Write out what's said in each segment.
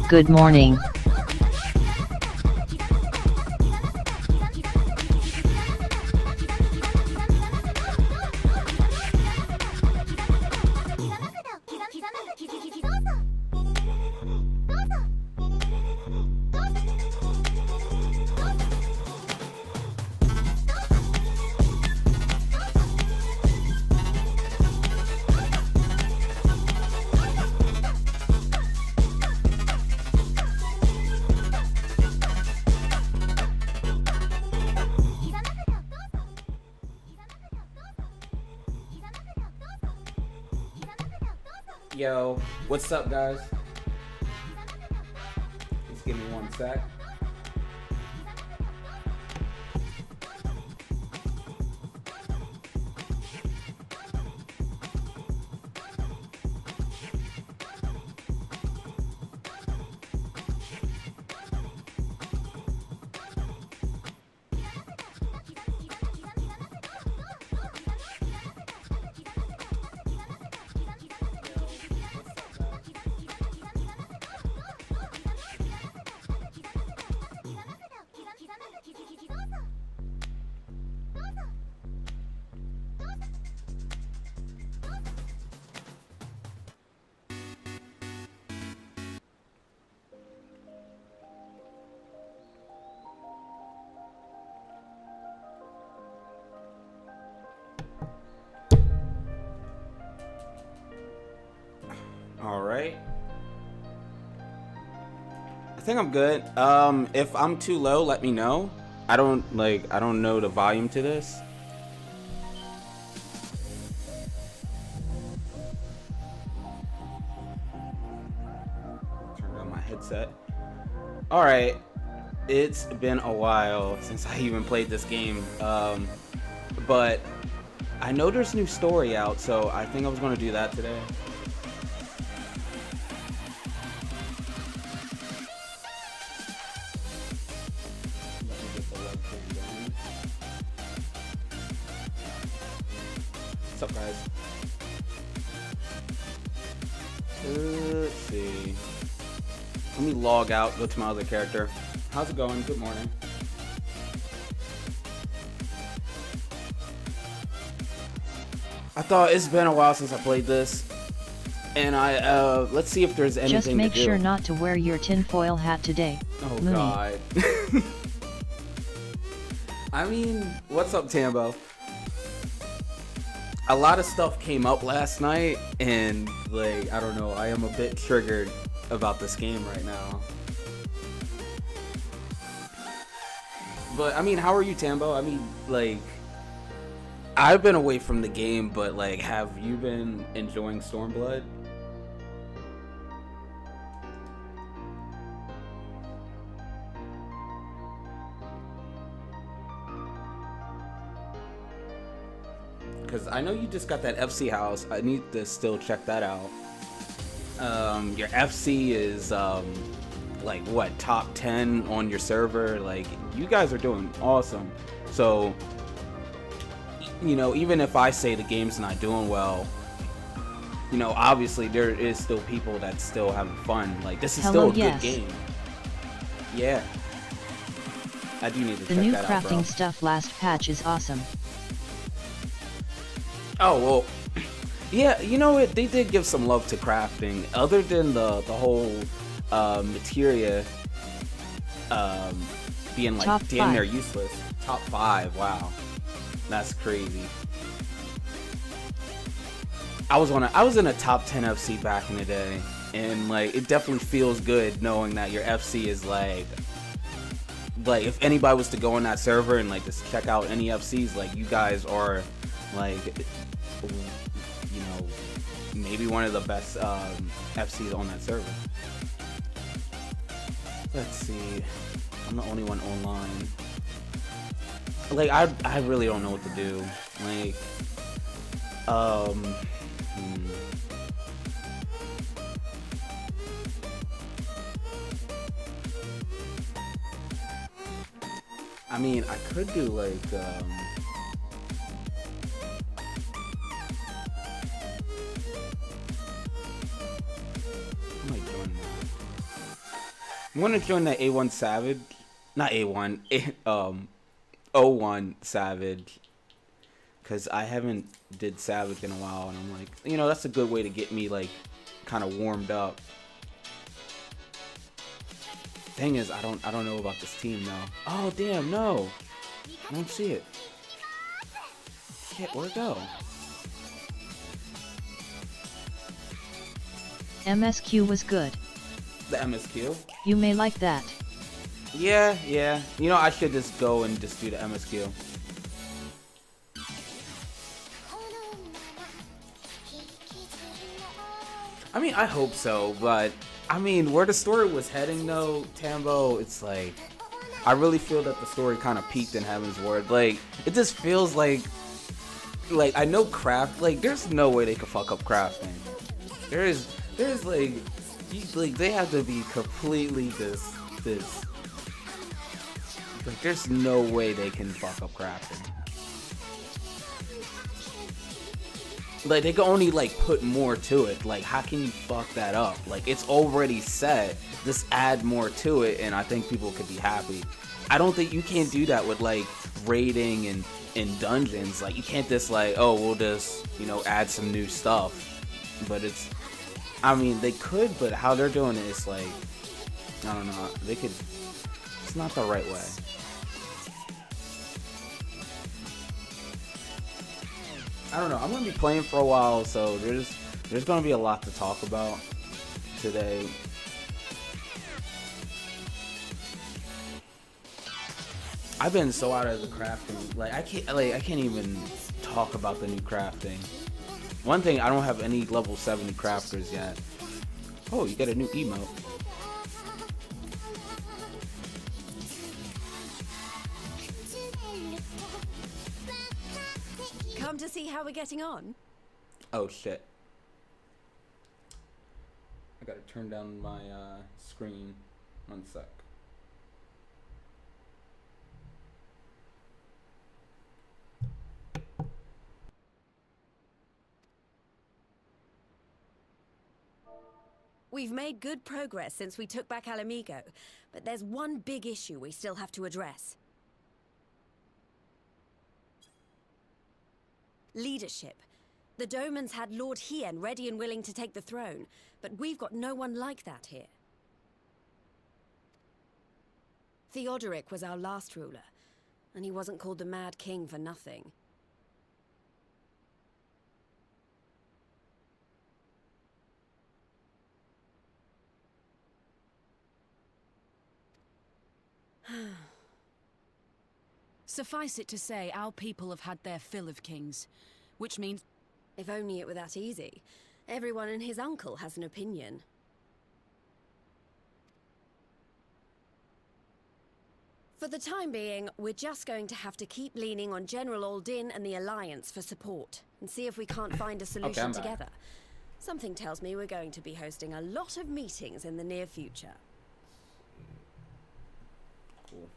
Good morning. Yo, what's up, guys? Just give me one sec. All right. I think I'm good. If I'm too low, let me know. I don't know the volume to this. Turn on my headset. All right. It's been a while since I even played this game. But I know there's a new story out, so I think I was going to do that today. What's up, guys? Let's see. Let me log out, go to my other character. How's it going? Good morning. I thought it's been a while since I played this, and let's see if there's anything to do. Just make sure not to wear your tinfoil hat today. Oh Mooney. God. I mean, what's up, Tambo? A lot of stuff came up last night, and like, I don't know, I am a bit triggered about this game right now. But I mean, how are you, Tambo? I mean, like, I've been away from the game, but like, have you been enjoying Stormblood? Because I know you just got that FC house. I need to still check that out. Your FC is like what, top 10 on your server? Like, you guys are doing awesome. So you know, even if I say the game's not doing well, you know, obviously there is still people that still having fun. Like, this is still a good game. Yeah. I do need to check that out, bro. The new crafting stuff last patch is awesome. Oh, well, yeah, you know what? They did give some love to crafting. Other than the whole materia being like Top damn near 5. useless. Top 5, wow. That's crazy. I was in a top 10 FC back in the day, and like it definitely feels good knowing that your FC is like if anybody was to go on that server and like just check out any FCs, like you guys are like, you know, maybe one of the best FCs on that server. Let's see. I'm the only one online. Like I really don't know what to do. Like I mean, I could do like what am I doing now? I'm gonna join the A1 Savage, not A1, O1 Savage, because I haven't did Savage in a while, and I'm like, you know, that's a good way to get me like kind of warmed up. Thing is, I don't know about this team though. Oh damn, no, I don't see it. Shit, where'd it go? MSQ was good. The MSQ? You may like that. Yeah. You know, I should just go and just do the MSQ. I mean, I hope so, but I mean, where the story was heading though, Tambo, it's like, I really feel that the story kind of peaked in Heaven's Ward. Like, it just feels like I know craft, like, there's no way they could fuck up crafting. There's like, they have to be completely this. Like, there's no way they can fuck up crafting. Like, they can only, like, put more to it. Like, how can you fuck that up? Like, it's already set. Just add more to it, and I think people could be happy. I don't think you can't do that with, like, raiding and dungeons. Like, you can't just, like, oh, we'll just, you know, add some new stuff. But it's, I mean, they could, but how they're doing it is, like, I don't know. They could, it's not the right way. I don't know. I'm gonna be playing for a while, so there's gonna be a lot to talk about today. I've been so out of the crafting. Like I can't even talk about the new crafting. One thing, I don't have any level 70 crafters yet. Oh, you got a new emote. Come to see how we're getting on? Oh shit. I gotta turn down my screen. 1 sec. We've made good progress since we took back Alamigo, but there's one big issue we still have to address. Leadership. The Domans had Lord Hien ready and willing to take the throne, but we've got no one like that here. Theodoric was our last ruler, and he wasn't called the Mad King for nothing. Suffice it to say, our people have had their fill of kings, which means... If only it were that easy. Everyone and his uncle has an opinion. For the time being, we're just going to have to keep leaning on General Aldin and the Alliance for support, and see if we can't find a solution together. Something tells me we're going to be hosting a lot of meetings in the near future. Cool.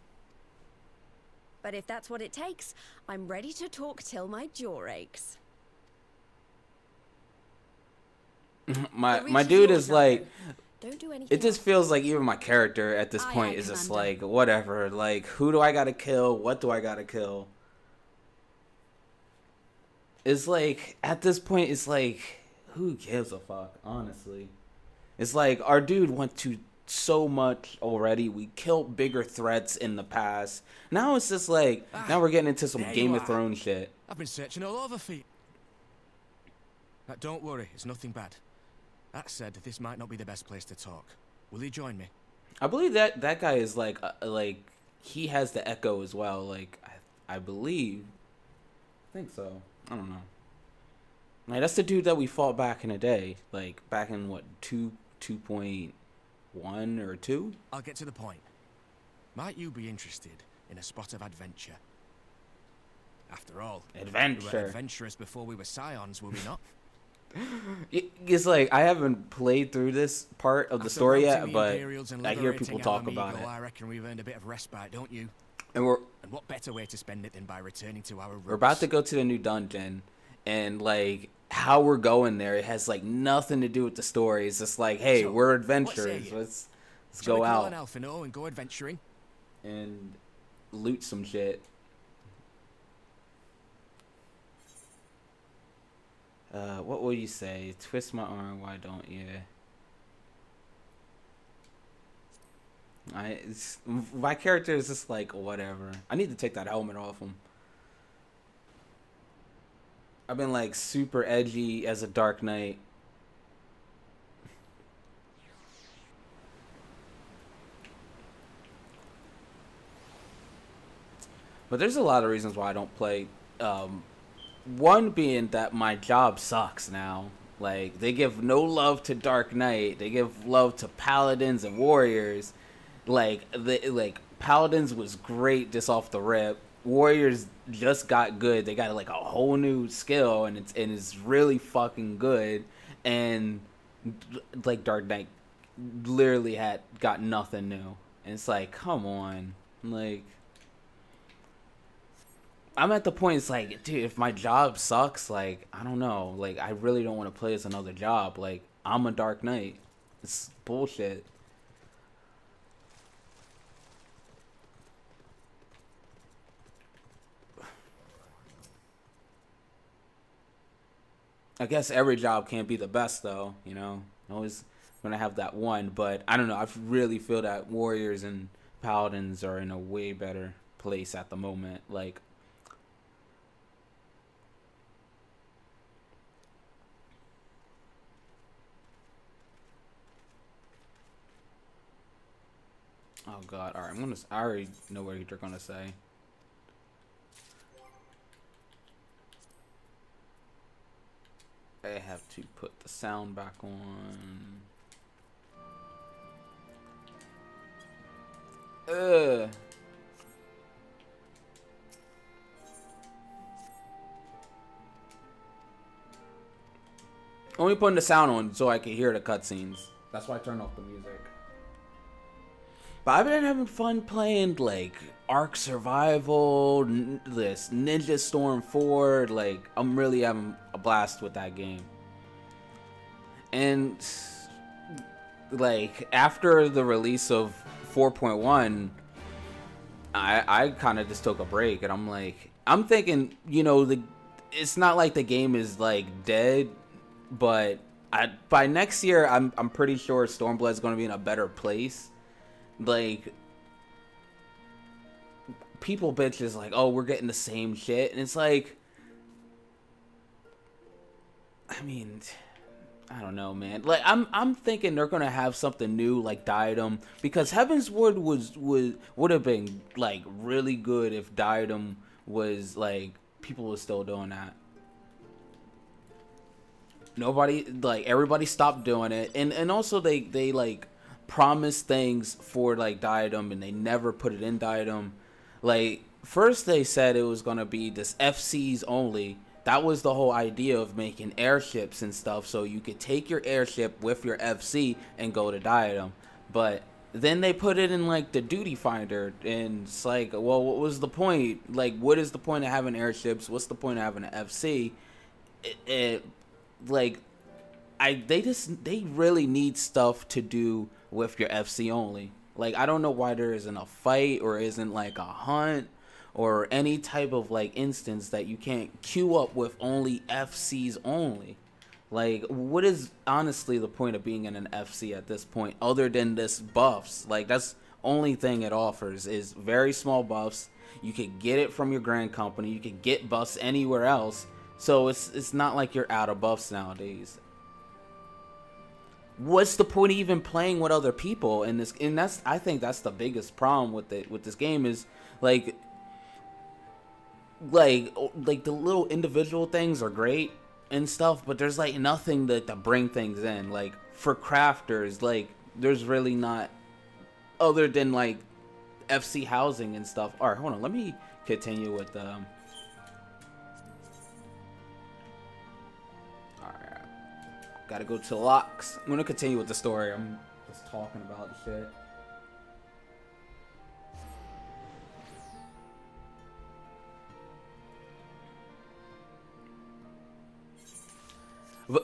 But if that's what it takes, I'm ready to talk till my jaw aches. My dude is like, don't do anything it just feels like even my character at this point is just like, whatever. Like, who do I gotta kill? What do I gotta kill? It's like, at this point, it's like, who gives a fuck, honestly? It's like, our dude went to so much already. We killed bigger threats in the past. Now it's just like, now we're getting into some Game of Thrones shit. I've been searching all over for you. Don't worry, it's nothing bad. That said, this might not be the best place to talk. Will you join me? I believe that guy is like he has the echo as well. Like, I believe. I think so. I don't know. Like, that's the dude that we fought back in the day. Like, back in, what, 2.1 or 2? I'll get to the point. Might you be interested in a spot of adventure? After all, adventure. We were adventurous before we were scions, were we not? It's like, I haven't played through this part of the story yet, but I hear people talk about it. I reckon we've earned a bit of respite, don't you? And what better way to spend it than by returning to our roots? We're about to go to the new dungeon, and like, how we're going there, it has like nothing to do with the story. It's just like, hey, so, we're adventurers. Let's go out and go adventuring and loot some shit. What will you say? Twist my arm, why don't you? My character is just like, whatever. I need to take that helmet off him. I've been like super edgy as a Dark Knight. But there's a lot of reasons why I don't play. One being that my job sucks now. Like, they give no love to Dark Knight. They give love to Paladins and Warriors. Like, Paladins was great just off the rip. Warriors just got good. They got like a whole new skill, and it's really fucking good. And like, Dark Knight literally got nothing new. And it's like, come on, like. I'm at the point, it's like, dude, if my job sucks, like, I don't know. Like, I really don't want to play as another job. Like, I'm a Dark Knight. It's bullshit. I guess every job can't be the best, though, you know? Always going to have that one. But, I don't know. I really feel that Warriors and Paladins are in a way better place at the moment. Like, oh god, alright, I already know what you're gonna say. I have to put the sound back on. Only putting the sound on so I can hear the cutscenes. That's why I turned off the music. But I've been having fun playing like Ark Survival, this Ninja Storm 4. Like, I'm really having a blast with that game. And like, after the release of 4.1, I kind of just took a break, and I'm thinking, you know, it's not like the game is like dead, but by next year, I'm pretty sure Stormblood's going to be in a better place. Like, people bitches like, oh, we're getting the same shit, and it's like, I mean, I don't know, man. Like, I'm thinking they're gonna have something new like Diadem, because Heavensward would have been like really good if Diadem was like, people were still doing that. Everybody stopped doing it, and also they like promised things for like Diadem, and they never put it in Diadem. Like, first they said it was gonna be this FCs only. That was the whole idea of making airships and stuff, so you could take your airship with your FC and go to Diadem. But then they put it in like the duty finder, and it's like, well, what was the point? Like, what is the point of having airships? What's the point of having an FC? Like, they really need stuff to do with your FC only. Like, I don't know why there isn't a fight or isn't like a hunt or any type of like instance that you can't queue up with only FCs only. Like, what is honestly the point of being in an FC at this point other than this buffs? Like, that's only thing it offers is very small buffs. You could get it from your grand company. You could get buffs anywhere else. So it's not like you're out of buffs nowadays. What's the point of even playing with other people in this? And I think that's the biggest problem with this game is like the little individual things are great and stuff, but there's like nothing to bring things in. Like for crafters, like there's really not, other than like FC housing and stuff. All right, hold on, let me continue with all right, gotta go to locks. I'm gonna continue with the story. I'm just talking about shit.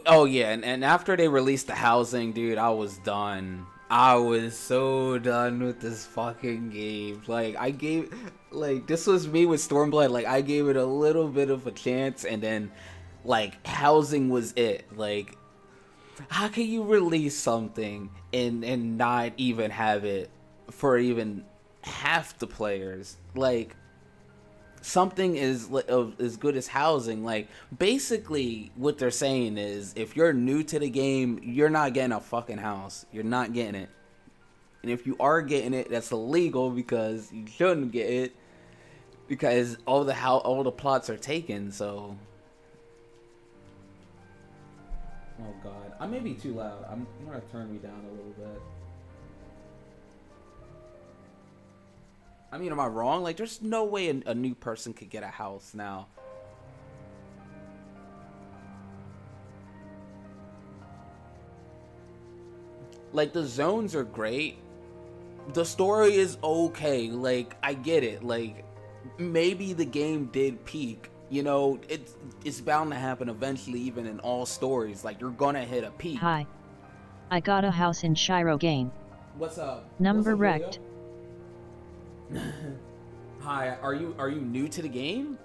Oh yeah, and after they released the housing, dude, I was done. I was so done with this fucking game. Like, this was me with Stormblood. Like, I gave it a little bit of a chance, and then, like, housing was it. Like, how can you release something and not even have it for even half the players? Like, something is as good as housing. Like, basically what they're saying is if you're new to the game, you're not getting a fucking house. You're not getting it. And if you are getting it, that's illegal because you shouldn't get it, because all the plots are taken. So, oh god, I may be too loud. I'm gonna turn me down a little bit. I mean, am I wrong? Like, there's no way a new person could get a house now. Like, the zones are great. The story is okay. Like, I get it. Like, maybe the game did peak. You know, it's bound to happen eventually, even in all stories. Like, you're gonna hit a peak. Hi. I got a house in Shiro Gain. What's up? Number wrecked. Hi, are you new to the game?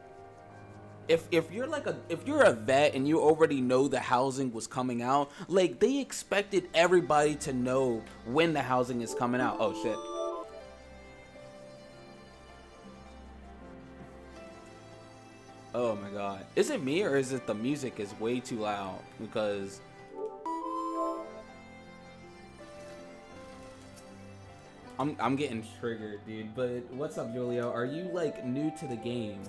If you're a vet and you already know the housing was coming out, like, they expected everybody to know when the housing is coming out. Oh shit. Oh my god. Is it me or is it the music is way too loud? Because I'm getting triggered, dude. But what's up, Julio? Are you like new to the game?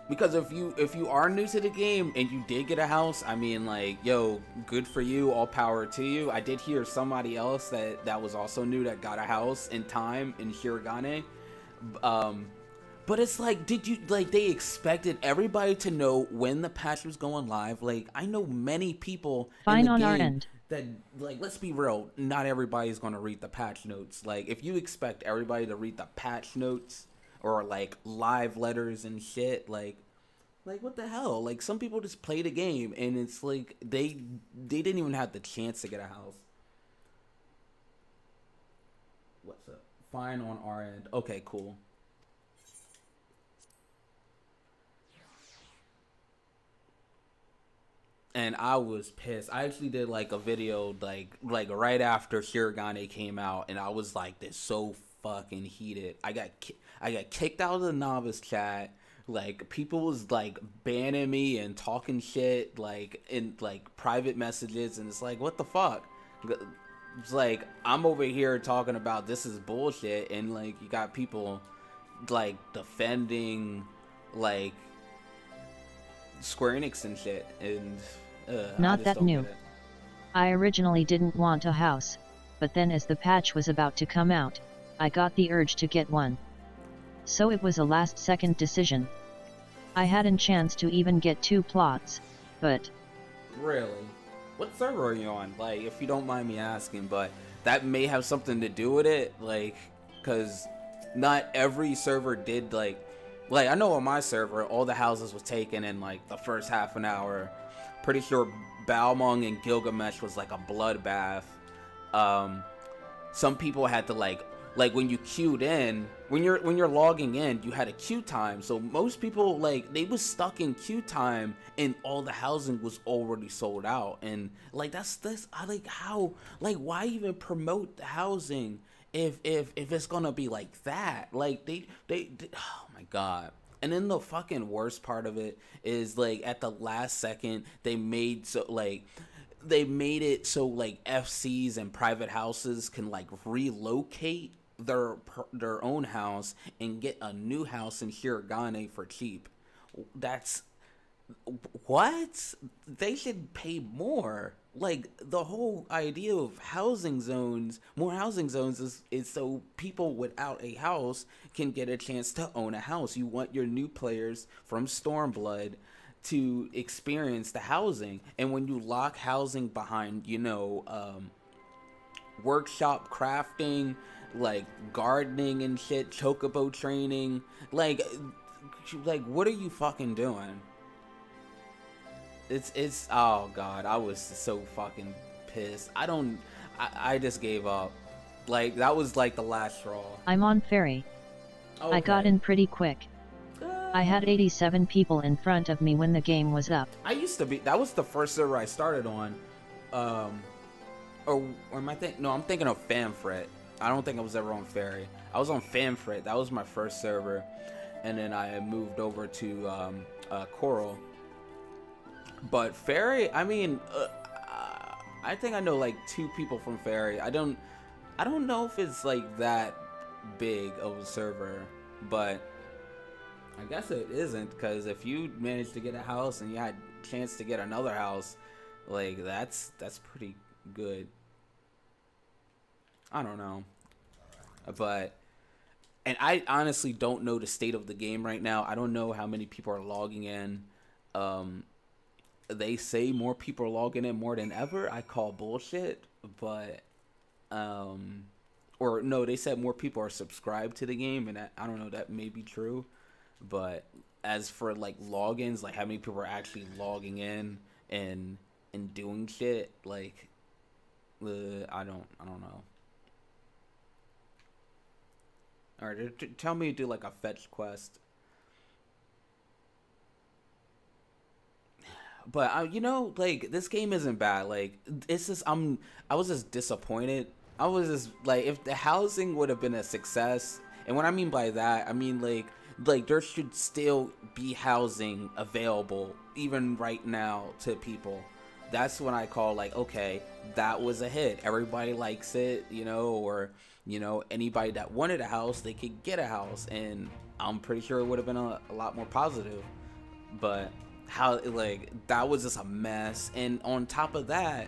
Because if you are new to the game and you did get a house, I mean, like, yo, good for you, all power to you. I did hear somebody else that was also new that got a house in time in Hiragane. But it's like, they expected everybody to know when the patch was going live. Like, I know many people in the game that, like, let's be real, not everybody's gonna read the patch notes. Like, if you expect everybody to read the patch notes or like live letters and shit, like what the hell? Like, some people just play the game and it's like they didn't even have the chance to get a house. What's up? Fine on our end. Okay, cool. And I was pissed. I actually did like a video like right after Hiragane came out, and I was like, this so fucking heated. I got kicked out of the novice chat. Like, people was like banning me and talking shit like in like private messages, and it's like, what the fuck? It's like, I'm over here talking about this is bullshit, and like you got people like defending like Square Enix and shit, and not that new. I originally didn't want a house, but then as the patch was about to come out, I got the urge to get one. So it was a last-second decision. I hadn't chance to even get 2 plots, but... Really? What server are you on? Like, if you don't mind me asking, but that may have something to do with it, like, because not every server did, like, I know on my server, all the houses was taken in, like, the first half an hour. Pretty sure Balmung and Gilgamesh was, like, a bloodbath. Some people had to, like when you queued in, when you're logging in, you had a queue time. So most people, like, they was stuck in queue time and all the housing was already sold out. And like I like how, like, why even promote the housing if it's gonna be like that? Like they oh my god. And then the fucking worst part of it is, like, at the last second they made it so like FCs and private houses can, like, relocate their own house and get a new house in Hiragane for cheap. That's what? They should pay more. Like, the whole idea of housing zones, more housing zones, is so people without a house can get a chance to own a house. You want your new players from Stormblood to experience the housing. And when you lock housing behind, you know, workshop crafting, like gardening and shit, chocobo training, like what are you fucking doing? It's oh god, I was so fucking pissed. I just gave up. Like, that was like the last straw. I'm on ferry. Okay. I got in pretty quick. I had 87 people in front of me when the game was up. I used to be, that was the first server I started on. Or am I thinking, no, I'm thinking of Fanfret. I don't think I was ever on Ferry. I was on Fanfret. That was my first server. And then I moved over to Coral. But Ferry, I mean, I think I know like 2 people from Ferry. I don't know if it's like that big of a server, but I guess it isn't, because if you managed to get a house and you had a chance to get another house, like, that's pretty good. I don't know. But, and I honestly don't know the state of the game right now. I don't know how many people are logging in. They say more people are logging in more than ever. I call bullshit, but, or no, they said more people are subscribed to the game, and I don't know, that may be true. But as for like logins, like how many people are actually logging in and doing shit, like, I don't know. All right, tell me to do like a fetch quest. But you know, like, this game isn't bad. Like, it's just I was just disappointed. I was just like, if the housing would have been a success, and what I mean by that, I mean like there should still be housing available even right now to people. That's when I call, like, okay, that was a hit. Everybody likes it, you know, or, you know, anybody that wanted a house, they could get a house, and I'm pretty sure it would have been a lot more positive. But how, like, that was just a mess. And on top of that,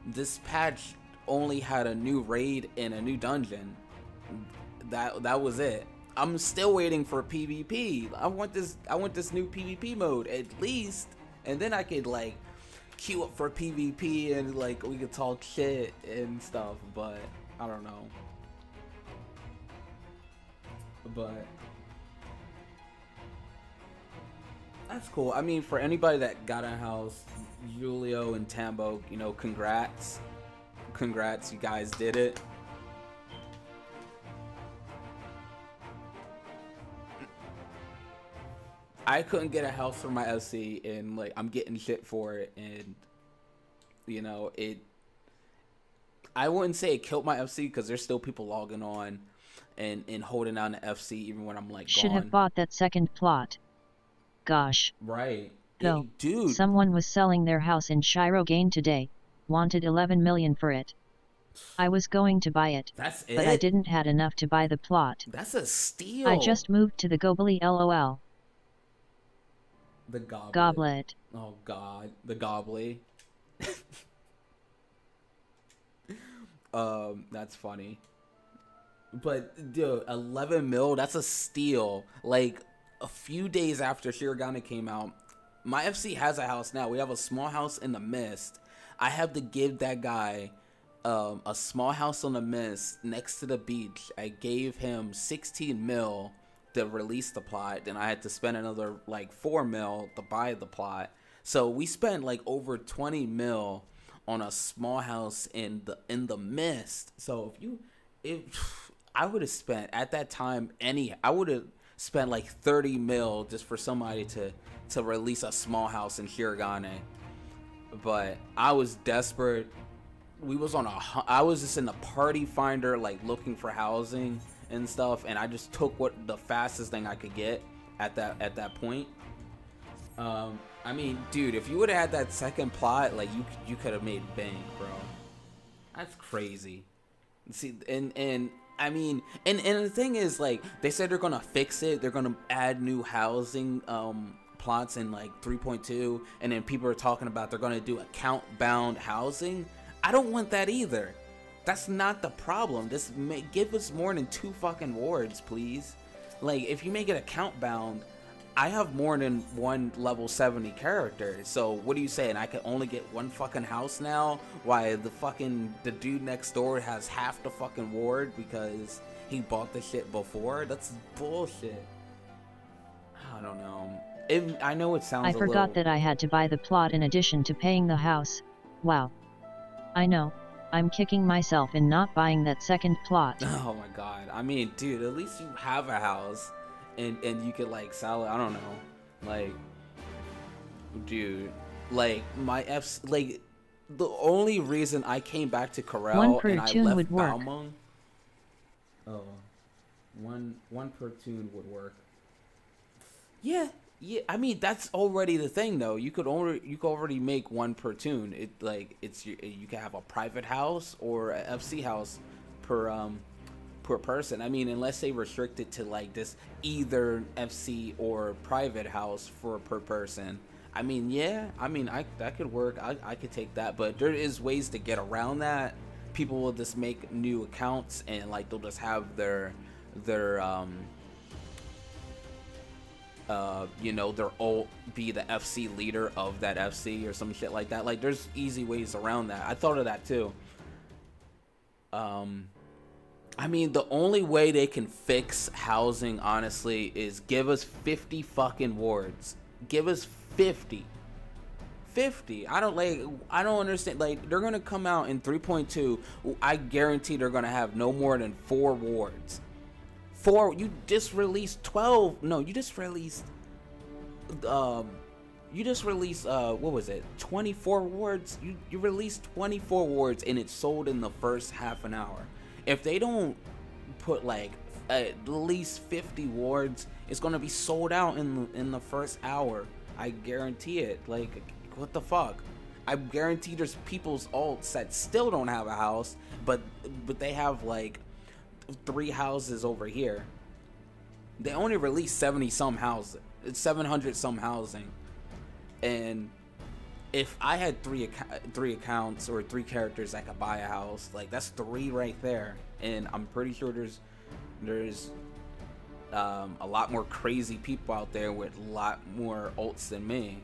this patch only had a new raid and a new dungeon. That was it. I'm still waiting for PvP. I want this new PvP mode at least, and then I could like queue up for PvP and like we could talk shit and stuff. But I don't know. But that's cool. I mean, for anybody that got a house, Julio and Tambo, you know, congrats, you guys did it. I couldn't get a house for my FC, and like I'm getting shit for it, and you know, I wouldn't say it killed my FC, because there's still people logging on and holding down the FC even when I'm like should gone. have bought that second plot. Gosh. Right. Though, hey, dude, someone was selling their house in Shirogane today, wanted 11 million for it. I was going to buy it, that's it. but I didn't had enough to buy the plot. That's a steal. I just moved to the Goblet LOL. The goblet. Goblet. Oh god, the goblet. That's funny. But dude, 11 mil, that's a steal. Like, a few days after Shirogane came out, my FC has a house now. We have a small house in the mist. I have to give that guy a small house on the mist next to the beach. I gave him 16 mil to release the plot. Then I had to spend another like 4 mil to buy the plot. So we spent like over 20 mil on a small house in the mist. So if I would have spent at that time I would have spent like 30 mil just for somebody to release a small house in Hiragane. But I was desperate. I was just in the party finder, like looking for housing and stuff, and I just took the fastest thing I could get at that point. I mean, dude, if you would have had that second plot, like you could have made bank, bro. That's crazy. See, and I mean, and the thing is, like, they said they're gonna fix it. They're gonna add new housing plots in like 3.2, and then people are talking about they're gonna do account bound housing. I don't want that either. That's not the problem. Just give us more than 2 fucking wards, please. Like, if you make it account bound, I have more than 1 level 70 character. So what are you saying? I can only get 1 fucking house now? Why the dude next door has half the fucking ward because he bought the shit before? That's bullshit. I don't know. I know it sounds I forgot that I had to buy the plot in addition to paying the house. Wow. I know. I'm kicking myself in not buying that second plot. Oh my god. I mean, dude, at least you have a house. And you could like sell it. I don't know, like, dude, like like the only reason I came back to Corel and I left Balmung. Oh, one per tune would work. Yeah. I mean, that's already the thing though. You could already make 1 per tune. You can have a private house or a FC house per person. I mean, unless they restrict it to like this either FC or private house per person. I mean, yeah, I mean, that could work. I could take that, but there is ways to get around that. People will just make new accounts and like they'll just have their you know, their ult be the FC leader of that FC or some shit like that. Like, there's easy ways around that. I thought of that too. I mean, the only way they can fix housing, honestly, is give us 50 fucking wards. Give us 50. 50. I don't understand. Like, they're gonna come out in 3.2. I guarantee they're gonna have no more than 4 wards. 4. You just released 12. No, you just released. What was it? 24 wards. You released 24 wards, and it sold in the first half an hour. If they don't put like at least 50 wards, it's gonna be sold out in the first hour. I guarantee it. Like, what the fuck? I guarantee there's people's alts that still don't have a house, but they have like 3 houses over here. They only released 70 some houses. It's 700 some housing, and if I had 3 accounts or 3 characters that could buy a house, like, that's 3 right there. And I'm pretty sure there's a lot more crazy people out there with a lot more ults than me.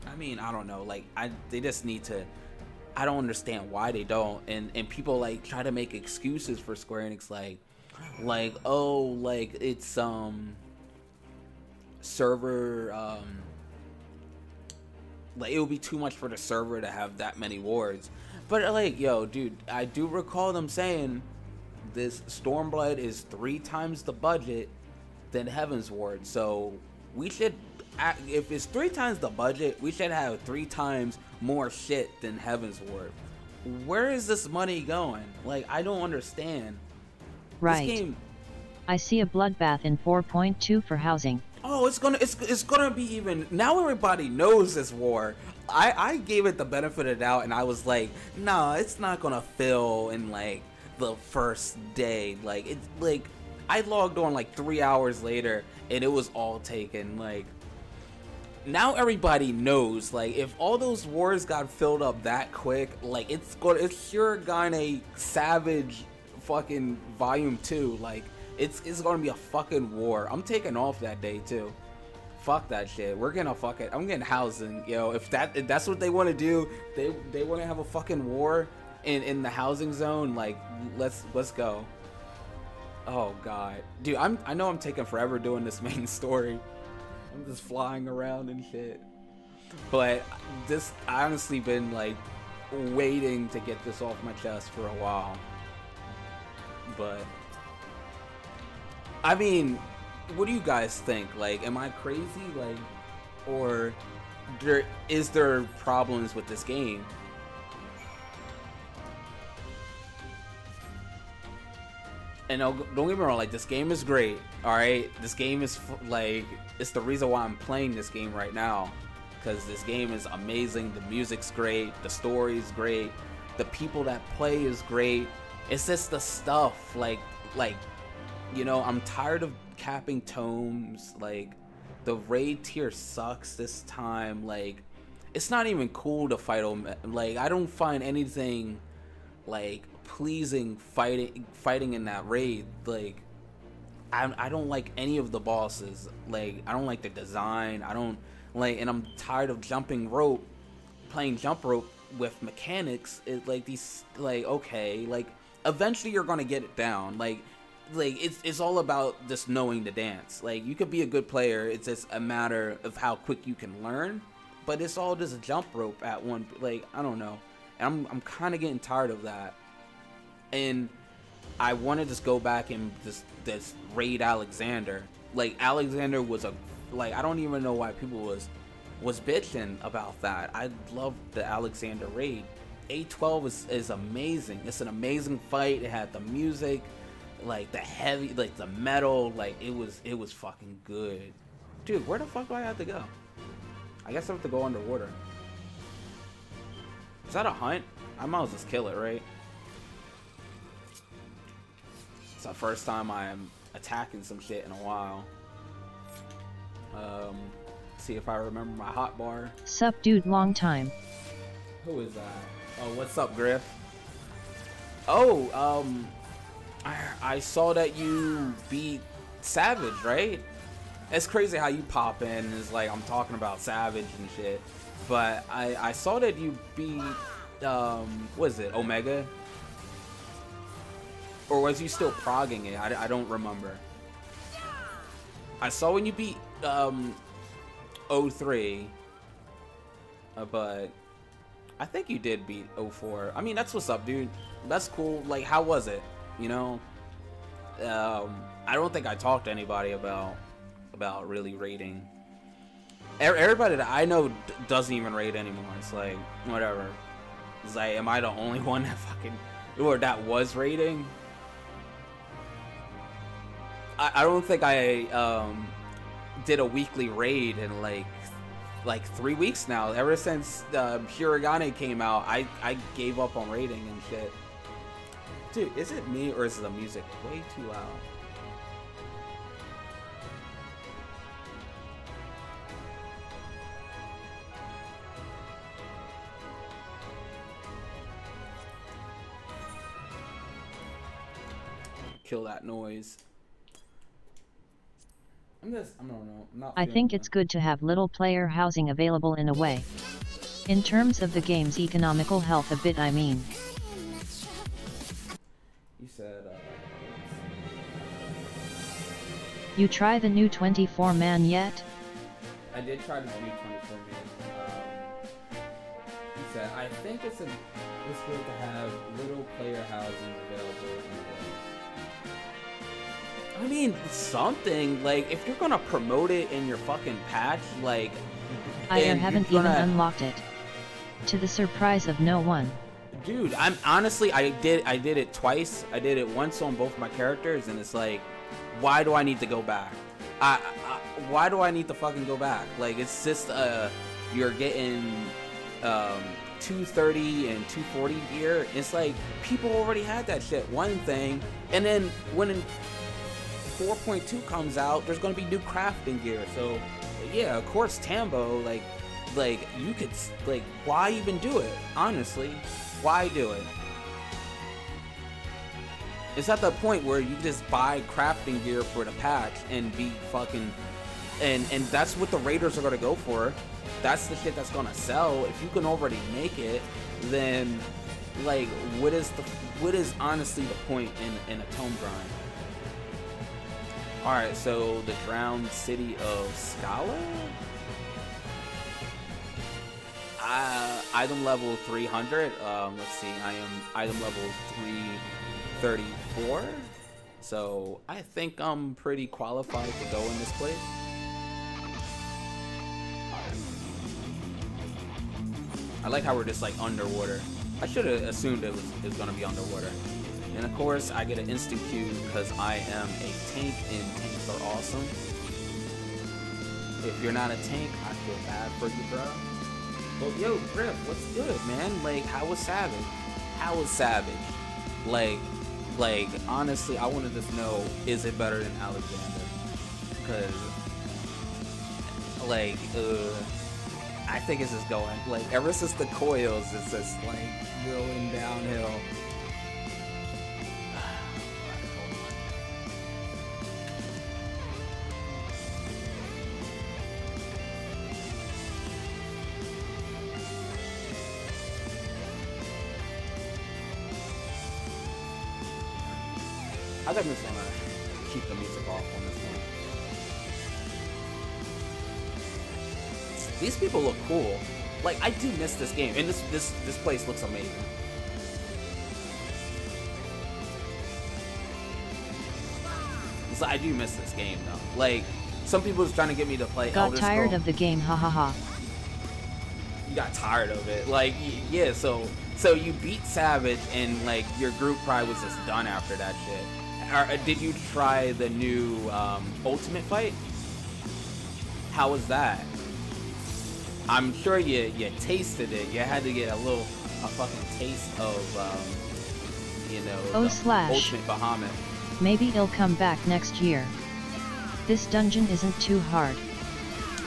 I mean, I don't know. Like, they just need to. I don't understand why they don't. And people like try to make excuses for Square Enix, like oh, like it's server like it would be too much for the server to have that many wards. But like, yo, dude, I do recall them saying this Stormblood is 3 times the budget than Heaven's Ward. So we should, if it's 3 times the budget, we should have 3 times more shit than Heaven's Ward. Where is this money going? Like, I don't understand. Right. This game, I see a bloodbath in 4.2 for housing. Oh, it's gonna be even. Now everybody knows this war. I gave it the benefit of the doubt, and I was like, nah, it's not gonna fill in like the first day. Like, it's like I logged on like 3 hours later, and it was all taken. Like, now everybody knows. Like, if all those wars got filled up that quick, like it's sure gonna Savage fucking Volume 2. Like, it's gonna be a fucking war. I'm taking off that day too. fuck that shit. We're gonna fuck it. I'm getting housing, yo. If that's what they want to do, they want to have a fucking war in the housing zone. Like, let's go. Oh god, dude, I know I'm taking forever doing this main story. I'm just flying around and shit. But this, I honestly been like waiting to get this off my chest for a while. But I mean, what do you guys think? Like, am I crazy? Like, or is there problems with this game? And don't get me wrong, like, this game is great, alright? This game is, like, it's the reason why I'm playing this game right now. Because this game is amazing, the music's great, the story's great, the people that play is great. It's just the stuff, like, you know, I'm tired of capping tomes. Like, the raid tier sucks this time. Like, it's not even cool to fight them. Like, I don't find anything, like, pleasing fighting in that raid. Like, I don't like any of the bosses. Like, I don't like the design. I don't like, and I'm tired of jumping rope, playing jump rope with mechanics. It, like, these, like, okay, like, eventually you're gonna get it down. Like it's all about just knowing the dance. Like, you could be a good player, it's just a matter of how quick you can learn. But it's all just a jump rope at one, like, I don't know. And I'm kind of getting tired of that. And I want to just go back and just raid Alexander. Like, Alexander was a, like, I don't even know why people was bitching about that. I love the Alexander raid. A12 is amazing. It's an amazing fight. It had the music, like the heavy, like the metal, like it was fucking good. Dude, where the fuck do I have to go? I guess I have to go underwater. Is that a hunt? I might as well just kill it, right? It's the first time I am attacking some shit in a while. See if I remember my hotbar. Sup, dude, long time. Who is that? Oh, what's up, Griff? Oh, I saw that you beat Savage, right? It's crazy how you pop in and it's like I'm talking about Savage and shit. But I saw that you beat, what is it, Omega? Or was you still progging it? I don't remember. I saw when you beat 03, but I think you did beat 04. I mean, that's what's up, dude. That's cool. Like, how was it? You know, I don't think I talked to anybody about really raiding. Everybody that I know doesn't even raid anymore. It's like, whatever. It's like, am I the only one that fucking, or that was raiding? I don't think I did a weekly raid in like 3 weeks now. Ever since Hiragane came out, I gave up on raiding and shit. Dude, is it me or is the music way too loud? Kill that noise. I don't know. I think it's good to have little player housing available in a way. In terms of the game's economical health a bit, I mean. You said, You try the new 24-man yet? I did try the new 24-man. He said, I think it's good to have little player housing available in a way. I mean, something, like, if you're gonna promote it in your fucking patch, like... I haven't even unlocked it. To the surprise of no one. Dude, I'm honestly, I did it twice. I did it once on both my characters, and it's like, why do I need to go back? Why do I need to fucking go back? Like, it's just, you're getting, 230 and 240 gear. It's like, people already had that shit, one thing, and then when 4.2 comes out, there's gonna be new crafting gear. So yeah, of course Tambo, like you could, like, why even do it? Honestly, why do it? It's at the point where you just buy crafting gear for the patch and be fucking and that's what the raiders are gonna go for. That's the shit that's gonna sell. If you can already make it, then like what is honestly the point in a tome grind? All right, so the drowned city of Scala. Item level 300. Let's see. I am item level 334. So I think I'm pretty qualified to go in this place. I like how we're just like underwater. I should have assumed it was gonna be underwater. And of course, I get an instant Q because I am a tank, and tanks are awesome. If you're not a tank, I feel bad for you, bro. Well, yo, Griff, what's good, man? Like, how was Savage? How was Savage? Like, honestly, I wanted to know, is it better than Alexander? Because, like, I think it's just going, like, ever since the coils, it's just, like, going downhill. I definitely just want to keep the music off on this one. These people look cool. Like, I do miss this game, and this place looks amazing. So I do miss this game though. Like, some people was trying to get me to play. Got tired of the game, hahaha. You got tired of it, like, yeah. So you beat Savage, and like your group probably was just done after that shit. Or, did you try the new Ultimate Fight? How was that? I'm sure you tasted it. You had to get a fucking taste of, you know, Ultimate Bahamut. Maybe it'll come back next year. This dungeon isn't too hard.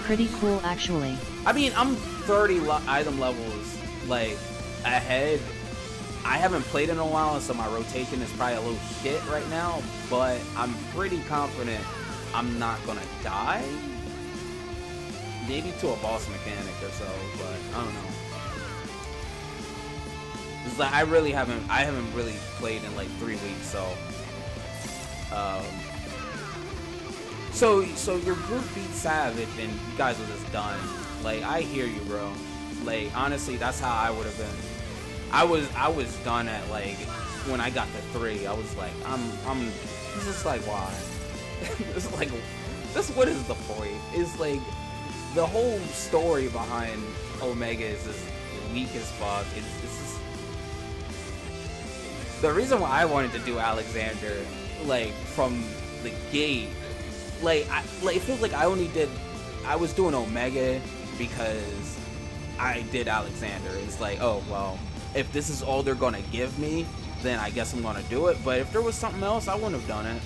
Pretty cool, actually. I mean, I'm 30 item levels, like, ahead. I haven't played in a while, so my rotation is probably a little shit right now, but I'm pretty confident I'm not gonna die. Maybe to a boss mechanic or so, but I don't know. It's like I haven't really played in like 3 weeks, so so your group beat Savage and you guys were just done. Like, I hear you, bro. Like, honestly, that's how I would have been. I was done at, like, when I got to 3. I was like, it's just like, why? It's like, what is the point? It's like, the whole story behind Omega is just weak as fuck. It's just, the reason why I wanted to do Alexander, like, from the gate, like, it feels like I was doing Omega because I did Alexander. It's like, oh, well, if this is all they're gonna give me, then I guess I'm gonna do it. But if there was something else, I wouldn't have done it.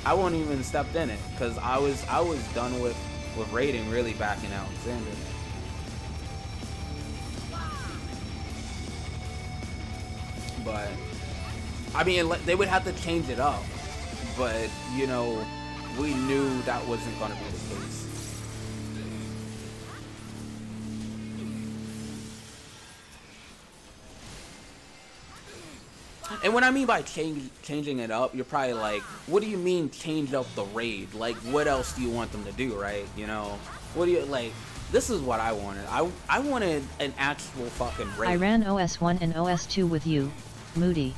I wouldn't even stepped in it, because I was done with raiding really back in Alexander. But I mean, they would have to change it up, but you know, we knew that wasn't gonna be the case. And what I mean by changing it up, you're probably like, what do you mean change up the raid? Like, what else do you want them to do, right? You know, what do you, like, this is what I wanted. I wanted an actual fucking raid. I ran OS1 and OS2 with you, Moody,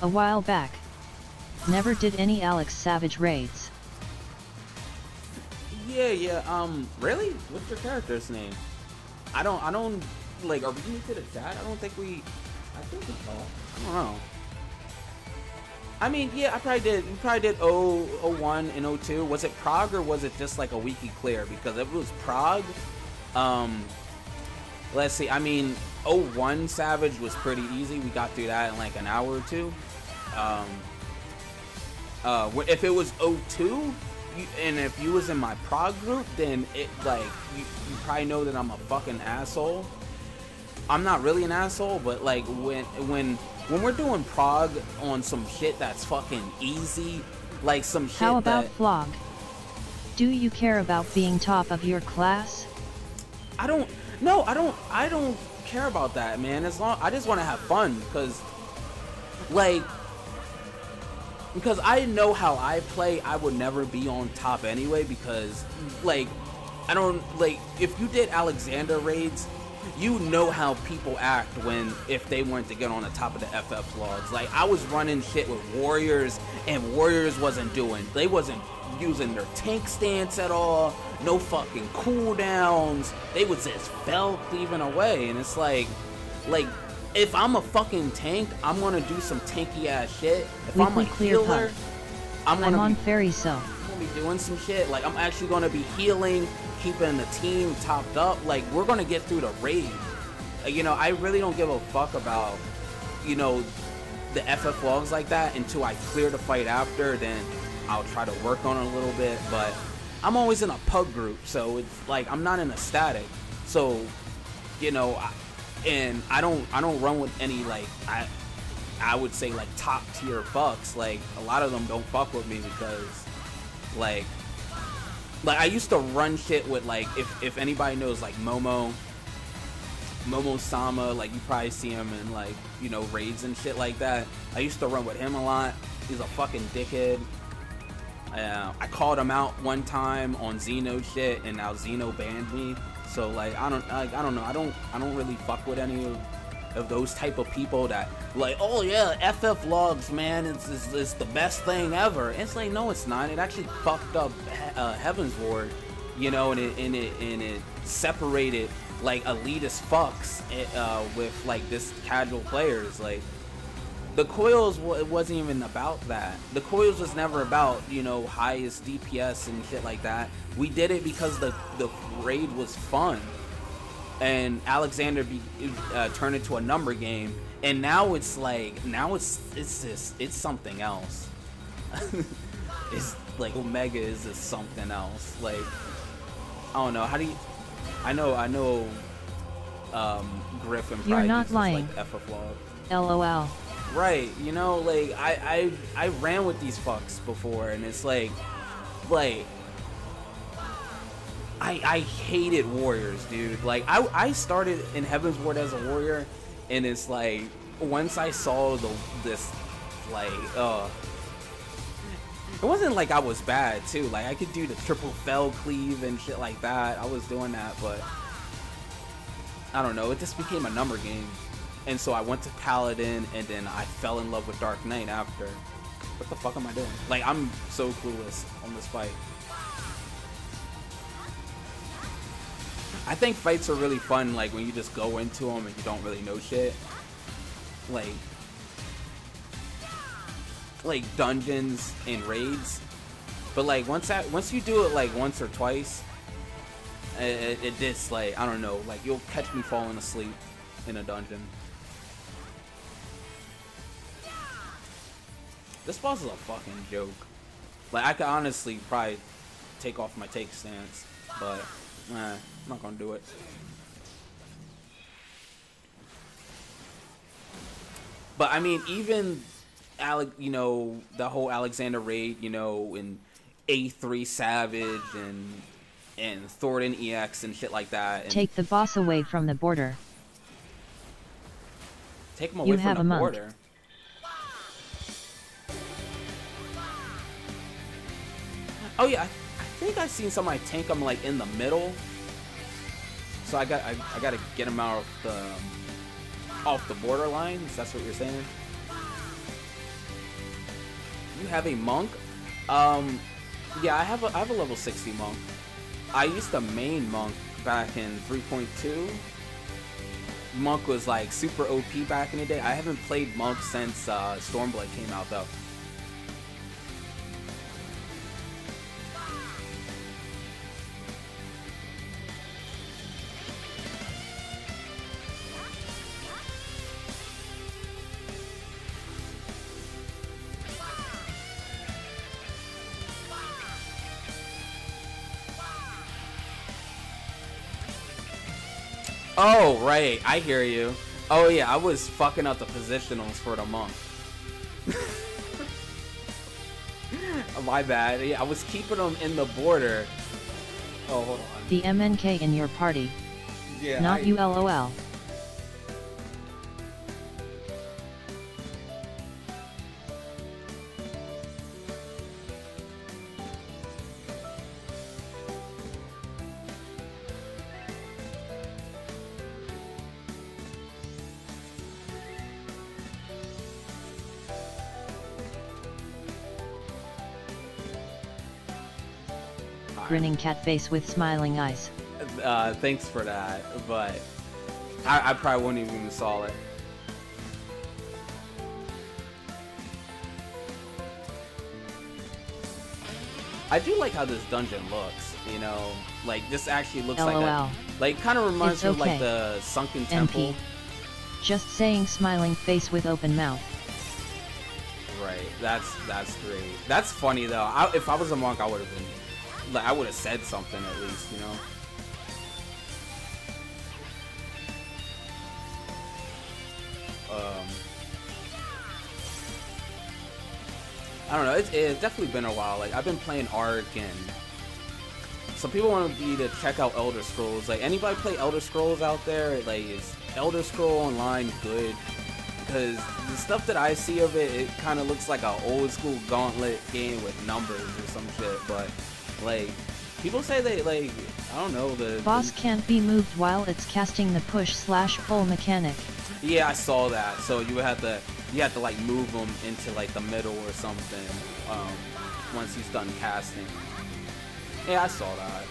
a while back. Never did any Alex Savage raids. Yeah, really? What's your character's name? I don't, like, are we new to the chat? I think we talked. I don't know. I mean, yeah, we probably did 01 and 02. Was it Prague or was it just like a wiki clear? Because if it was Prague, let's see, I mean, 01 Savage was pretty easy. We got through that in like an hour or two. If it was 02, and if you was in my Prague group, then it, like, you probably know that I'm a fucking asshole. I'm not really an asshole, but like when we're doing Prague on some shit that's fucking easy, like some shit. How about that... vlog? Do you care about being top of your class? I don't care about that, man. As long I just want to have fun, because I know how I play. I would never be on top anyway, because like I don't if you did Alexander raids, you know how people act if they wanted to get on the top of the FF logs. Like, I was running shit with warriors, and warriors wasn't using their tank stance at all. No fucking cooldowns. They was just fell cleaving away, and it's like if I'm a fucking tank, I'm gonna do some tanky ass shit. If I'm a healer, I'm on Fairy, so I'm gonna be doing some shit. Like, I'm actually gonna be healing, keeping the team topped up. Like, we're gonna get through the raid. You know, I really don't give a fuck about, you know, the FF logs like that until I clear the fight after. Then I'll try to work on it a little bit. But I'm always in a pug group, so it's like I'm not in a static. So, you know, I don't run with any, like, I would say, like, top tier fucks. Like, a lot of them don't fuck with me because like I used to run shit with, like, if anybody knows, like, Momo Sama, like, you probably see him in, like, you know, raids and shit like that. I used to run with him a lot. He's a fucking dickhead. I called him out one time on Xeno shit, and now Xeno banned me. So, like, I don't know. I don't really fuck with any of those type of people that, like, oh yeah, FF logs, man, it's the best thing ever. It's like, no, it's not. It actually fucked up Heaven's Ward, you know, and it separated, like, elitist fucks with, like, this casual players. Like, the coils, it wasn't even about that. The coils was never about, you know, highest DPS and shit like that. We did it because the raid was fun, and Alexander turned into a number game, and now it's like, it's something else. It's like Omega is just something else. Like, I don't know, how do you, I know Griffin probably You're not uses, lying. like, FF log. LOL. Right, you know, like, I ran with these fucks before, and it's like I hated warriors, dude. Like, I started in Heaven's Ward as a warrior, and it's like, once I saw this, like, it wasn't like I was bad, too. Like, I could do the triple fell cleave and shit like that. I was doing that, but I don't know, it just became a number game. And so I went to Paladin, and then I fell in love with Dark Knight after. What the fuck am I doing? Like, I'm so clueless on this fight. I think fights are really fun, like, when you just go into them and you don't really know shit. Like dungeons and raids. But, like, once you do it, like, once or twice, it just, like, I don't know, like, you'll catch me falling asleep in a dungeon. This boss is a fucking joke. Like, I could honestly probably take off my take stance, but I'm not gonna do it. But I mean, even you know, the whole Alexander raid, you know, and A3 Savage and Thornton EX and shit like that. And take the boss away from the border. Take him away from the border. Oh yeah, I think I've seen somebody tank him, like, in the middle. So I gotta get him out off the borderline. If that's what you're saying. You have a monk? Yeah, I have a level 60 monk. I used to main monk back in 3.2. Monk was, like, super OP back in the day. I haven't played monk since Stormblood came out, though. Oh, right. I hear you. Oh, yeah. I was fucking up the positionals for the monk. My bad. Yeah, I was keeping them in the border. Oh, hold on. The MNK in your party. Yeah. Not you, LOL. Grinning cat face with smiling eyes. Thanks for that, but I probably wouldn't even saw it. I do like how this dungeon looks, you know, like this actually looks LOL. like kind of reminds It's me of okay. like the sunken temple. MP. Just saying, smiling face with open mouth. Right, that's great. That's funny though. If I was a monk, I would have been. Like, I would have said something at least, you know. I don't know. It's definitely been a while. Like I've been playing Ark, and some people want me to check out Elder Scrolls. Like anybody play Elder Scrolls out there? Like is Elder Scroll Online good? Because the stuff that I see of it, it kind of looks like an old school Gauntlet game with numbers or some shit, but. Like, people say they, like, I don't know, the... Boss can't be moved while it's casting the push/pull mechanic. Yeah, I saw that. So you have to like move him into like the middle or something, once he's done casting. Yeah, I saw that.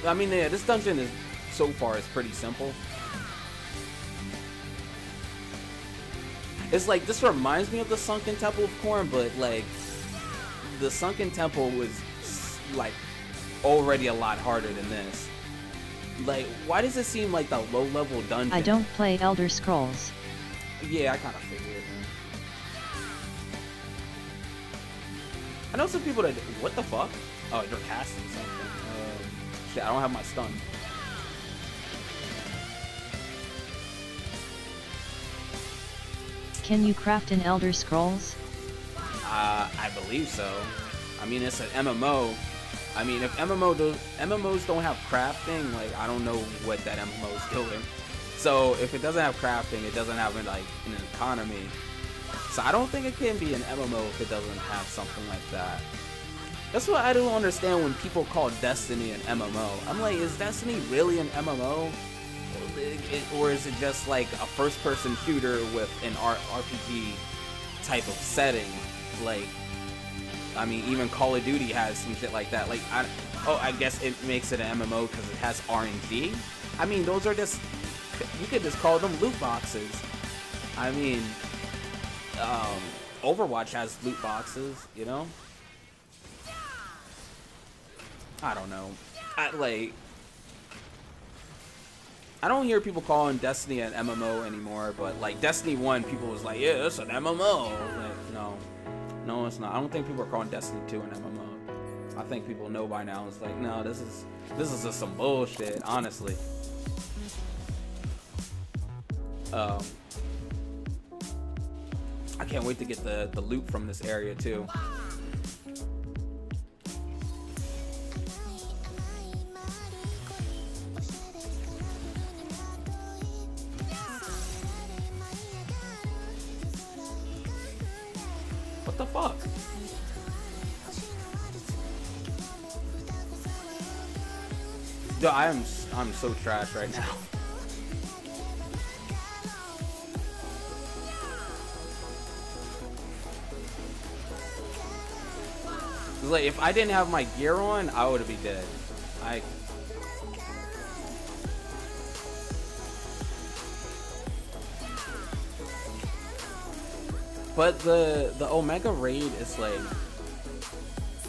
I mean, yeah, this dungeon is, so far, is pretty simple. It's like, this reminds me of the Sunken Temple of Korn, but like, the Sunken Temple was like already a lot harder than this. Like, why does it seem like the low-level dungeon? I don't play Elder Scrolls. Yeah, I kind of figured. I know some people that. What the fuck? Oh, you're casting something. Shit, I don't have my stun. Can you craft an Elder Scrolls? I believe so. I mean, it's an MMO. I mean, if MMOs don't have crafting, like, I don't know what that MMO is doing. So, if it doesn't have crafting, it doesn't have, like, an economy. So, I don't think it can be an MMO if it doesn't have something like that. That's what I don't understand when people call Destiny an MMO. I'm like, is Destiny really an MMO? Or is it just, like, a first-person shooter with an RPG type of setting? Like... I mean, even Call of Duty has some shit like that. Like, I guess it makes it an MMO because it has RNG. I mean, those are just, you could just call them loot boxes. I mean, Overwatch has loot boxes, you know? I don't know. I don't hear people calling Destiny an MMO anymore, but like Destiny 1, people was like, yeah, it's an MMO. Like, no. No, it's not. I don't think people are calling Destiny 2 an MMO. I think people know by now. It's like, no, this is just some bullshit, honestly. I can't wait to get the loot from this area too. What the fuck? Dude, I'm so trash right now. Like, if I didn't have my gear on, I would be dead. But the Omega raid is like,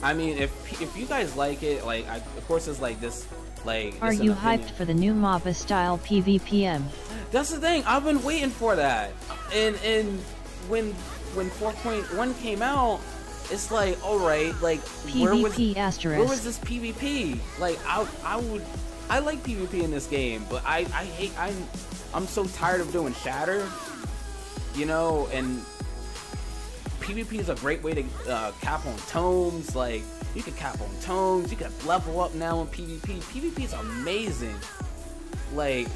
I mean, if you guys like it, like, of course it's like this, like. Are you hyped for the new MOBA style PvPM? That's the thing. I've been waiting for that, and when 4.1 came out, it's like, all right, like, where was this PvP? Like, I like PvP in this game, but I'm so tired of doing Shatter, you know, and PvP is a great way to cap on tomes. Like, you can cap on tomes, you can level up now in PvP. PvP is amazing. Like,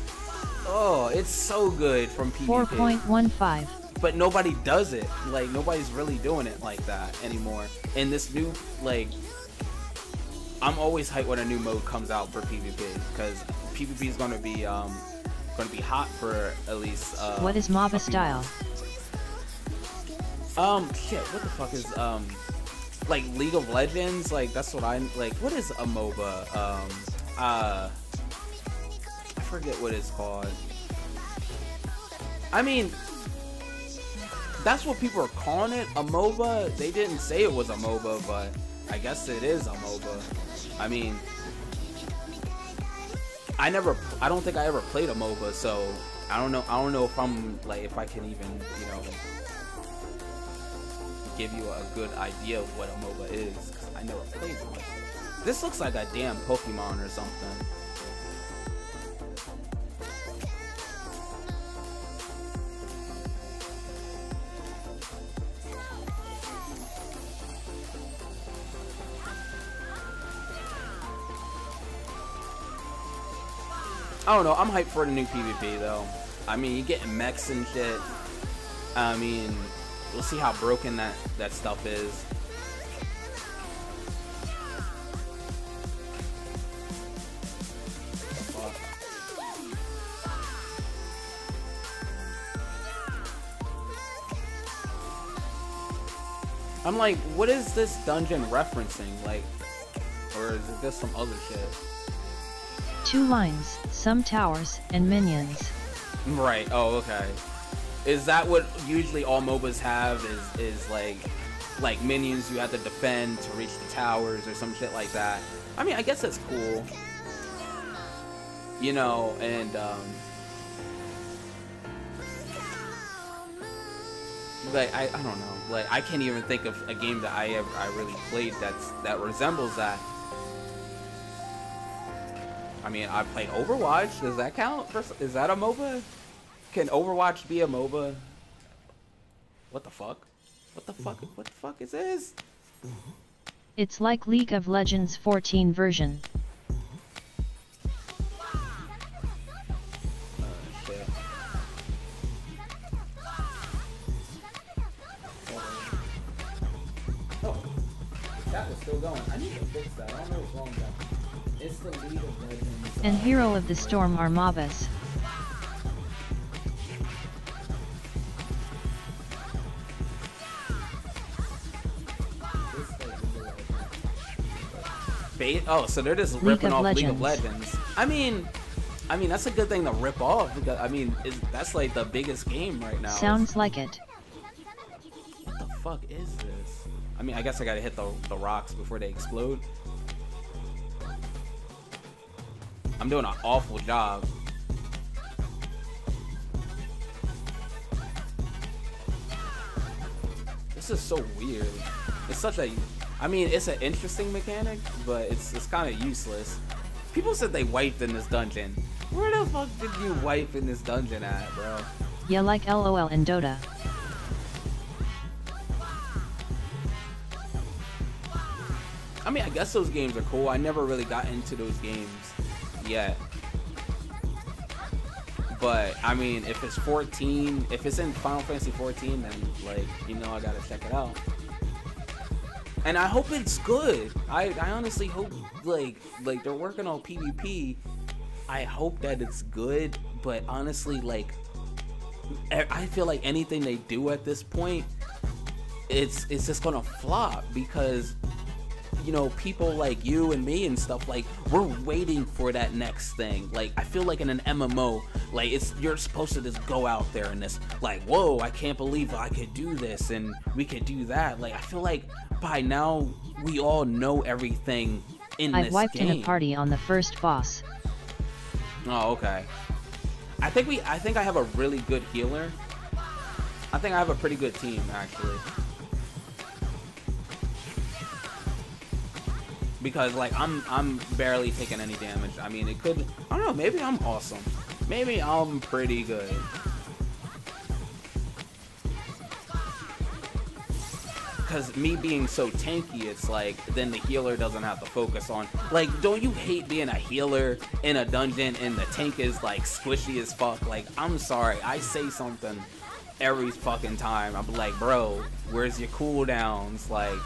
oh, it's so good from PvP. 4.15. But nobody does it. Like, nobody's really doing it like that anymore. And this new, like, I'm always hyped when a new mode comes out for PvP, because PvP is gonna be hot for at least what is MOBA style? Shit, what the fuck is like League of Legends? Like, that's what I like. What is a MOBA? I forget what it's called. I mean, that's what people are calling it, a MOBA. They didn't say it was a MOBA, but I guess it is a MOBA. I mean, I don't think I ever played a MOBA, so I don't know if I'm like, if I can even, you know, give you a good idea of what a MOBA is, because I never played one. This looks like a damn Pokemon or something. I don't know, I'm hyped for the new PvP though. I mean, you getting mechs and shit. I mean, we'll see how broken that stuff is. I'm like, what is this dungeon referencing? Like, or is it just some other shit? 2 lines, some towers, and minions. Right, oh, okay. Is that what usually all MOBAs have, is like minions you have to defend to reach the towers or some shit like that? I mean, I guess that's cool. You know, and like, I don't know. Like, I can't even think of a game that I really played that resembles that. I mean, I played Overwatch. Does that count? Is that a MOBA? Can Overwatch be a MOBA? What the fuck? What the fuck? What the fuck is this? It's like League of Legends 14 version. Shit. Oh, that was still going. I need to fix that. I don't know what's wrong with that. It's the League of Legends. And Hero of the Storm are MOBAs. Oh, so they're just ripping off League of Legends. I mean, that's a good thing to rip off, because I mean, that's like the biggest game right now. Sounds like it. What the fuck is this? I mean, I guess I gotta hit the rocks before they explode. I'm doing an awful job. This is so weird. It's such a, I mean, it's an interesting mechanic, but it's kind of useless. People said they wiped in this dungeon. Where the fuck did you wipe in this dungeon at, bro? Yeah, like LOL in Dota. I mean, I guess those games are cool. I never really got into those games yet. But, I mean, if it's 14, if it's in Final Fantasy 14, then, like, you know, I gotta check it out. And I hope it's good. I honestly hope, like they're working on PvP. I hope that it's good, but honestly, like, I feel like anything they do at this point, it's just gonna flop, because, you know, people like you and me and stuff, like, we're waiting for that next thing. Like, I feel like in an MMO, like, you're supposed to just go out there and this, like, whoa, I can't believe I could do this and we could do that. Like, I feel like by now we all know everything in this game. I've wiped in a party on the first boss. Oh, okay. I think I have a really good healer. I think I have a pretty good team, actually. Because, like, I'm barely taking any damage. I mean, it could, I don't know, maybe I'm awesome. Maybe I'm pretty good. because me being so tanky, it's like then the healer doesn't have to focus on, like, don't you hate being a healer in a dungeon and the tank is like squishy as fuck? Like, I'm sorry, I say something every fucking time. I'm like, bro, where's your cooldowns? Like,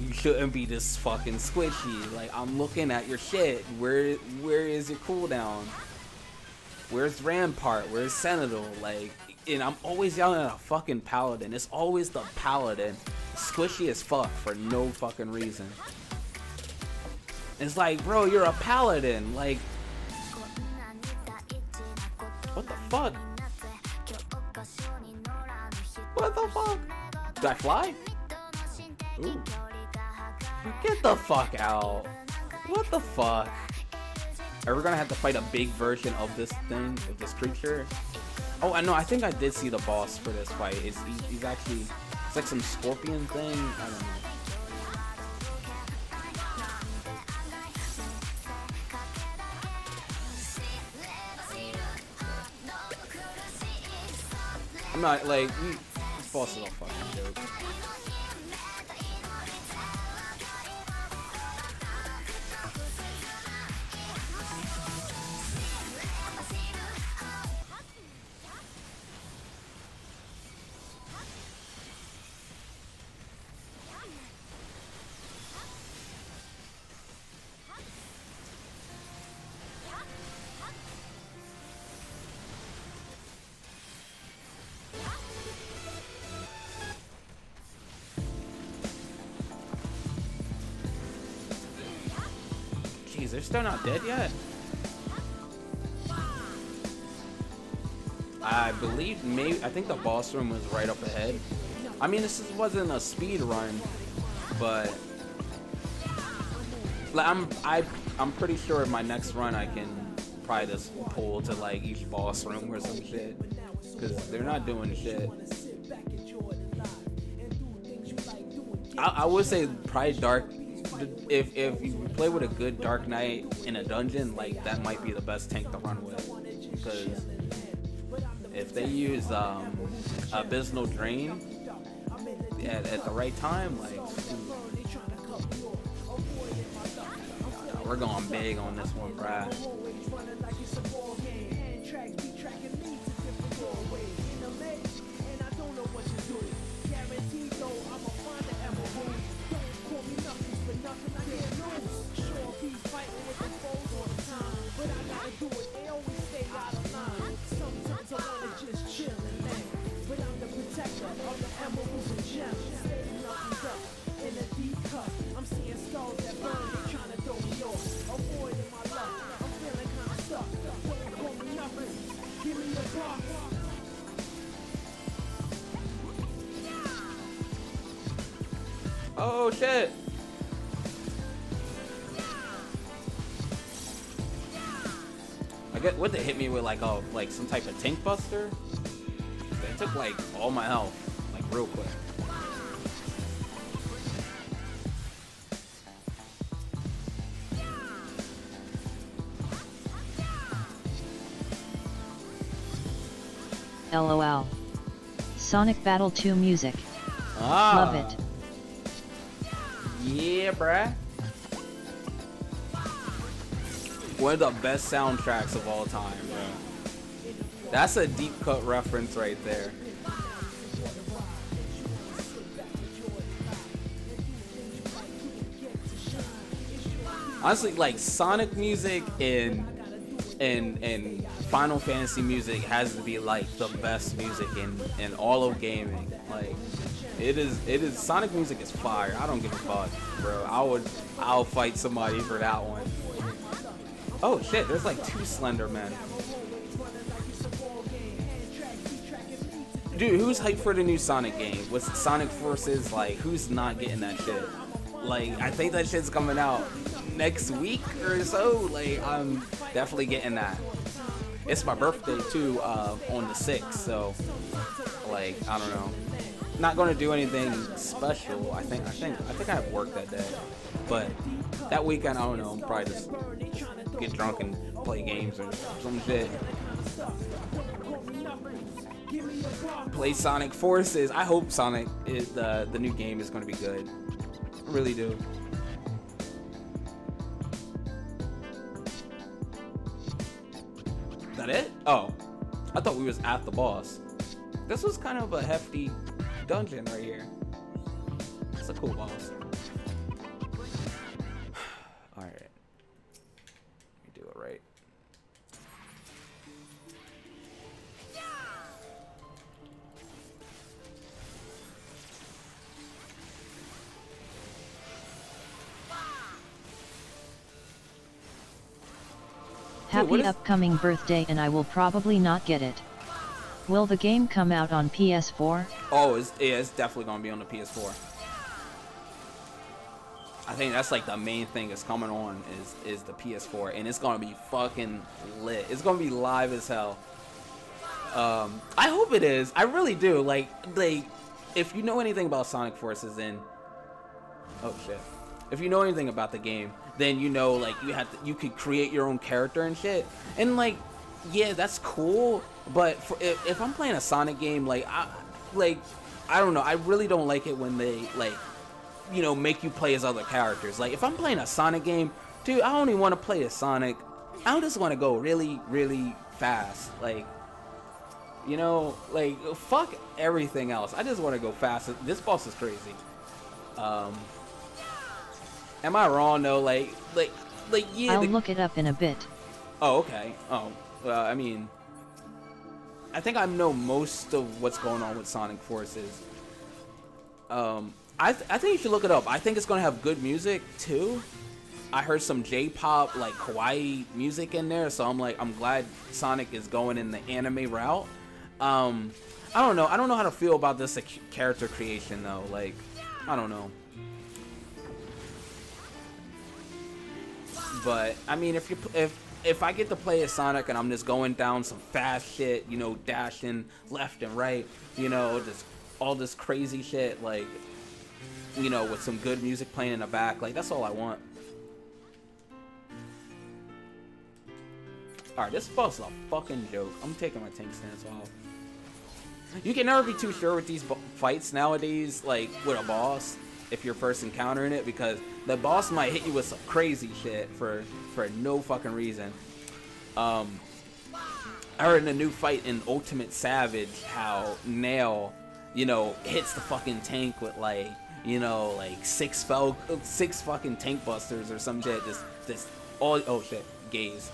you shouldn't be this fucking squishy. Like, I'm looking at your shit. Where is your cooldown? Where's Rampart? Where's Sentinel? Like, and I'm always yelling at a fucking paladin. It's always the paladin. Squishy as fuck for no fucking reason. It's like, bro, you're a paladin. Like, what the fuck? What the fuck? Did I fly? Ooh. Get the fuck out. What the fuck? Are we gonna have to fight a big version of this thing, of this creature? Oh, I know, I think I did see the boss for this fight. He's actually, it's like some scorpion thing. I don't know. I'm not, like, this boss is a fucking joke. Jeez, they're still not dead yet? I believe, I think the boss room was right up ahead. I mean, this wasn't a speed run, but like, I'm pretty sure in my next run I can probably just pull to like each boss room or some shit, because they're not doing shit. I would say probably Dark. If you play with a good Dark Knight in a dungeon, like, that might be the best tank to run with, because if they use Abysmal Drain at the right time, like, we're going big on this one, bruh. Oh shit! I get what they hit me with, like some type of tank buster. They took like all my health, like real quick. LOL. Sonic Battle 2 music. Ah. Love it. Yeah, bruh. One of the best soundtracks of all time, bro. That's a deep cut reference right there. Honestly, like, Sonic music and Final Fantasy music has to be like the best music in all of gaming. Like, it is Sonic music is fire. I don't give a fuck, bro. I'll fight somebody for that one. Oh shit, there's like 2 Slender Men. Dude, who's hyped for the new Sonic game? What's Sonic Forces? Like, who's not getting that shit? Like, I think that shit's coming out next week or so. Like, I'm definitely getting that. It's my birthday too, on the 6th, so like, I don't know. Not gonna do anything special. I think I have work that day, but that weekend, I don't know. I'll probably just get drunk and play games or some shit. play Sonic Forces. I hope Sonic is the new game is going to be good. I really do. Is that it? Oh, I thought we was at the boss. This was kind of a hefty dungeon right here. It's a cool boss. All right, let me do it right. Happy upcoming birthday, and I will probably not get it. Will the game come out on PS4? Oh, it's definitely gonna be on the PS4. I think that's like the main thing that's coming on is the PS4, and it's gonna be fucking lit. It's gonna be live as hell. I hope it is. I really do. Like if you know anything about Sonic Forces, then oh shit. If you know anything about the game, then you know like you could create your own character and shit. And like, yeah, that's cool. But if I'm playing a Sonic game, I don't know. I really don't like it when they make you play as other characters. Like if I'm playing a Sonic game, dude, I only want to play as Sonic. I just want to go really, really fast. Like, you know, like fuck everything else. I just want to go fast. This boss is crazy. Am I wrong though? Like yeah. I'll look it up in a bit. Oh, okay. Oh, I mean, I think I know most of what's going on with Sonic Forces. I think you should look it up. I think it's gonna have good music too. I heard some J-pop like kawaii music in there, so I'm glad Sonic is going in the anime route. I don't know. I don't know how to feel about this character creation though. Like, I don't know. But I mean, if I get to play as Sonic and I'm just going down some fast shit, you know, dashing left and right, you know, just all this crazy shit, like, you know, with some good music playing in the back, like that's all I want. All right, this boss is a fucking joke. I'm taking my tank stance off. You can never be too sure with these fights nowadays, like with a boss, if you're first encountering it, because the boss might hit you with some crazy shit for no fucking reason. I heard in a new fight in Ultimate Savage how Nail, you know, hits the fucking tank with like, you know, like six fucking tank busters or some shit. Just all, oh shit, gaze.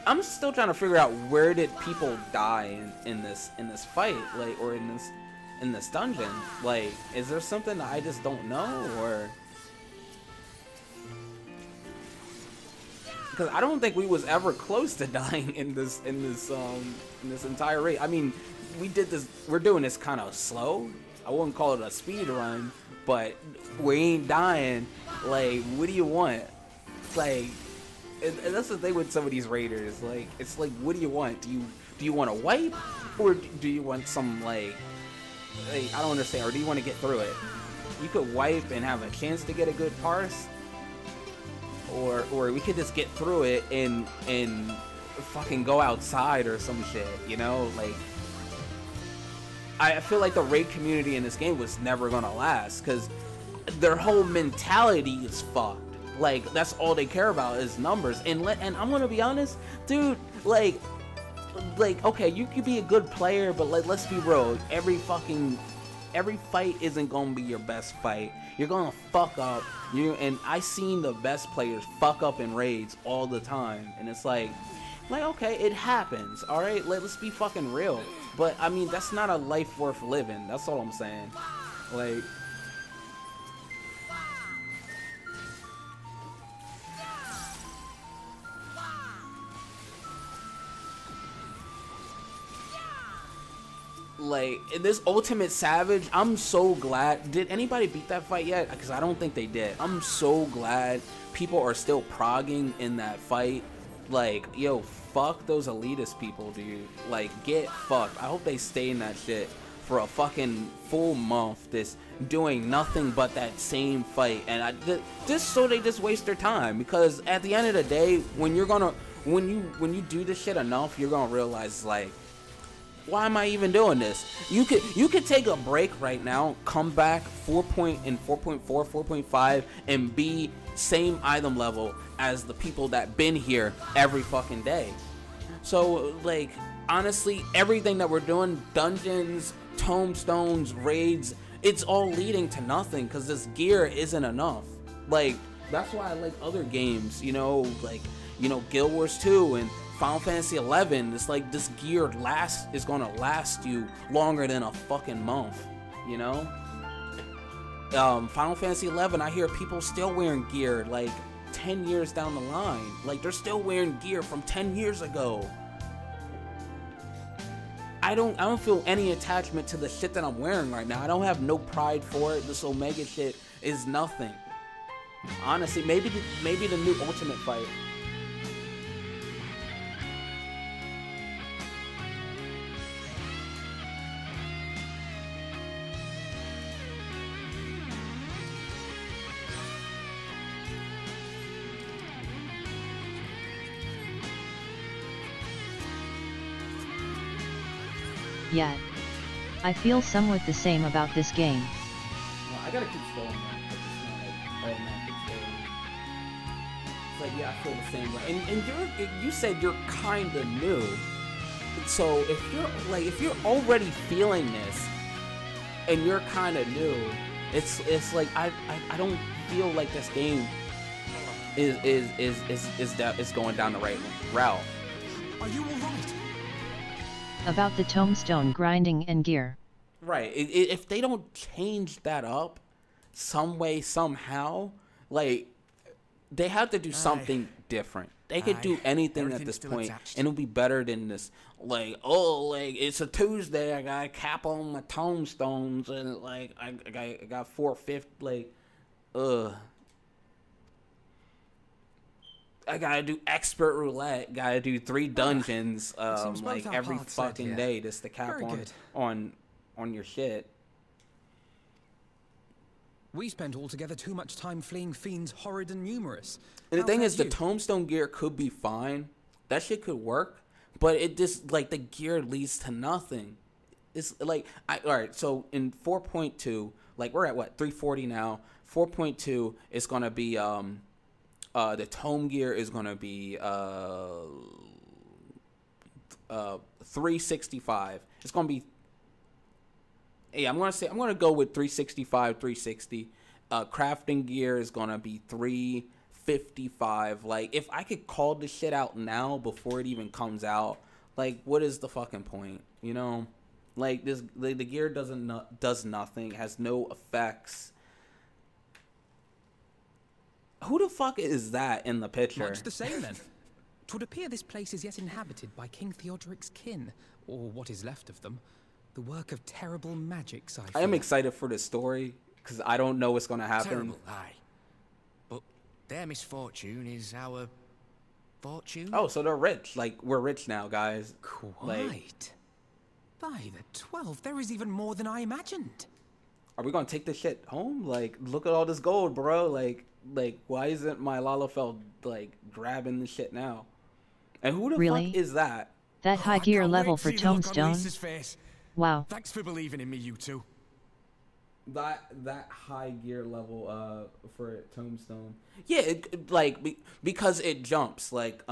I'm still trying to figure out where did people die in this fight, like, or in this dungeon. Like, is there something that I just don't know, or because I don't think we was ever close to dying in this entire raid. I mean, we're doing this kind of slow. I wouldn't call it a speed run, but we ain't dying. Like, what do you want? Like, and that's the thing with some of these raiders. Like, it's like, what do you want? Do you want to wipe, or do you want some like I don't understand. Or do you want to get through it? You could wipe and have a chance to get a good parse, or we could just get through it and fucking go outside or some shit. You know, like, I feel like the raid community in this game was never gonna last because their whole mentality is fucked. Like, that's all they care about is numbers. And I'm gonna be honest, dude. Like, okay, you could be a good player, but let's be real. Every fight isn't gonna be your best fight. You're gonna fuck up. And I seen the best players fuck up in raids all the time. And it's like okay, it happens. All right, let's be fucking real. But I mean, that's not a life worth living. That's all I'm saying. Like. Like, in this Ultimate Savage, I'm so glad. Did anybody beat that fight yet? Because I don't think they did. I'm so glad people are still progging in that fight. Like, yo, fuck those elitist people, dude. Like, get fucked. I hope they stay in that shit for a fucking full month, this doing nothing but that same fight. And just so they just waste their time. Because at the end of the day, when you're gonna when you do this shit enough, you're gonna realize, like, why am I even doing this? You could take a break right now, come back 4.4, 4.5, and be same item level as the people that been here every fucking day. So, like, honestly, everything that we're doing, dungeons, tombstones, raids, it's all leading to nothing because this gear isn't enough. Like, that's why I like other games, you know, like, you know, Guild Wars 2 and Final Fantasy 11. It's like this gear is gonna last you longer than a fucking month, you know. Final Fantasy 11, I hear people still wearing gear like 10 years down the line. Like, they're still wearing gear from 10 years ago. I don't feel any attachment to the shit that I'm wearing right now. I don't have no pride for it. This Omega shit is nothing. Honestly, maybe the new Ultimate fight. Yeah. I feel somewhat the same about this game. Well, I gotta keep scrolling, man. It's not like automatic scrolling. It's like, yeah, I feel the same way. And you said you're kinda new. So if you're already feeling this and you're kinda new, it's like I don't feel like this game is going down the right route. Are you alright? About the tombstone grinding and gear. Right. If they don't change that up some way, somehow, like, they have to do something different. They could do anything at this point, and it'll be better than this. Like, oh, like, it's a Tuesday, I got a cap on my tombstones, and, like, I got 450, like, I gotta do expert roulette, gotta do 3 dungeons, like, every fucking day, just to cap on your shit. We spent altogether too much time fleeing fiends horrid and numerous. And the thing is, the tombstone gear could be fine. That shit could work, but it just, like, the gear leads to nothing. It's like, alright, so in 4.2, like, we're at what, 340 now. 4.2 is gonna be, the tome gear is gonna be 365. It's gonna be, yeah, I'm gonna go with 365, 360. Crafting gear is gonna be 355. Like, if I could call this shit out now before it even comes out, like, what is the fucking point? You know, like, this, the gear does nothing, has no effects. Who the fuck is that in the picture? Much the same, then. 'Twould appear this place is yet inhabited by King Theodoric's kin, or what is left of them. The work of terrible magics, I am excited for the story, because I don't know what's going to happen. Terrible, aye. But their misfortune is our fortune. Oh, so they're rich. Like, we're rich now, guys. Quite. Like, by the 12, there is even more than I imagined. Are we going to take this shit home? Like, look at all this gold, bro. Like, why isn't my Lalafell, like, grabbing the shit now? And who the fuck is that? That high gear level for Tombstone? Wow. Thanks for believing in me, you two. That high gear level for Tombstone. Yeah, because it jumps. Like,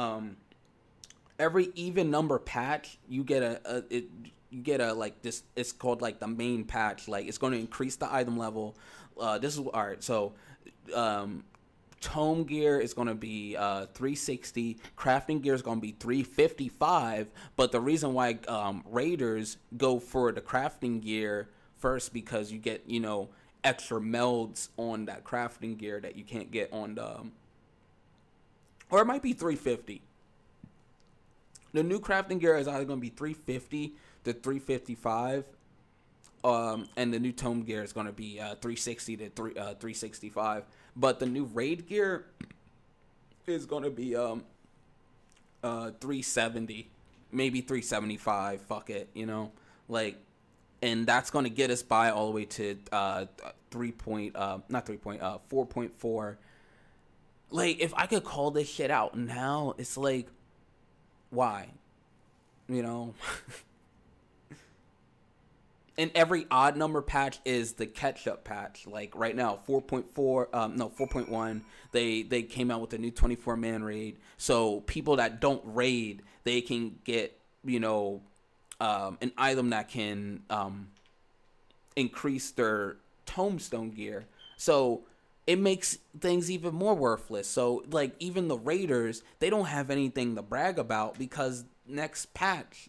every even number patch, you get a like this. It's called, like, the main patch. Like, it's going to increase the item level. This is alright. So, tome gear is going to be 360. Crafting gear is going to be 355. But the reason why raiders go for the crafting gear first, because you get, you know, extra melds on that crafting gear that you can't get on the, or it might be 350. The new crafting gear is either going to be 350 to 355. And the new tome gear is going to be 360 to 365. But the new raid gear is going to be 370, maybe 375. Fuck it, you know, like, and that's going to get us by all the way to 4.4. Like, if I could call this shit out now, it's like, Why? You know? And every odd number patch is the catch-up patch. Like right now, 4.1, they came out with a new 24-man raid. So people that don't raid, they can get, you know, an item that can increase their tombstone gear. So it makes things even more worthless. So like even the raiders, they don't have anything to brag about because next patch,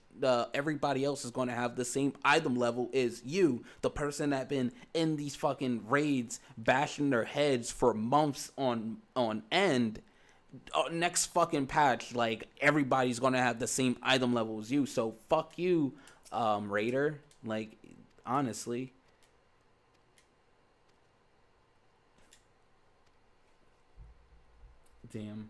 everybody else is going to have the same item level as you, the person that been in these fucking raids bashing their heads for months on end. Next fucking patch, like everybody's going to have the same item level as you. So fuck you, raider. Like honestly. Damn.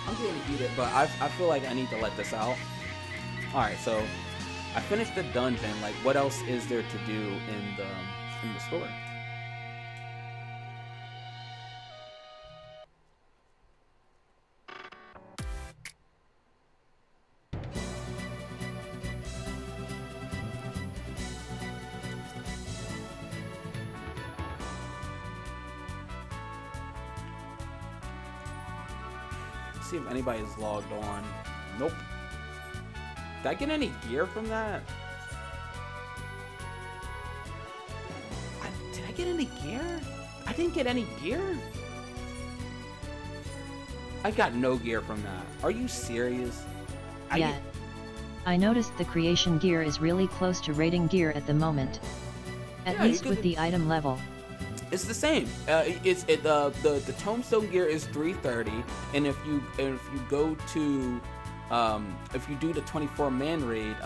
I'm getting heated, but I feel like I need to let this out. Alright, so I finished the dungeon. Like, what else is there to do in the story? See if anybody's logged on. Nope. Did I get any gear from that? Did I get any gear? I didn't get any gear? I got no gear from that. Are you serious? Yeah. I noticed the creation gear is really close to rating gear at the moment. At least with the item level. It's the same. The tombstone gear is 330, and if you go to if you do the 24-man raid,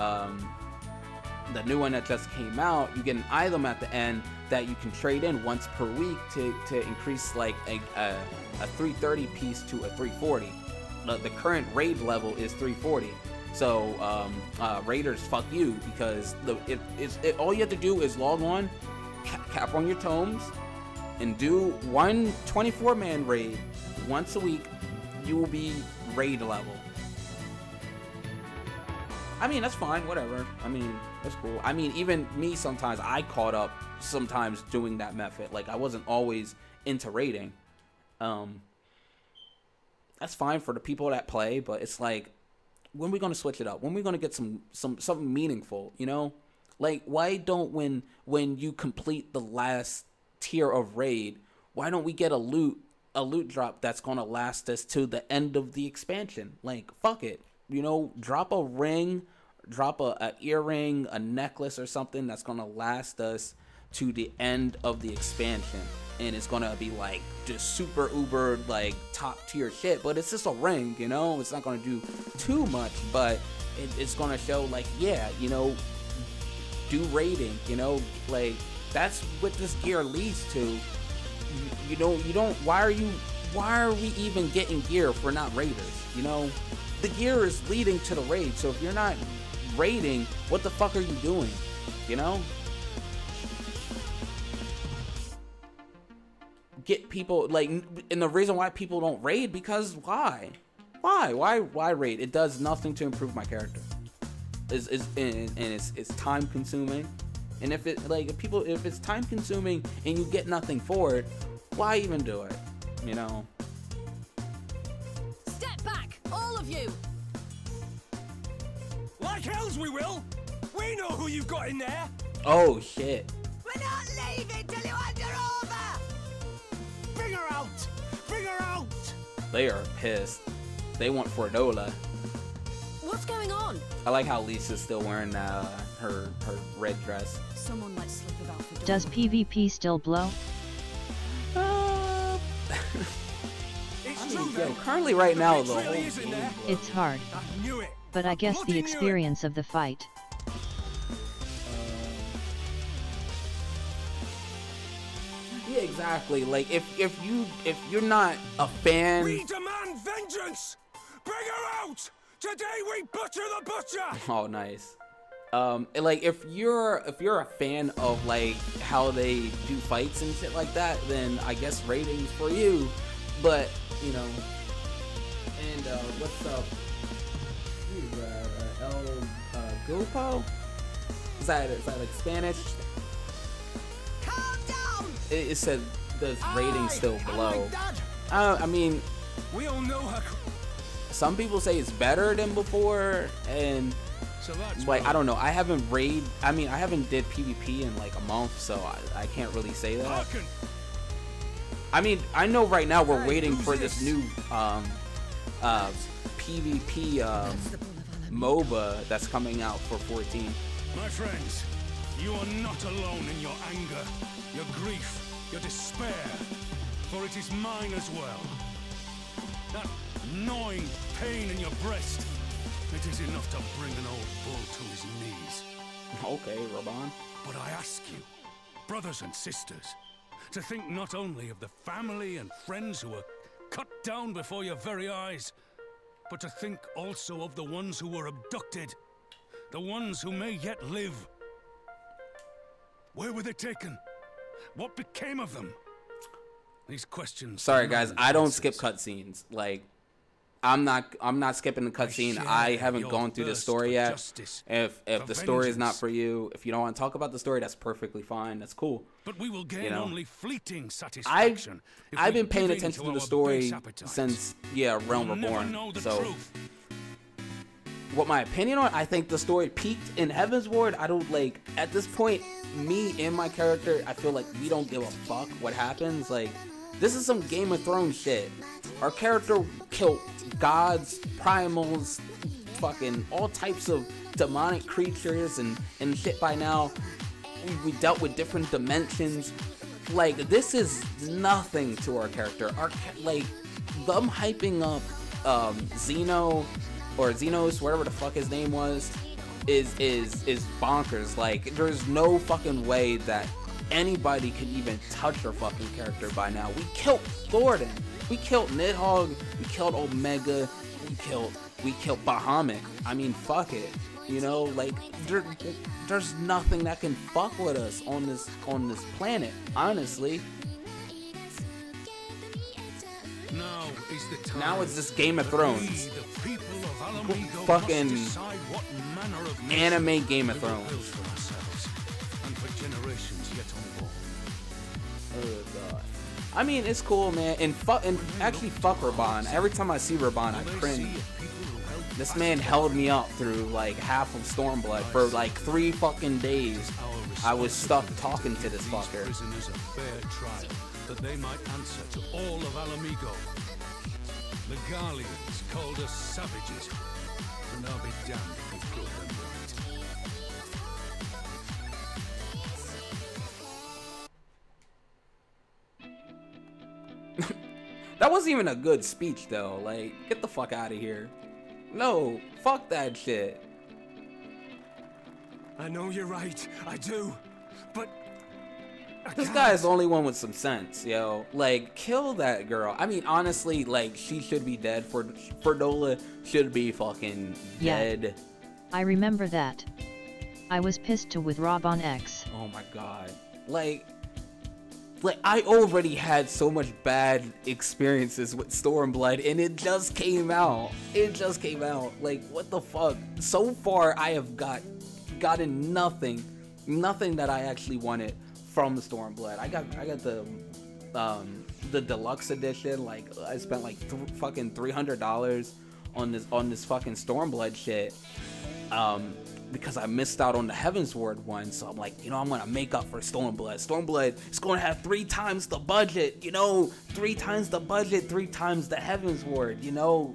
the new one that just came out, you get an item at the end that you can trade in once per week to increase like a 330 piece to a 340. The current raid level is 340. So raiders, fuck you, because all you have to do is log on, cap on your tomes, and do one 24-man raid once a week. You will be raid level. I mean, that's fine, whatever. I mean, that's cool. I mean, even me, sometimes I caught up sometimes doing that method. Like, I wasn't always into raiding. That's fine for the people that play, but it's like, when are we gonna switch it up? When are we gonna get something meaningful, you know? Like, why don't when you complete the last tier of raid, why don't we get a loot drop that's gonna last us to the end of the expansion? Like, fuck it, you know, drop a ring, drop a earring, a necklace or something that's gonna last us to the end of the expansion, and it's gonna be like just super uber like top tier shit, but it's just a ring, you know. It's not gonna do too much, but it's gonna show like, yeah, you know, do raiding, you know, like that's what this gear leads to. You don't. Why are we even getting gear if we're not raiders? You know, the gear is leading to the raid. So if you're not raiding, what the fuck are you doing? You know. Get people like, and the reason why people don't raid, because why raid? It does nothing to improve my character. It's time consuming. And if it's time consuming and you get nothing for it, why even do it? You know? Step back, all of you! Like hells we will! We know who you've got in there! Oh shit. We're not leaving till you hand her over! Bring her out! Bring her out! They are pissed. They want Fordola. What's going on? I like how Lisa's still wearing her red dress. Someone might slip about for Does PvP still blow? It's true, Yo, currently right now the really whole is in game there. blows. It's hard, I knew it! but I guess Bloody the knew it. experience of the fight. Yeah, exactly. Like if you're not a fan. We demand vengeance! Bring her out! Today we butcher the butcher! Oh, nice. Like if you're a fan of like how they do fights and shit like that, then I guess rating's for you. But, you know, and what's up? El Gupo? Is that like Spanish? Calm down. It said the rating still below. I mean, We all know how. some people say it's better than before, and So that's like I don't know. I haven't did PvP in like a month, so I can't really say that. Hearken. I mean, I know right now we're Hey, waiting who's for this new PvP MOBA that's coming out for 14. My friends, you are not alone in your anger, your grief, your despair, for it is mine as well. That gnawing pain in your breast, it is enough to bring an old bull to his knees. Okay, Raban. But I ask you, brothers and sisters, to think not only of the family and friends who were cut down before your very eyes, but to think also of the ones who were abducted, the ones who may yet live. Where were they taken? What became of them? These questions. Sorry guys, I don't skip cutscenes. Like, I'm not skipping the cutscene. I haven't gone through the story yet. If the story is not for you, if you don't want to talk about the story, that's perfectly fine. That's cool. But we will gain You know, only fleeting satisfaction. if I've we been paying give in attention to our the story base appetites. since Realm We'll never Reborn. know the So, truth. what my opinion on? I think the story peaked in Heaven's Ward. I don't like at this point. Me and my character, I feel like we don't give a fuck what happens. Like, this is some Game of Thrones shit. Our character killed gods, primals, fucking all types of demonic creatures and shit by now. We dealt with different dimensions. Like, this is nothing to our character. Like, them hyping up Xeno or Xenos, whatever the fuck his name was, is bonkers. Like, there's no fucking way that anybody could even touch our fucking character by now. We killed Thornton. We killed Nidhogg. We killed Omega. We killed Bahamut. I mean, fuck it. You know, like there's nothing that can fuck with us on this planet. Honestly. Now it's just Game of Thrones. Fucking anime Game of Thrones. Oh god. I mean, it's cool, man. And actually fuck Raban. Every time I see Raban, I cringe. This man held me up through like half of Stormblood for like 3 fucking days. I was stuck talking to this fucker. That they might answer to all of Alamigo. The Garleans called us savages, and I'll be damned if we prove them right. That wasn't even a good speech though. Like, get the fuck out of here. No, fuck that shit. I know you're right, I do, but this guy is the only one with some sense, yo. Like, kill that girl. I mean, honestly, like, she should be dead. Fordola should be fucking dead. I remember that. I was pissed too with Raban X. Oh my god. Like I already had so much bad experiences with Stormblood, and it just came out. It just came out. Like, what the fuck? So far, I have gotten nothing that I actually wanted from the Stormblood. I got the deluxe edition. Like, I spent like fucking $300 on this fucking Stormblood shit. Because I missed out on the Heavensward one, so I'm like, you know, I'm gonna make up for Stormblood. Stormblood is gonna have 3 times the budget, you know, 3 times the budget, 3 times the Heavensward, you know.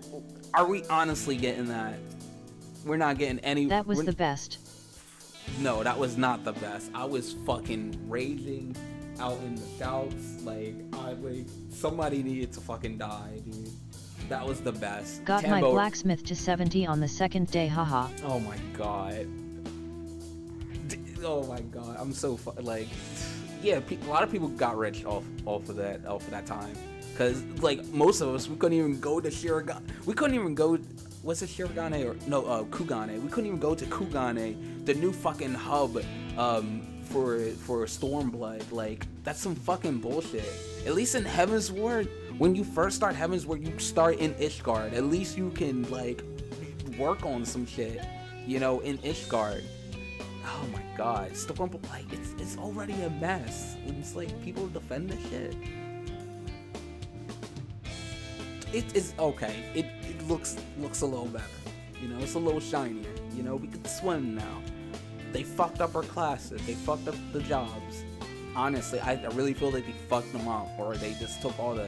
Are we honestly getting that? We're not getting any. That was the best. No, that was not the best. I was fucking raging out in the shouts, like somebody needed to fucking die, dude. That was the best. Got Tambo, my blacksmith to 70 on the 2nd day, haha. Oh my god. Oh my god. I'm so like, yeah. A lot of people got rich off of that time, cause like most of us, we couldn't even go to Shirogane. We couldn't even go. Was it Shirogane or no? Kugane. We couldn't even go to Kugane, the new fucking hub for Stormblood. Like, that's some fucking bullshit. At least in Heavensward, when you first start Heavens, where you start in Ishgard, at least you can like work on some shit, you know, in Ishgard. Oh my god, Stormblood, like it's already a mess. It's like people defend this shit. It's okay. It looks a little better. You know, it's a little shinier. You know, we can swim now. They fucked up our classes. They fucked up the jobs. Honestly, I really feel like they fucked them up, or they just took all the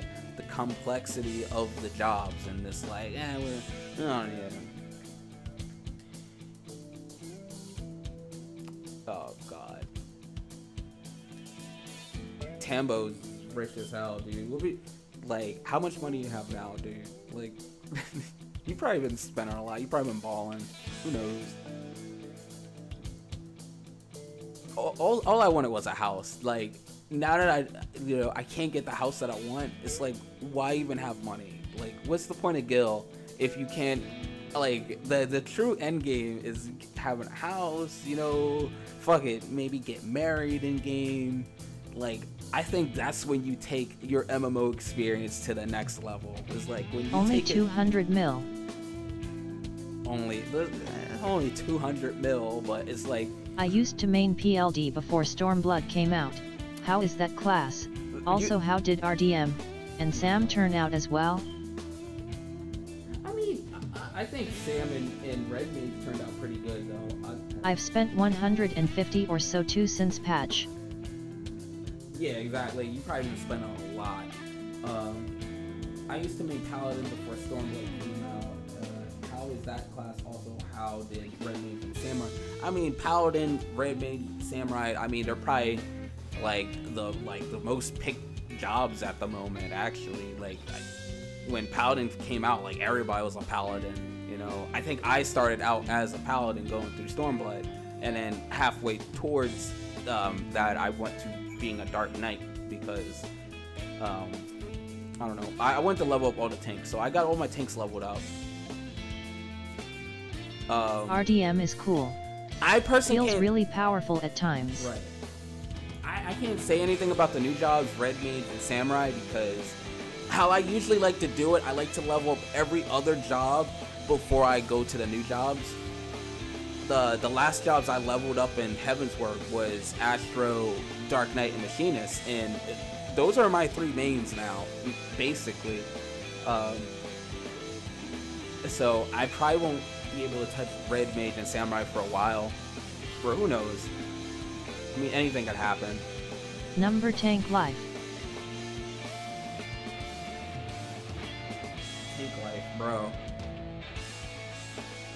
complexity of the jobs and just like, we don't need them. Oh god. Tambo's rich as hell, dude. We'll be like, how much money you have now, dude? Like, you probably been spending a lot. You probably been balling. Who knows? All I wanted was a house. Like, now that I can't get the house that I want, it's like, why even have money? Like, what's the point of Gil if you can't, like, the true end game is having a house, you know, fuck it, maybe get married in game. Like, I think that's when you take your MMO experience to the next level. It's like when you only take 200 mil. Only 200 mil, but it's like, I used to main PLD before Stormblood came out. How is that class? Also, how did RDM and Sam turn out as well? I mean, I think Sam and Red Mage turned out pretty good though. I've spent 150 or so too since patch. Yeah, exactly. You probably didn't spend a lot. I used to make Paladin before Stormblood came out. How is that class also? How did Red Mage and Samurai? I mean, Paladin, Red Mage, Samurai. I mean, they're probably like the most picked jobs at the moment. Actually, like when Paladin came out, like everybody was a Paladin. You know, I think I started out as a Paladin going through Stormblood, and then halfway towards that, I went to being a Dark Knight because I don't know. I went to level up all the tanks, so I got all my tanks leveled up. RDM is cool. I personally feels really powerful at times. Right. I can't say anything about the new jobs, Red Mage and Samurai, because how I usually like to do it, I like to level up every other job before I go to the new jobs. The last jobs I leveled up in Heavensward was Astro, Dark Knight, and Machinist, and those are my three mains now, basically. So I probably won't be able to touch Red Mage and Samurai for a while, or who knows. I mean, anything could happen. Number tank life. Tank life, bro.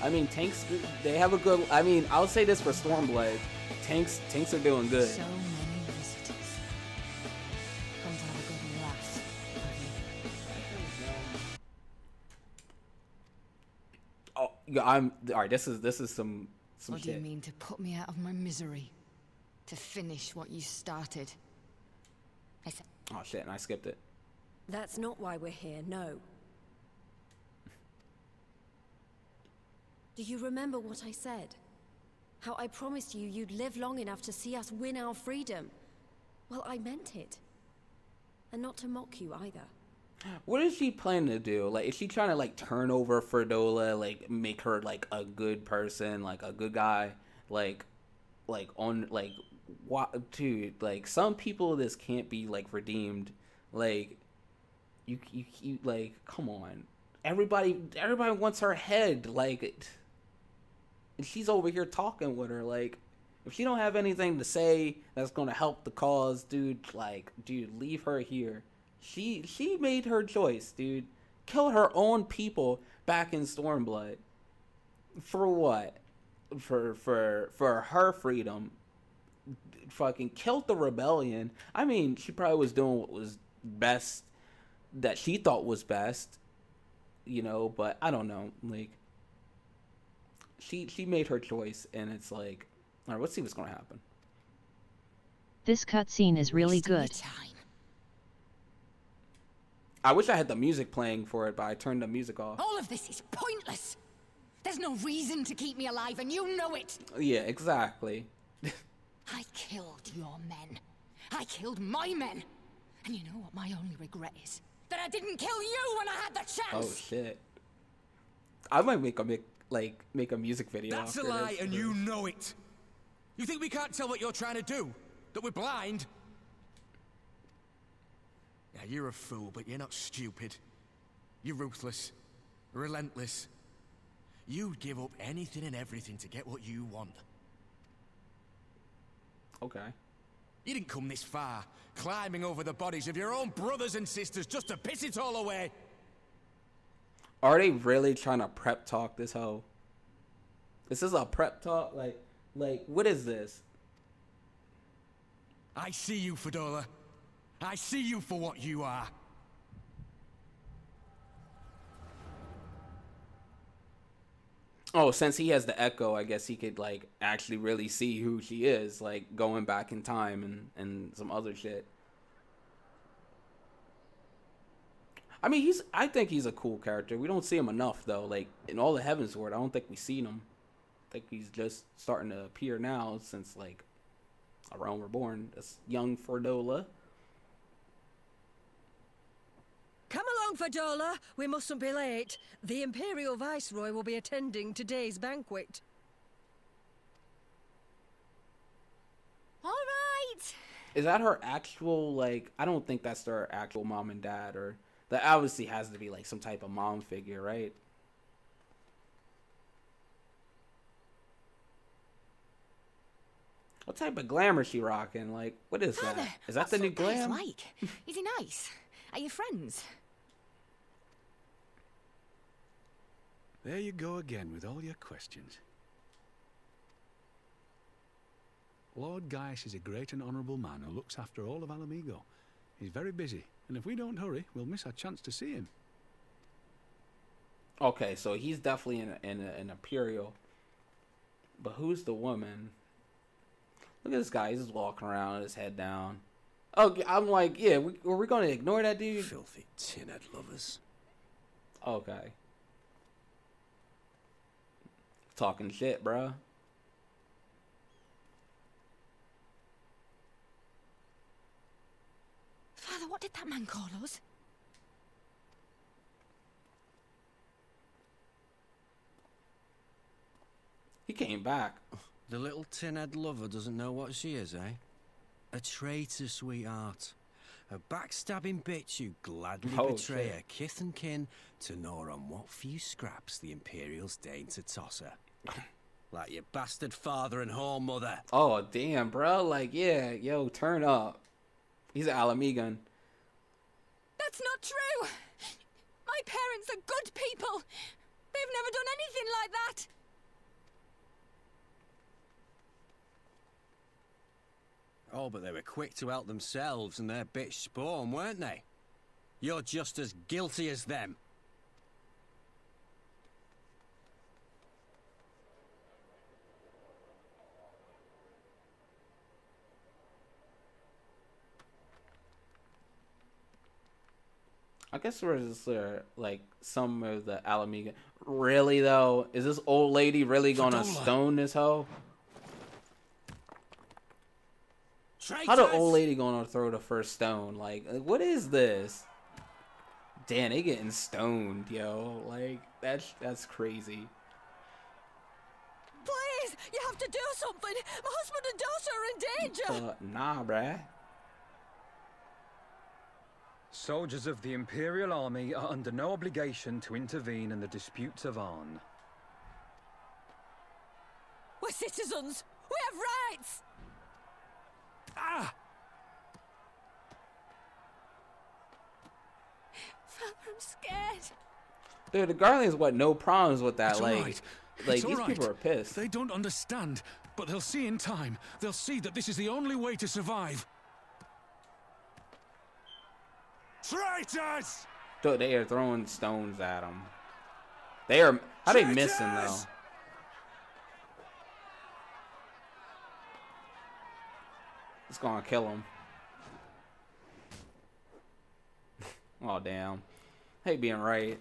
I mean, tanks, they have a good, I mean, I'll say this for Stormblood. Tanks are doing good. So many visitors. Come to have a good laugh, have you? Oh, yeah, alright, this is some What shit. do you mean to put me out of my misery? To finish what you started? Oh shit, and I skipped it. That's not why we're here, no. Do you remember what I said? How I promised you you'd live long enough to see us win our freedom? Well, I meant it. And not to mock you either. What is she planning to do? Like, is she trying to, like, turn over Ferdola, like, make her, like, a good person, like, a good guy? Like, on, like, what, dude, like, some people, this can't be, like, redeemed. Like, you like, come on. Everybody wants her head, like, and she's over here talking with her, like, if she don't have anything to say that's gonna help the cause, dude, like, dude, leave her here. She made her choice, dude. Kill her own people back in Stormblood. For what? For her freedom. Fucking killed the rebellion. I mean, she probably was doing what was best, that she thought was best, you know, but I don't know, like, she made her choice, and it's like, all right, let's see what's gonna happen. This cutscene is really good. I wish I had the music playing for it, but I turned the music off. All of this is pointless. There's no reason to keep me alive, and you know it. Yeah, exactly. I killed your men. I killed my men. And you know what my only regret is? That I didn't kill you when I had the chance. Oh shit! I might make a music video. That's a lie, and you know it. You think we can't tell what you're trying to do? That we're blind? Yeah, you're a fool, but you're not stupid. You're ruthless, relentless. You'd give up anything and everything to get what you want. Okay. You didn't come this far, climbing over the bodies of your own brothers and sisters just to piss it all away. Are they really trying to prep talk this hoe? This is a prep talk? Like, what is this? I see you, Fedora. I see you for what you are. Oh, since he has the echo, I guess he could, like, actually really see who she is, like, going back in time and some other shit. I mean, I think he's a cool character. We don't see him enough, though. Like, in all the Heavensward, I don't think we've seen him. I think he's just starting to appear now since, like, A Realm Reborn. That's young Ferdola. Come along, Fadola. We mustn't be late. The Imperial Viceroy will be attending today's banquet. All right. Is that her actual, like... I don't think that's their actual mom and dad, or... That obviously has to be, like, some type of mom figure, right? What type of glamour is she rocking? Like, what is that? Is that the new glam? Like? Is he nice? Are you friends? There you go again with all your questions. Lord Gaius is a great and honourable man who looks after all of Alamigo. He's very busy, and if we don't hurry, we'll miss our chance to see him. Okay, so he's definitely an Imperial. But who's the woman? Look at this guy. He's just walking around with his head down. Oh, I'm like, yeah, were we going to ignore that dude? Filthy tin-head lovers. Okay. Talking shit, bruh. Father, what did that man call us? He came back. The little tin-head lover doesn't know what she is, eh? A traitor, sweetheart. A backstabbing bitch who'd gladly betray her kith and kin to gnaw on what few scraps the Imperials deign to toss her. Like your bastard father and whore mother. Oh, damn, bro. Like, yeah, yo, turn up. He's an Alamigan. That's not true! My parents are good people! They've never done anything like that! Oh, but they were quick to help themselves and their bitch spawn, weren't they? You're just as guilty as them. I guess we're just like some of the Alamiga. Really though, is this old lady really gonna stone this hoe? How the old lady gonna throw the first stone? Like, what is this? Damn, they getting stoned, yo. Like, that's crazy. Please, you have to do something. My husband and daughter are in danger. Nah, bruh. Soldiers of the Imperial Army are under no obligation to intervene in the disputes of Arn. We're citizens. We have rights. Ah! Father, I'm scared. Dude, the Guardians, what, no problems with that. It's Like, all right. like these people are pissed. They don't understand, but they'll see in time. They'll see that this is the only way to survive. Traitors! Dude, they are throwing stones at them. They are. How they missing though? It's gonna kill him. Oh damn! Hate being right.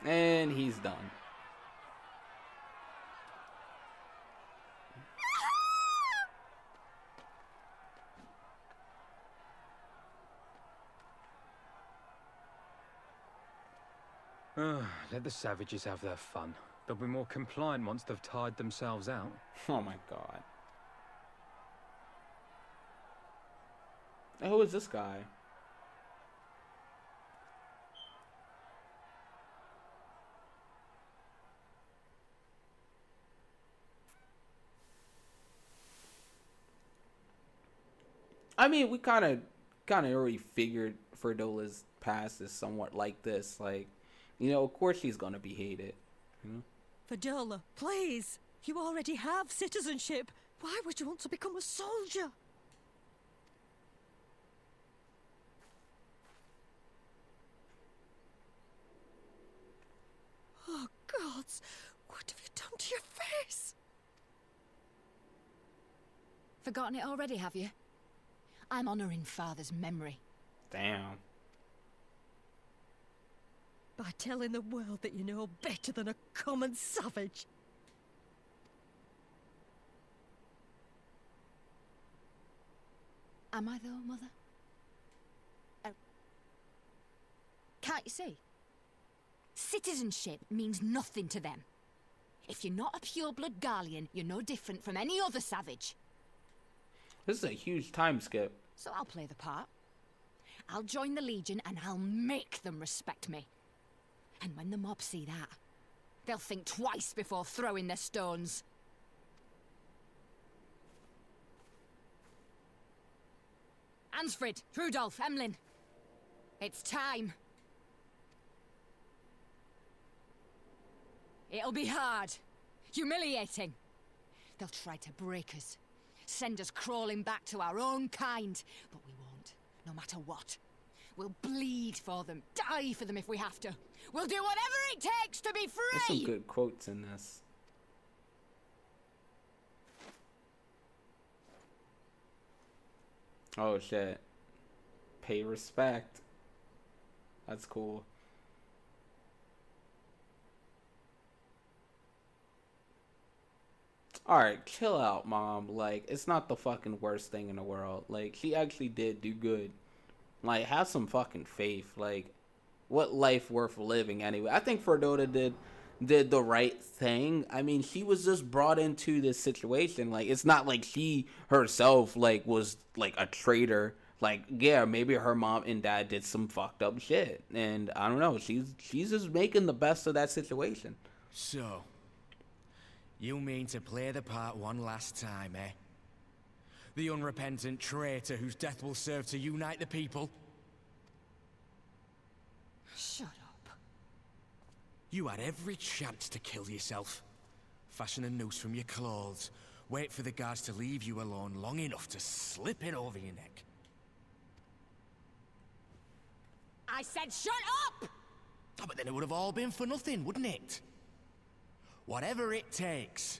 And he's done. Let the savages have their fun. They'll be more compliant once they've tired themselves out. Oh my god. Hey, who is this guy? I mean, we kind of already figured Ferdola's past is somewhat like this. Like, you know, of course she's gonna be hated. You know? Ferdola, please. You already have citizenship. Why would you want to become a soldier? Oh, gods. What have you done to your face? Forgotten it already, have you? I'm honouring Father's memory. Damn. By telling the world that you know better than a common savage. Am I though, Mother? Oh. Can't you see? Citizenship means nothing to them. If you're not a pure-blood Garlean, you're no different from any other savage. This is a huge time skip. So I'll play the part. I'll join the Legion and I'll make them respect me. And when the mob see that, they'll think twice before throwing their stones. Ansfrid, Rudolph, Emlyn. It's time. It'll be hard. Humiliating. They'll try to break us. Send us crawling back to our own kind. But we won't, no matter what. We'll bleed for them, die for them if we have to. We'll do whatever it takes to be free! There's some good quotes in this. Oh shit. Pay respect. That's cool. Alright, chill out, Mom. Like, it's not the fucking worst thing in the world. Like, she actually did do good. Like, have some fucking faith. Like, what life worth living anyway? I think Ferdola did the right thing. I mean, she was just brought into this situation. Like, it's not like she herself, like, was, like, a traitor. Like, yeah, maybe her mom and dad did some fucked up shit. And, I don't know, she's just making the best of that situation. So, you mean to play the part one last time, eh? The unrepentant traitor whose death will serve to unite the people? Shut up. You had every chance to kill yourself. Fashion a noose from your clothes. Wait for the guards to leave you alone long enough to slip it over your neck. I said shut up! Oh, but then it would have all been for nothing, wouldn't it? Whatever it takes.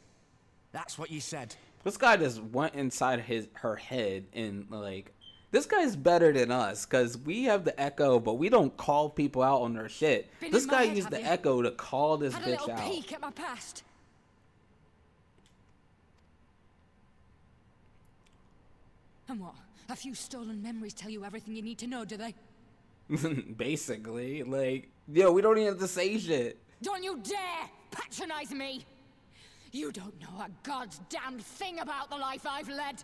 That's what you said. This guy just went inside her head and, like, this guy's better than us because we have the echo, but we don't call people out on their shit. This guy used the echo to call this bitch out. Had a little peek at my past. And what? A few stolen memories tell you everything you need to know, do they? Basically, like, yo, we don't even have to say shit. Don't you dare patronize me! You don't know a god's damned thing about the life I've led.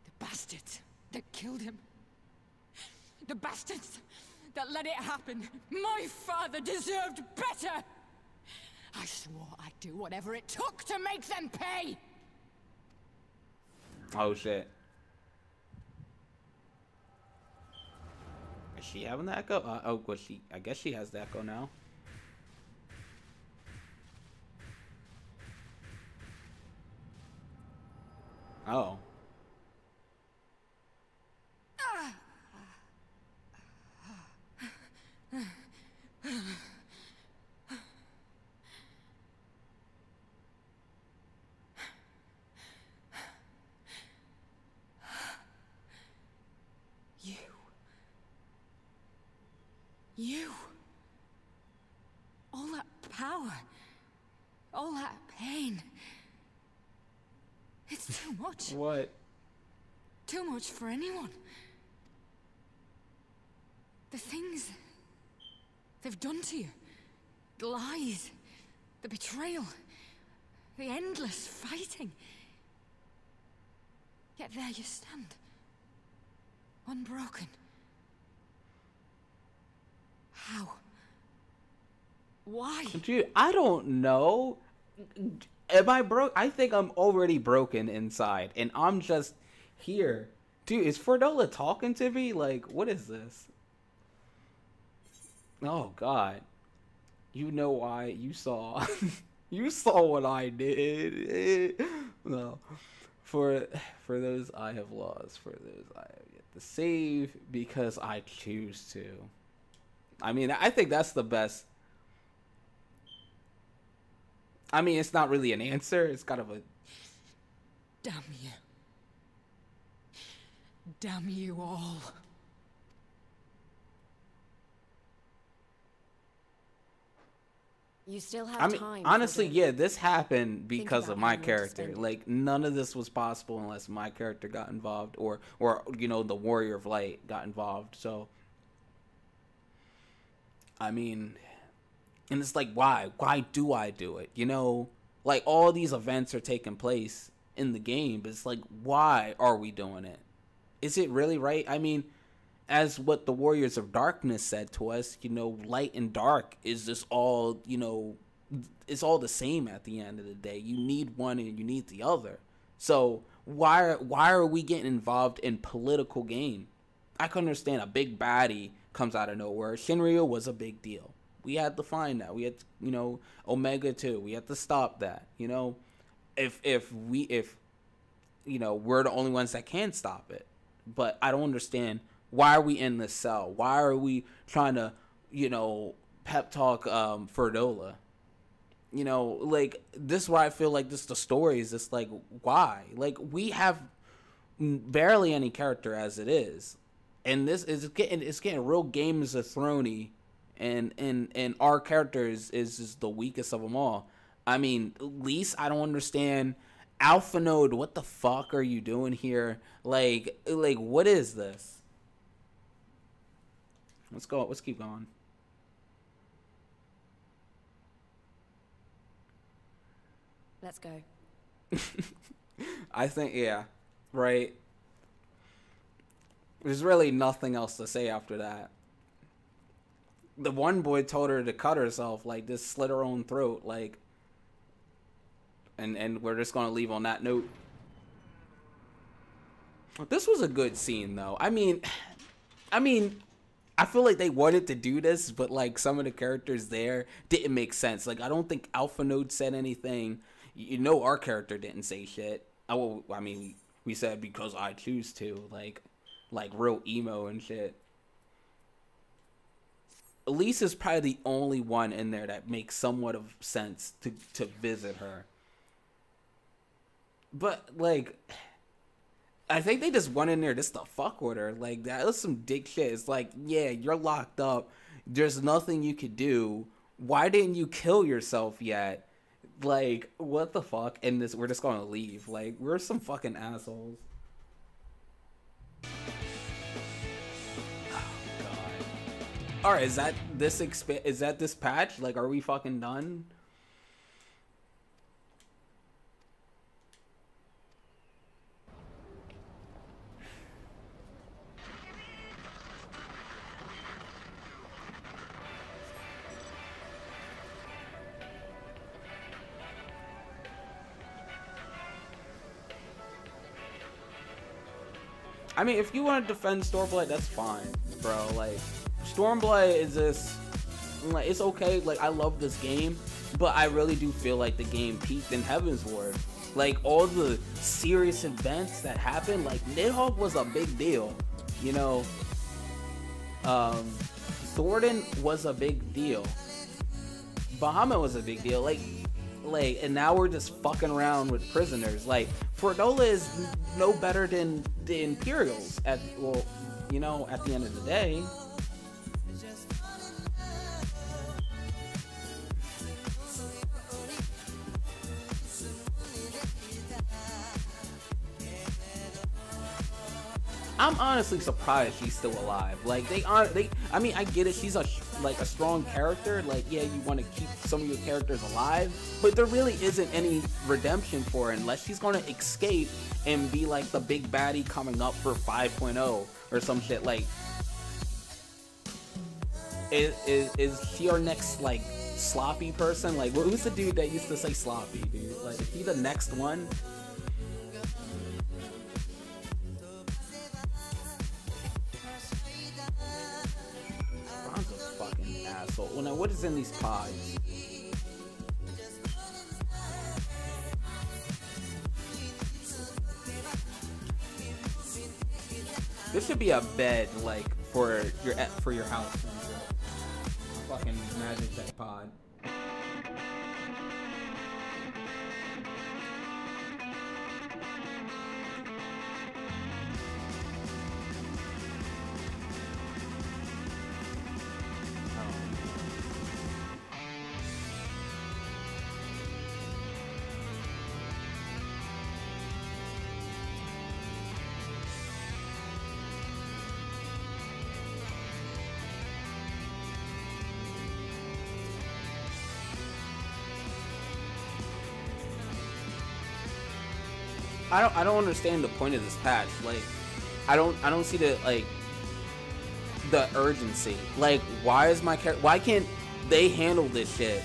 The bastards that killed him. The bastards that let it happen. My father deserved better! I swore I'd do whatever it took to make them pay! Oh, shit. Is she having the echo? Oh, was she? I guess she has the echo now. Oh. You. All that power. All that pain. It's too much. What? Too much for anyone. The they've done to you. The lies, the betrayal, the endless fighting. Yet there you stand, unbroken. How? Why? Dude, I don't know. Am I broke? I think I'm already broken inside, and I'm just here. Dude, is Fordola talking to me? Like, what is this? Oh, God. You know why? You saw. You saw what I did. No. For those I have lost, for those I have yet to save, because I choose to. I mean, I think that's the best. I mean, it's not really an answer. It's kind of a... Damn you. Damn you all. You still have time. I mean, honestly, yeah, this happened because of my character. Like, none of this was possible unless my character got involved, or you know, the Warrior of Light got involved. So, I mean, and it's like, why do I do it? You know, like, all these events are taking place in the game, but it's like, why are we doing it? Is it really right? I mean, as what the Warriors of Darkness said to us, you know, light and dark is just all, you know, it's all the same at the end of the day. You need one and you need the other. So why are we getting involved in political game? I can understand a big baddie comes out of nowhere. Shinryu was a big deal. We had to find that. We had to, you know, Omega 2. We had to stop that. You know, if you know, we're the only ones that can stop it. But I don't understand, why are we in this cell? Why are we trying to, you know, pep talk Fordola? You know, like, this is where I feel like the story is just like, why? Like, we have barely any character as it is. And this is getting real Games of Thrones-y, and our character is just the weakest of them all. I mean, at least I don't understand. Alpha Node, what the fuck are you doing here? Like what is this? Let's go. Let's keep going. Let's go. I think, yeah, right. There's really nothing else to say after that. The one boy told her to cut herself, like, just slit her own throat, like. And we're just gonna leave on that note. This was a good scene, though. I mean, I feel like they wanted to do this, but like some of the characters there didn't make sense. Like, I don't think Alpha Node said anything. You know, our character didn't say shit. I mean, we said because I choose to, like real emo and shit. Elise is probably the only one in there that makes somewhat of sense to visit her. But, like, I think they just went in there just to fuck with her. Like, that was some dick shit. It's like, yeah, you're locked up. There's nothing you could do. Why didn't you kill yourself yet? Like, what the fuck? And we're just gonna leave. Like, we're some fucking assholes. Oh, God. Alright, is that this patch? Like, are we fucking done? I mean, if you want to defend Stormblight, that's fine, bro. Like, Stormblight is just, like, it's okay. Like, I love this game, but I really do feel like the game peaked in Heavensward. Like, all the serious events that happened, like, Nidhogg was a big deal, you know. Thornton was a big deal. Bahamut was a big deal. Like, and now we're just fucking around with prisoners. Like, Fordola is no better than the Imperials at the end of the day. I'm honestly surprised she's still alive. Like, I mean, I get it. She's a like a strong character, like yeah, you want to keep some of your characters alive, but there really isn't any redemption for her unless she's gonna escape and be like the big baddie coming up for 5.0 or some shit. Like, is she our next like sloppy person? Like, who's the dude that used to say sloppy, dude? Like, is he the next one? Bronzo's fucking asshole. Well, now what is in these pods? This should be a bed, like, for your house. Fucking magic tech pod. I don't understand the point of this patch. Like, I don't see the urgency. Like, why is my character? Why can't they handle this shit?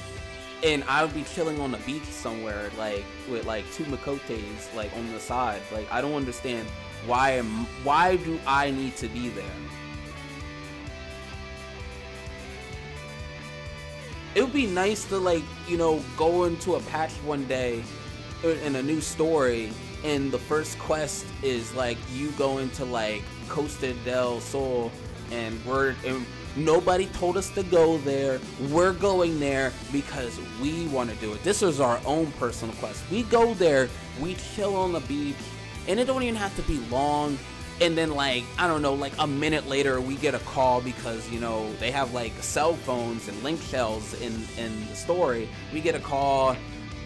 And I would be chilling on the beach somewhere, like with like 2 Makotes like on the side. Like, I don't understand why do I need to be there? It would be nice to, like, you know, go into a patch one day in a new story, and the first quest is like you go into like Costa del Sol, and nobody told us to go there. We're going there because we want to do it. This is our own personal quest. We go there, we chill on the beach, and it don't even have to be long. And then, like, I don't know, like a minute later we get a call because, you know, they have like cell phones and link shells in the story. We get a call.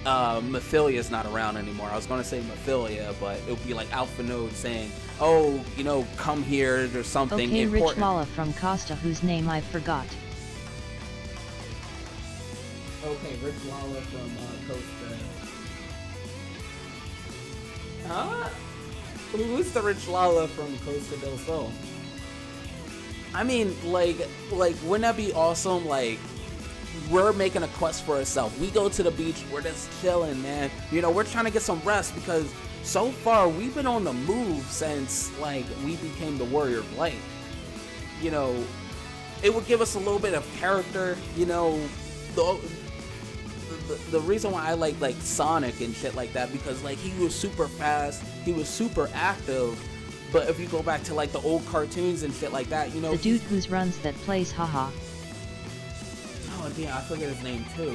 Maphilia's not around anymore. I was going to say Maphilia, but it would be like Alpha Node saying, oh, you know, come here, there's something okay, important. Rich Lala from Costa, whose name I forgot. Okay, Rich Lala from Costa. Huh? Who's the Rich Lala from Costa del Sol? I mean, like, wouldn't that be awesome? Like, we're making a quest for ourselves. We go to the beach, we're just chilling, man. You know, we're trying to get some rest because so far we've been on the move since, like, we became the Warrior of Light. You know, it would give us a little bit of character, you know. The reason why I like Sonic and shit like that, because like he was super fast, he was super active. But if you go back to like the old cartoons and shit like that, you know, the dude whose runs that plays haha. Oh yeah, I forget his name too,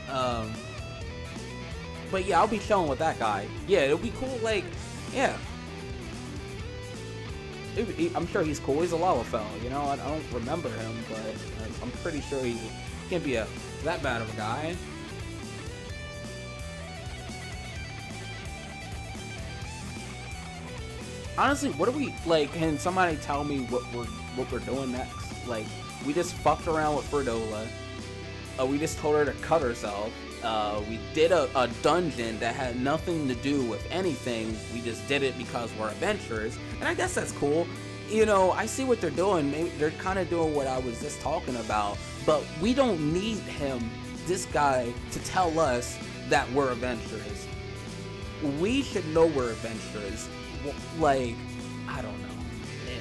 man. But yeah, I'll be chilling with that guy. Yeah, it'll be cool. Like, yeah, I'm sure he's cool. He's a Lalafell, you know. I don't remember him, but I'm pretty sure he can't be that bad of a guy. Honestly, what are we like? Can somebody tell me what we're doing next? Like, we just fucked around with Ferdola. We just told her to cut herself. We did a dungeon that had nothing to do with anything. We just did it because we're adventurers, and I guess that's cool. You know, I see what they're doing. Maybe they're kind of doing what I was just talking about. But we don't need him, this guy, to tell us that we're adventurers. We should know we're adventurers. Like, I don't know.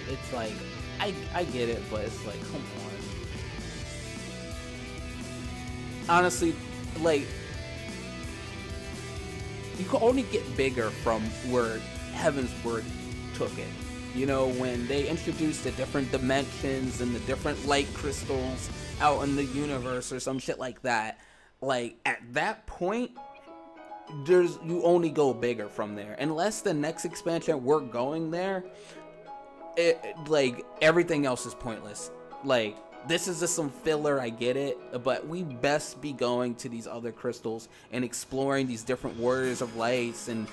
It's like, I get it, but it's like, come on. Honestly, like, you can only get bigger from where Heaven's Word took it. You know, when they introduced the different dimensions and the different light crystals out in the universe or some shit like that, like, at that point, you only go bigger from there. Unless the next expansion we're going there, like, everything else is pointless. Like, this is just some filler, I get it, but we best be going to these other crystals and exploring these different Warriors of Lights and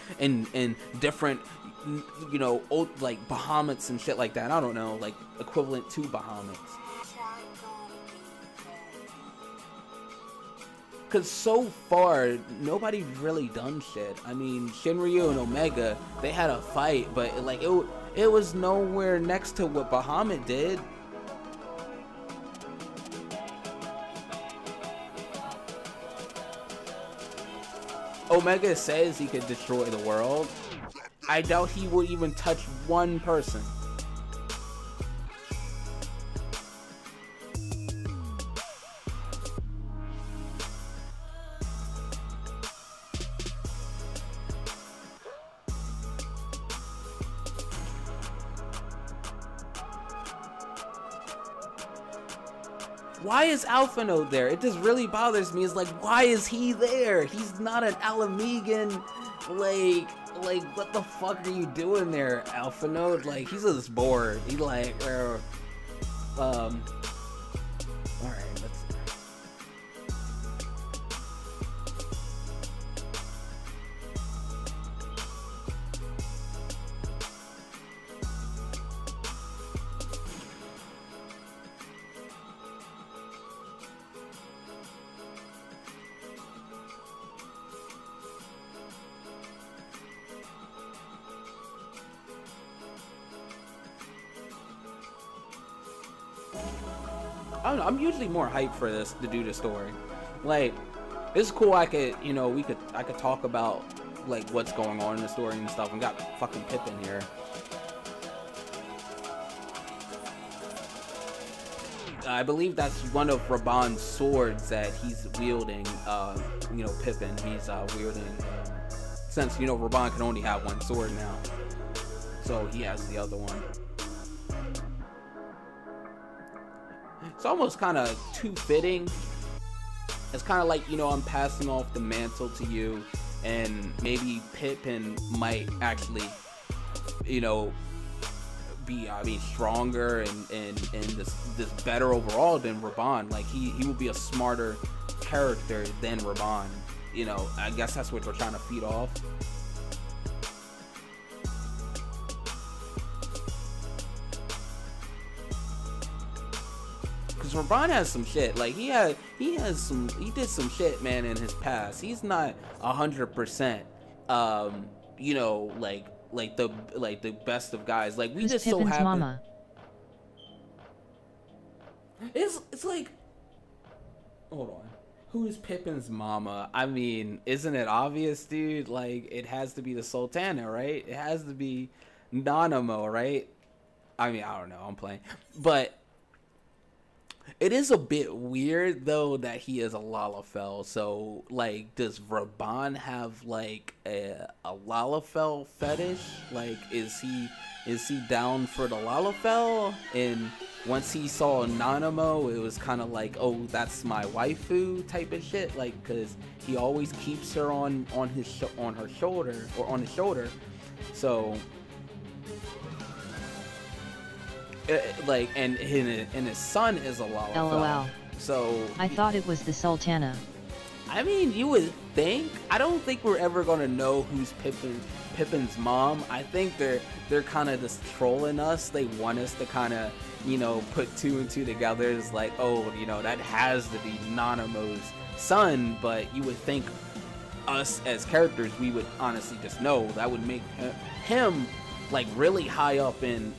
different, you know, old, like, Bahamut's and shit like that. I don't know, like, equivalent to Bahamut's. Cause so far nobody's really done shit. I mean, Shinryu and Omega, they had a fight, but like it was nowhere next to what Bahamut did. Omega says he could destroy the world. I doubt he would even touch one person. Why is Alpha Node there? It just really bothers me. It's like, why is he there? He's not an Alamegan. Like what the fuck are you doing there, Alpha Node? Like, he's just bored. He like, all right, let's. I don't know, I'm usually more hyped for this to do the story. Like, it's cool. I could, you know, I could talk about like what's going on in the story and stuff. We got fucking Pippin here. I believe that's one of Raban's swords that he's wielding. You know, Pippin. He's wielding. Since, you know, Raban can only have one sword now, so he has the other one. It's almost kind of too fitting. It's kind of like, you know, I'm passing off the mantle to you, and maybe Pippin might actually, you know, be, I mean, stronger and this better overall than Raban. Like, he will be a smarter character than Raban. You know, I guess that's what we're trying to feed off. Because Raban has some shit. Like, he did some shit, man, in his past. He's not 100%, you know, like the best of guys. Like, we Who's just Pippin's so happen. Mama? It's like, hold on. Who is Pippin's mama? I mean, isn't it obvious, dude? Like, it has to be the Sultana, right? It has to be Nanamo, right? I mean, I don't know. I'm playing, but it is a bit weird though that he is a Lalafell. So, like, does Raban have like a Lalafell fetish? Like, is he down for the Lalafell? And once he saw Nanamo, it was kind of like, oh, that's my waifu type of shit. Like, cause he always keeps her on her shoulder or on his shoulder. So, like, and his son is a Lalafell. LOL. So I thought it was the Sultana. I mean, you would think. I don't think we're ever gonna know who's Pippin's mom. I think they're kind of just trolling us. They want us to kind of, you know, put two and two together. It's like, oh, you know, that has to be Nanamo's son. But you would think us as characters, we would honestly just know. That would make him like really high up in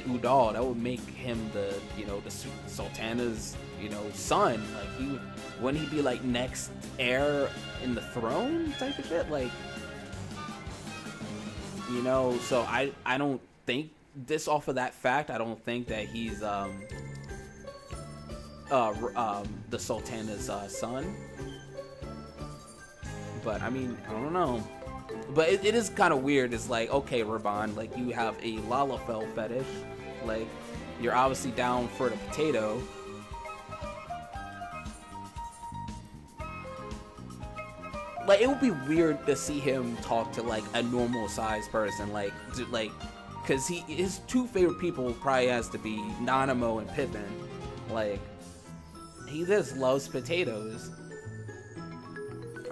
Udall. That would make him the, you know, the Sultana's, you know, son. Like, wouldn't he be like next heir in the throne type of shit? Like, you know, so I don't think this, off of that fact, I don't think that he's the Sultana's son. But I mean, I don't know. But it is kind of weird. It's like, okay, Raban, like, you have a Lalafell fetish. Like, you're obviously down for the potato. Like, it would be weird to see him talk to, like, a normal sized person. Like, because his two favorite people probably has to be Nanamo and Pippin. Like, he just loves potatoes.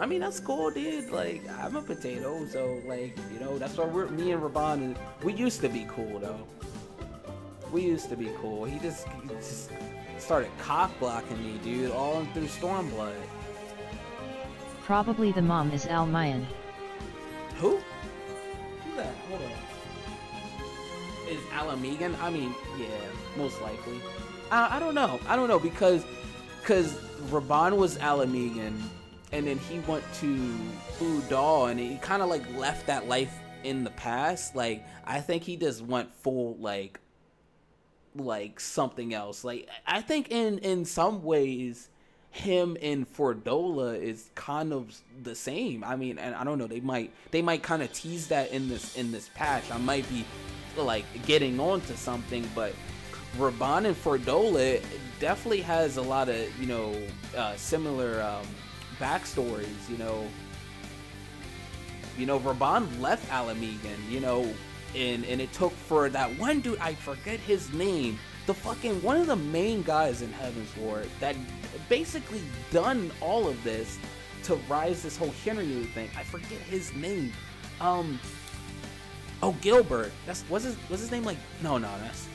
I mean, that's cool, dude. Like, I'm a potato, so, like, you know, that's why me and Raban, we used to be cool, though. We used to be cool. He just started cock blocking me, dude, all through Stormblood. Probably the mom is Almayan. Who? Who's that? Hold on. Is Alamegan? I mean, yeah, most likely. I don't know. I don't know because Raban was Alamegan, and then he went to Udal, and he kind of like left that life in the past. Like, I think he just went full like something else. Like, I think in some ways him and Fordola is kind of the same. I mean, and I don't know, they might kind of tease that in this patch. I might be like getting on to something, but Raban and Fordola definitely has a lot of, you know, similar backstories. You know, Raban left Alamegan, you know, and it took for that one dude, I forget his name, the fucking one of the main guys in Heaven's Ward that basically done all of this to rise this whole Shinryu thing. I forget his name. Oh, Gilbert. Was his name like? No, that's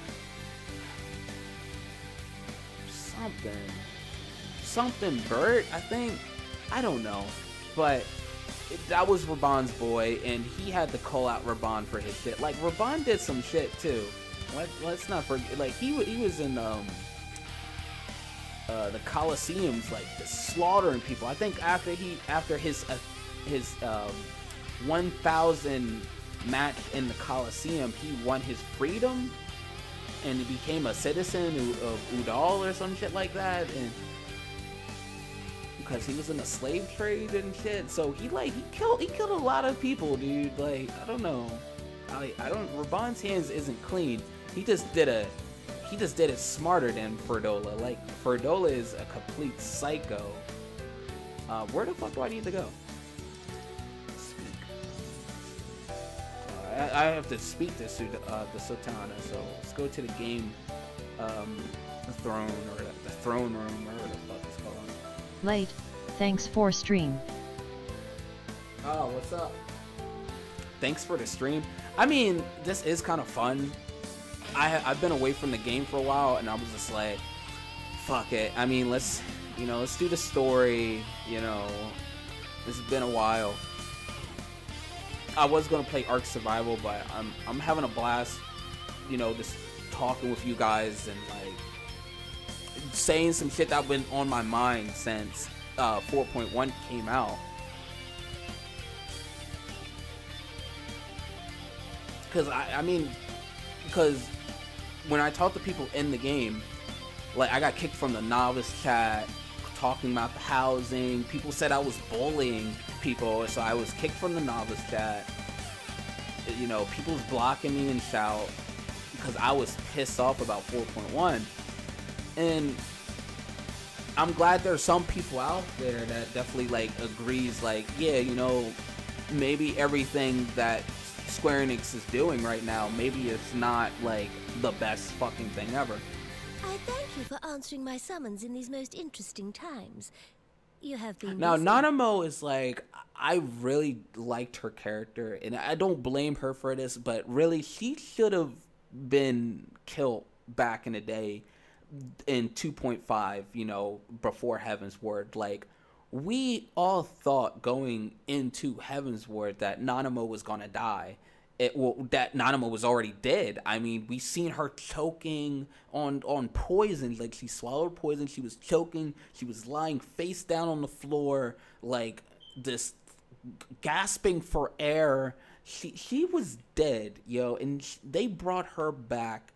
something Bert, I think. I don't know, but that was Raban's boy, and he had to call out Raban for his shit. Like, Raban did some shit too. Let's not forget. Like, he was in the Colosseums, like slaughtering people. I think after his 1,000 match in the Colosseum, he won his freedom and he became a citizen of Udal or some shit like that, and because he was in the slave trade and shit. So he killed a lot of people, dude. Like, I don't know. Raban's hands isn't clean. He just did it smarter than Fordola. Like, Fordola is a complete psycho. Where the fuck do I need to go? Speak. I have to speak to the Sultana, so let's go to the game, the throne, or the throne room, or whatever the fuck it's called. Late, thanks for stream. Oh, what's up? Thanks for the stream. I mean, this is kind of fun. I've been away from the game for a while, and I was just like, fuck it. I mean, let's do the story. You know, it's been a while. I was gonna play Ark Survival, but I'm having a blast. You know, just talking with you guys and like saying some shit that's been on my mind since 4.1 came out. Because because when I talk to people in the game, like, I got kicked from the novice chat talking about the housing. People said I was bullying people, so I was kicked from the novice chat. You know, people was blocking me and shout because I was pissed off about 4.1. And I'm glad there's some people out there that definitely like agrees, like, yeah, you know, maybe everything that Square Enix is doing right now, maybe it's not like the best fucking thing ever. I thank you for answering my summons in these most interesting times. You have been now busy. Nanamo is like, I really liked her character, and I don't blame her for this, but really she should have been killed back in the day in 2.5, you know, before Heaven's Ward. Like, we all thought going into Heaven's Ward that Nanamo was gonna die. That Nanamo was already dead. I mean, we seen her choking on poison. Like, she swallowed poison. She was choking. She was lying face down on the floor, like, this gasping for air. She was dead, yo. And they brought her back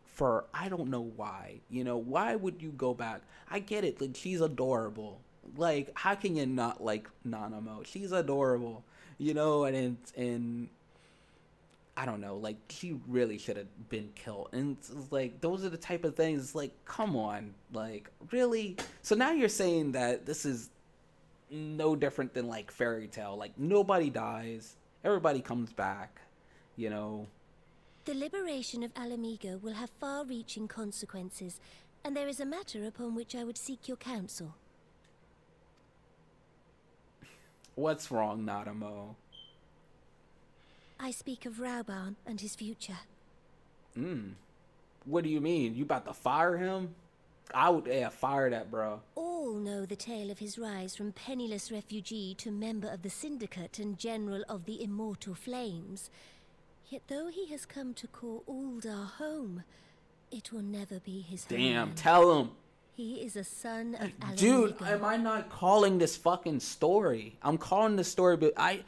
for I don't know why. You know, why would you go back? I get it. Like, she's adorable. Like, how can you not like Nanamo? She's adorable. You know, and I don't know, like, she really should have been killed. And it's like, those are the type of things, it's like, come on, like, really? So now you're saying that this is no different than, like, Fairy Tail. Like, nobody dies, everybody comes back, you know? The liberation of Alamigo will have far-reaching consequences, and there is a matter upon which I would seek your counsel. What's wrong, Nanamo? I speak of Rauban and his future. What do you mean? You about to fire him? I would fire that bro. All all know the tale of his rise from penniless refugee to member of the Syndicate and General of the Immortal Flames. Yet though he has come to call Uldar home, it will never be his home. Damn, tell him. He is a son of Alamigo. Dude, am I not calling this fucking story? I'm calling the story, but I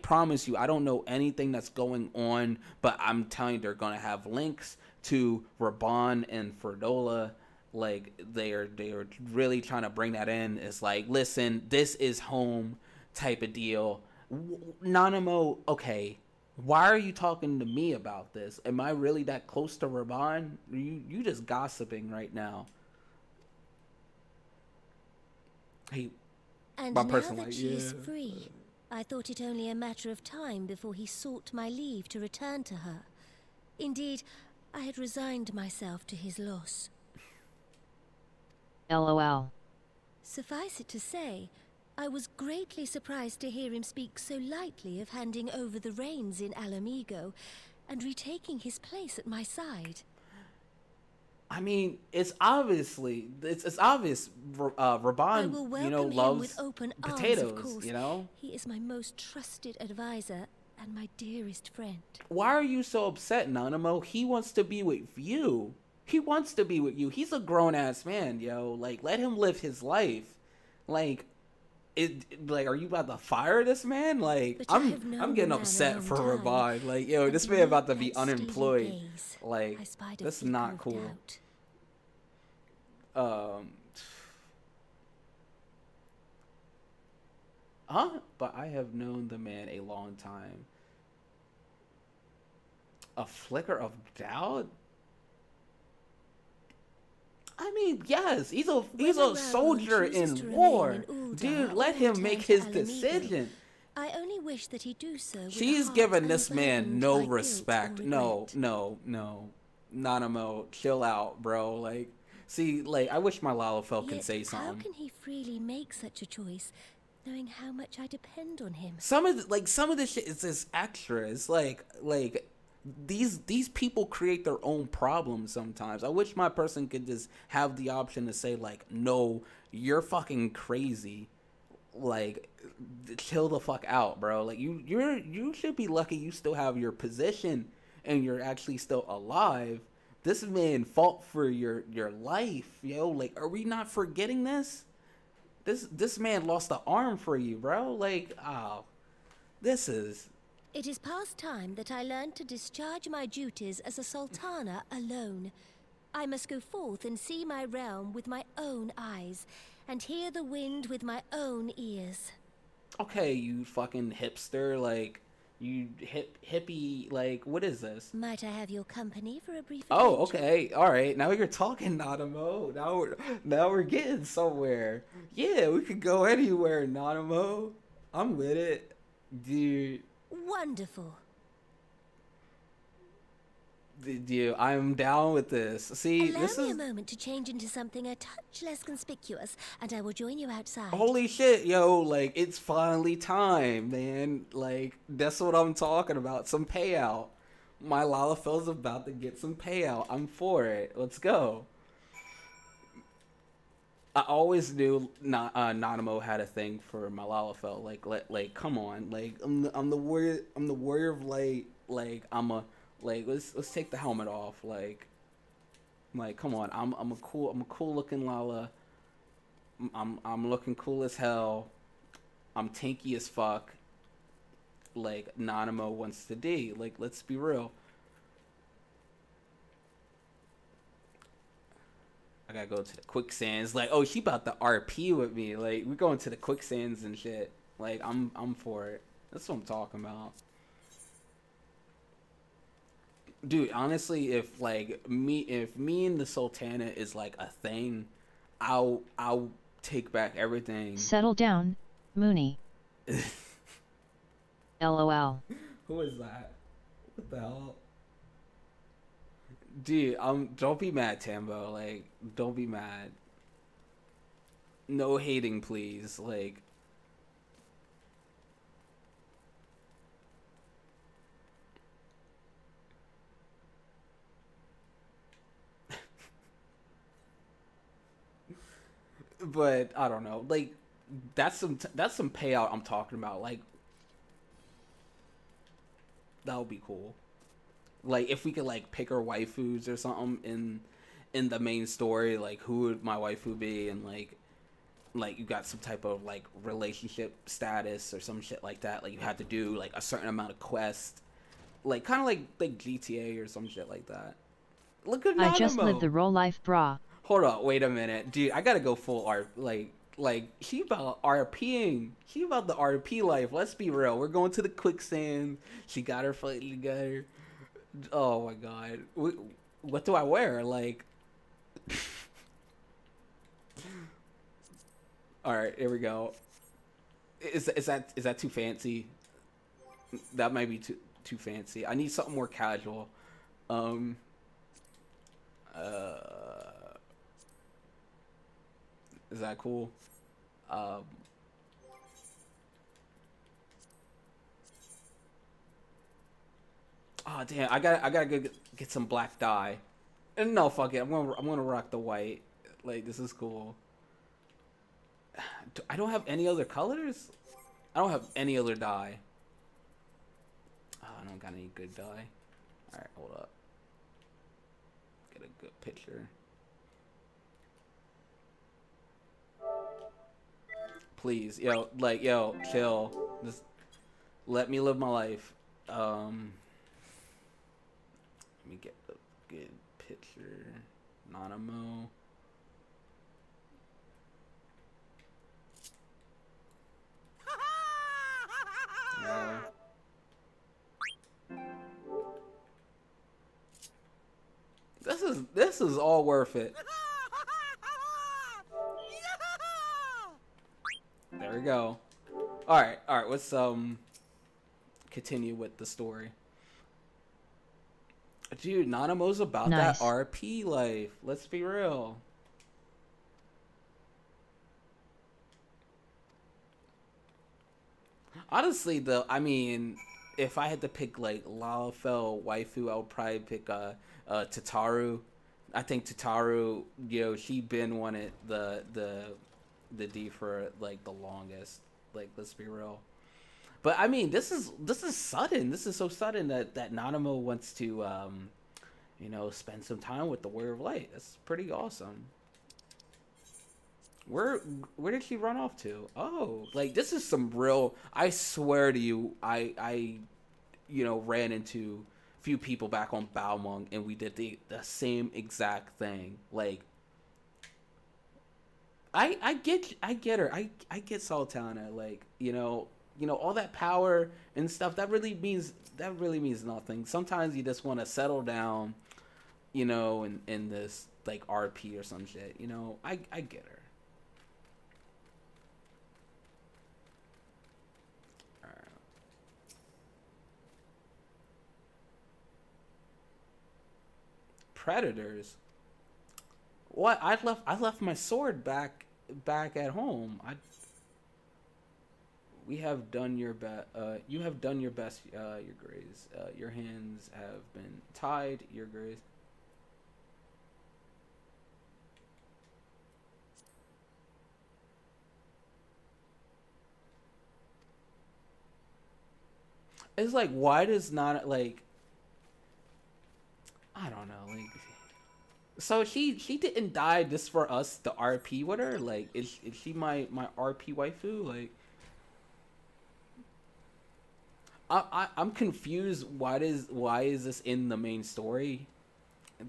promise you, I don't know anything that's going on, but I'm telling you, they're gonna have links to Raban and Ferdola. Like, they are really trying to bring that in. It's like, listen, this is home type of deal. Nanamo, okay, why are you talking to me about this? Am I really that close to Raban? You just gossiping right now. Hey, and now that she is free, I thought it only a matter of time before he sought my leave to return to her. Indeed, I had resigned myself to his loss. LOL. Suffice it to say, I was greatly surprised to hear him speak so lightly of handing over the reins in Alamigo and retaking his place at my side. I mean, it's obvious. Raban, you know, loves with open potatoes. Arms, of course. You know, he is my most trusted advisor and my dearest friend. Why are you so upset, Nanamo? He wants to be with you. He wants to be with you. He's a grown ass man, yo. Like, let him live his life. Like, are you about to fire this man? Like, I'm getting upset for Raban. Like, yo, this man about to be unemployed. Like, that's not cool. But I have known the man a long time. A flicker of doubt? I mean, yes, he's a soldier in war. Dude, let him make his decision. I only wish that he do so. She's giving this man no respect. No. Nanamo, chill out, bro. Like, see, like, I wish my Lalafell can say something. How can he freely make such a choice, knowing how much I depend on him? Some of the shit is just extra. It's like these people create their own problems sometimes. I wish my person could just have the option to say, like, no, you're fucking crazy. Like, chill the fuck out, bro. Like, you should be lucky you still have your position and you're actually still alive. This man fought for your life, yo. Like, are we not forgetting this? This man lost an arm for you, bro. Like, this is... It is past time that I learned to discharge my duties as a sultana alone. I must go forth and see my realm with my own eyes, and hear the wind with my own ears. Okay, you fucking hipster, like, you hippie, like, what is this? Might I have your company for a brief adventure? Oh, okay, alright, now you're talking, Nanamo. Now we're getting somewhere. Yeah, we could go anywhere, Nanamo. I'm with it, dude. Wonderful. Dude, I'm down with this. See, Allow me a moment to change into something a touch less conspicuous, and I will join you outside. Holy shit, yo, like, it's finally time, man. Like, that's what I'm talking about. Some payout. My Lalafell's about to get some payout. I'm for it. Let's go. I always knew Nanamo had a thing for my Lalafell. Like, come on. Like, I'm the warrior of light. Like, let's take the helmet off. Like, come on. I'm a cool looking Lala. I'm looking cool as hell. I'm tanky as fuck. Like Nanamo wants to be. Like, let's be real. I gotta go to the quicksands. Like, oh, she about to RP with me. Like, we're going to the quicksands and shit. Like, I'm for it. That's what I'm talking about. Dude, honestly, if me and the Sultana is like a thing, I'll take back everything. Settle down, Mooney. LOL. Who is that? What the hell? Dude, don't be mad, Tambo. Like, don't be mad. No hating, please. Like, But I don't know. Like, that's some payout I'm talking about. Like, that would be cool. Like, if we could like pick our waifus or something in the main story, like who would my waifu be, and like you got some type of like relationship status or some shit like that. Like you had to do like a certain amount of quest, like kind of like GTA or some shit like that. Look at Nanamo. I just lived the role life, brah. Hold on, wait a minute, dude. I gotta go full art. Like she about RPing. She about the RP life. Let's be real. We're going to the quicksand. She got her fighting together. Oh my god. What do I wear? Like. All right, here we go. Is that too fancy? That might be too fancy. I need something more casual. Is that cool? Oh damn! I gotta go get some black dye. And no, fuck it. I'm gonna rock the white. Like, this is cool. I don't have any other colors. I don't have any other dye. Oh, I don't got any good dye. All right, hold up. Get a good picture. Please, yo, chill. Just let me live my life. Let me get a good picture. Nanamo. This is all worth it. There we go. All right. Let's continue with the story. Dude, Nanamo's about that RP life. Let's be real. Honestly, though, I mean, if I had to pick like Lalafell waifu, I would probably pick Tataru. I think Tataru, she been wanted the D for like the longest. Like, let's be real. But I mean, this is sudden. This is so sudden that Nanamo wants to spend some time with the Warrior of Light. That's pretty awesome. Where did she run off to? Oh, like, this is some real. I swear to you, I ran into a few people back on Balmung and we did the same exact thing. Like, I get her. I get Sultana. Like, all that power and stuff. That really means nothing. Sometimes you just want to settle down, in this like RP or some shit. I get her. Predators. What? I left my sword back at home. We have done your best. You have done your best, Your Grace. Your hands have been tied, Your Grace. It's like, why does not, like, I don't know, like, so she didn't die just for us to RP with her? Like, is she my RP waifu? Like, I'm confused. Why is this in the main story?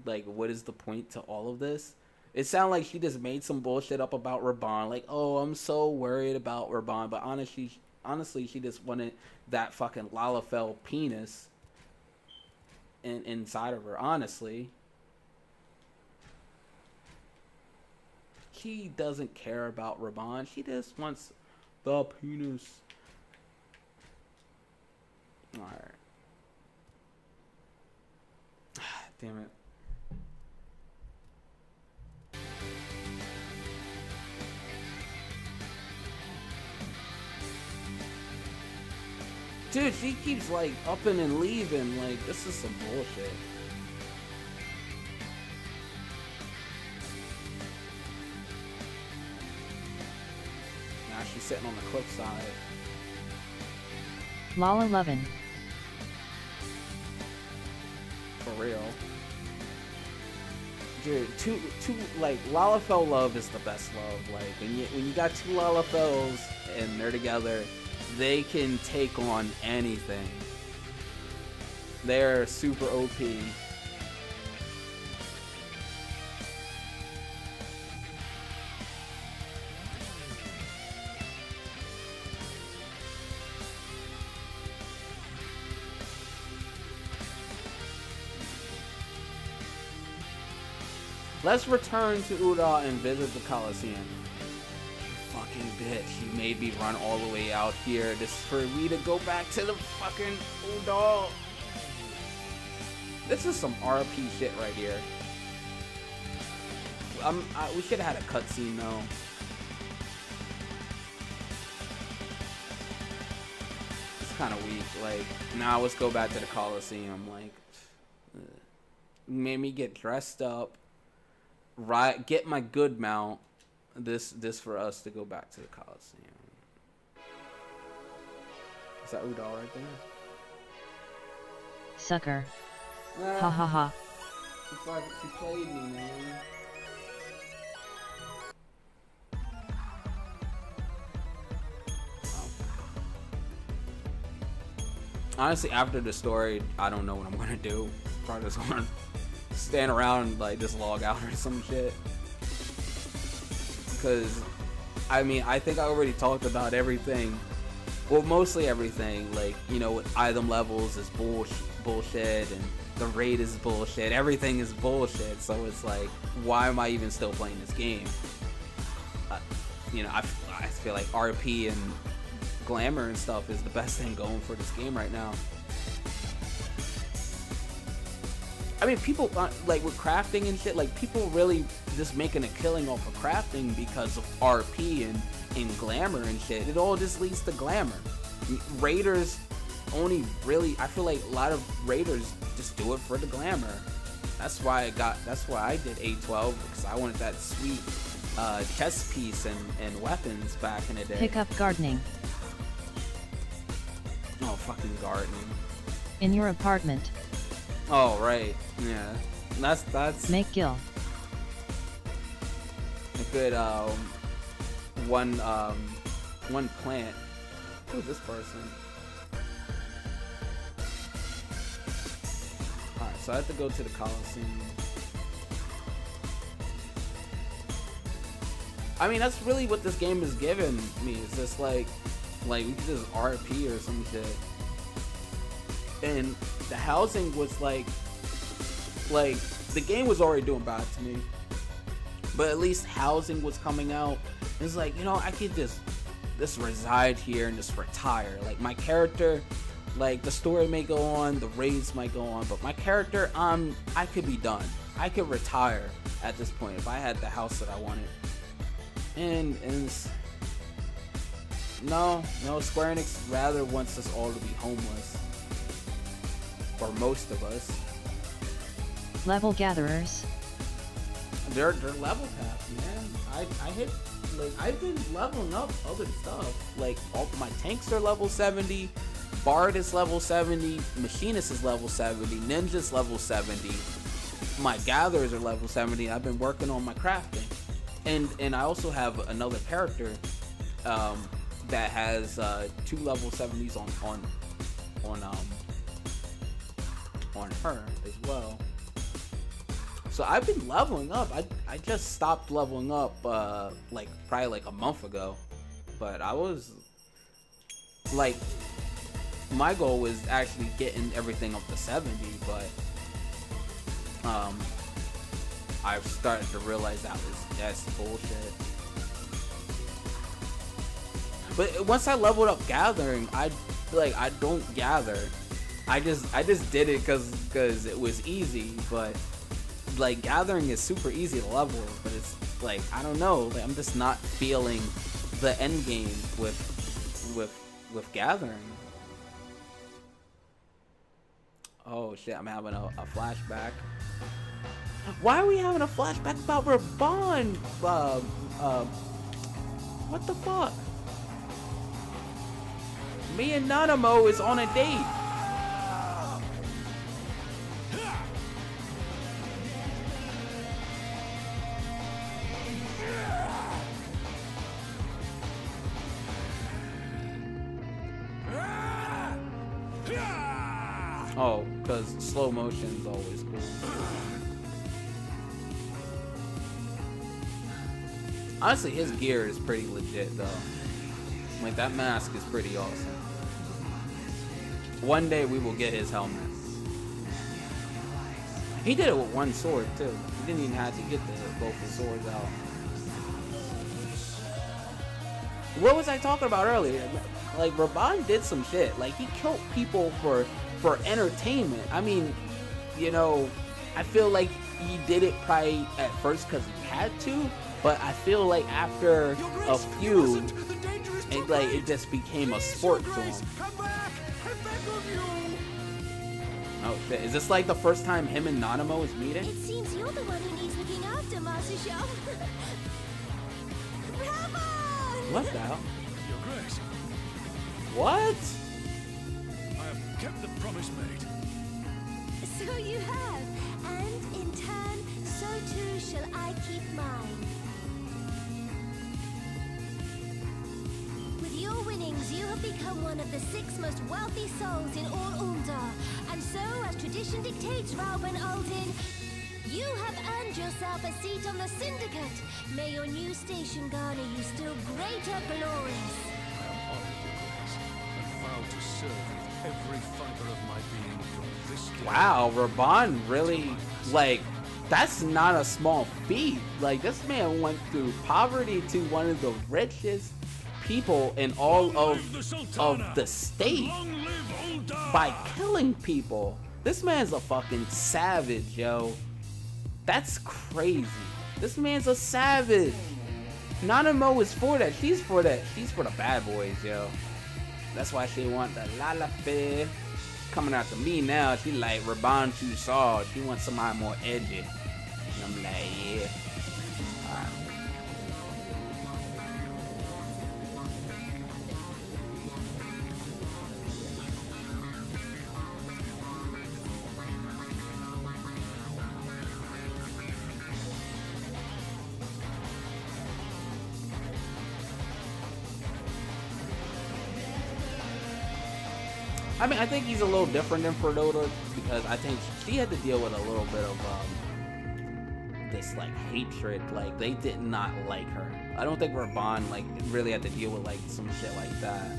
Like, what is the point to all of this? It sounded like she just made some bullshit up about Raban. Like, oh, I'm so worried about Raban, but honestly, she just wanted that fucking Lalafell penis inside of her. Honestly, she doesn't care about Raban. She just wants the penis. All right. Damn it. Dude, she keeps, like, upping and leaving. Like, this is some bullshit. She's sitting on the cliffside. Lala Lovin'. For real. Dude, two like Lalafell love is the best love. Like when you got two Lalafells and they're together, they can take on anything. They're super OP. Let's return to Udall and visit the Coliseum. Fucking bitch, you made me run all the way out here just for me to go back to the fucking Udall. This is some RP shit right here. We should have had a cutscene though. It's kind of weak. Like, now let's go back to the Coliseum. Like, made me get dressed up. Right, get my good mount. This for us to go back to the Coliseum. Is that Udall right there? Sucker. Ha ha ha. She played me, man. Honestly, after the story, I don't know what I'm gonna do. Probably just gonna stand around and like just log out or some shit. Because, I mean, I think I already talked about everything. Well, mostly everything. Like, you know, with item levels is bullshit, and the raid is bullshit. Everything is bullshit. So it's like, why am I even still playing this game? You know, I feel like RP and glamour and stuff is the best thing going for this game right now. I mean, people, like, with crafting and shit, like, people really just making a killing off of crafting because of RP and glamour and shit. It all just leads to glamour. Raiders only really, I feel like a lot of raiders just do it for the glamour. That's why I did A12, because I wanted that sweet chest piece and weapons back in the day. Pick up gardening. Oh, fucking gardening. In your apartment. Oh, right. Yeah. That's make Gil. A good one plant. Who's this person? Alright, so I have to go to the Coliseum. I mean, that's really what this game is giving me. It's just like we could just RP or some shit. And the housing was like the game was already doing bad to me, but at least housing was coming out. It's like, you know, I could just reside here and just retire. Like, my character, like, the story may go on, the raids might go on, but my character, I could be done. I could retire at this point if I had the house that I wanted. And no, Square Enix rather wants us all to be homeless. Or most of us. Level gatherers. They're level capped, man. I hit, like, I've been leveling up other stuff. Like, all my tanks are level 70, Bard is level 70, Machinist is level 70, Ninja's level 70. My gatherers are level 70. I've been working on my crafting. And I also have another character that has 2 level 70s on her as well. So I've been leveling up. I just stopped leveling up like probably like a month ago, but I was like, my goal was actually getting everything up to 70, but I've started to realize that's bullshit. But once I leveled up gathering, I don't gather. I just did it because it was easy, but like, gathering is super easy to level, but it's like, I don't know, like, I'm just not feeling the end game with gathering. Oh shit, I'm having a flashback. Why are we having a flashback about Raban? What the fuck? Me and Nanamo is on a date. Oh, because slow motion is always cool. Honestly, his gear is pretty legit, though. Like, that mask is pretty awesome. One day we will get his helmet. He did it with one sword, too. He didn't even have to get both the swords out. What was I talking about earlier? Like, Raban did some shit. Like, he killed people for entertainment. I mean, you know, I feel like he did it probably at first because he had to, but I feel like after a few, it just became a sport to him. Oh shit, is this like the first time him and Nanamo is meeting? It seems you're the one who needs looking after, Master Shah. What the hell? Your Grace. What? I have kept the promise made. So you have, and in turn, so too shall I keep mine. With your winnings, you have become one of the 6 most wealthy souls in all Umdar, and so, as tradition dictates, Rauben Aldin, you have earned yourself a seat on the Syndicate. May your new station garner you still greater glories. I am honored, Your Grace, and vow to serve with every fiber of my being from this day. Wow, Raban really, like, that's not a small feat. Like, this man went through poverty to one of the richest people in all of the state by killing people. This man's a fucking savage, yo. That's crazy. This man's a savage. Nanamo is for that. She's for that. She's for the bad boys, yo. That's why she want the Lala Fair. Coming out to me now. She like Raban too soft. She wants somebody more edgy. And I'm like, yeah. Alright. I mean, I think he's a little different than Fredota because I think she had to deal with a little bit of this like hatred. Like they did not like her. I don't think Raban like really had to deal with like some shit like that.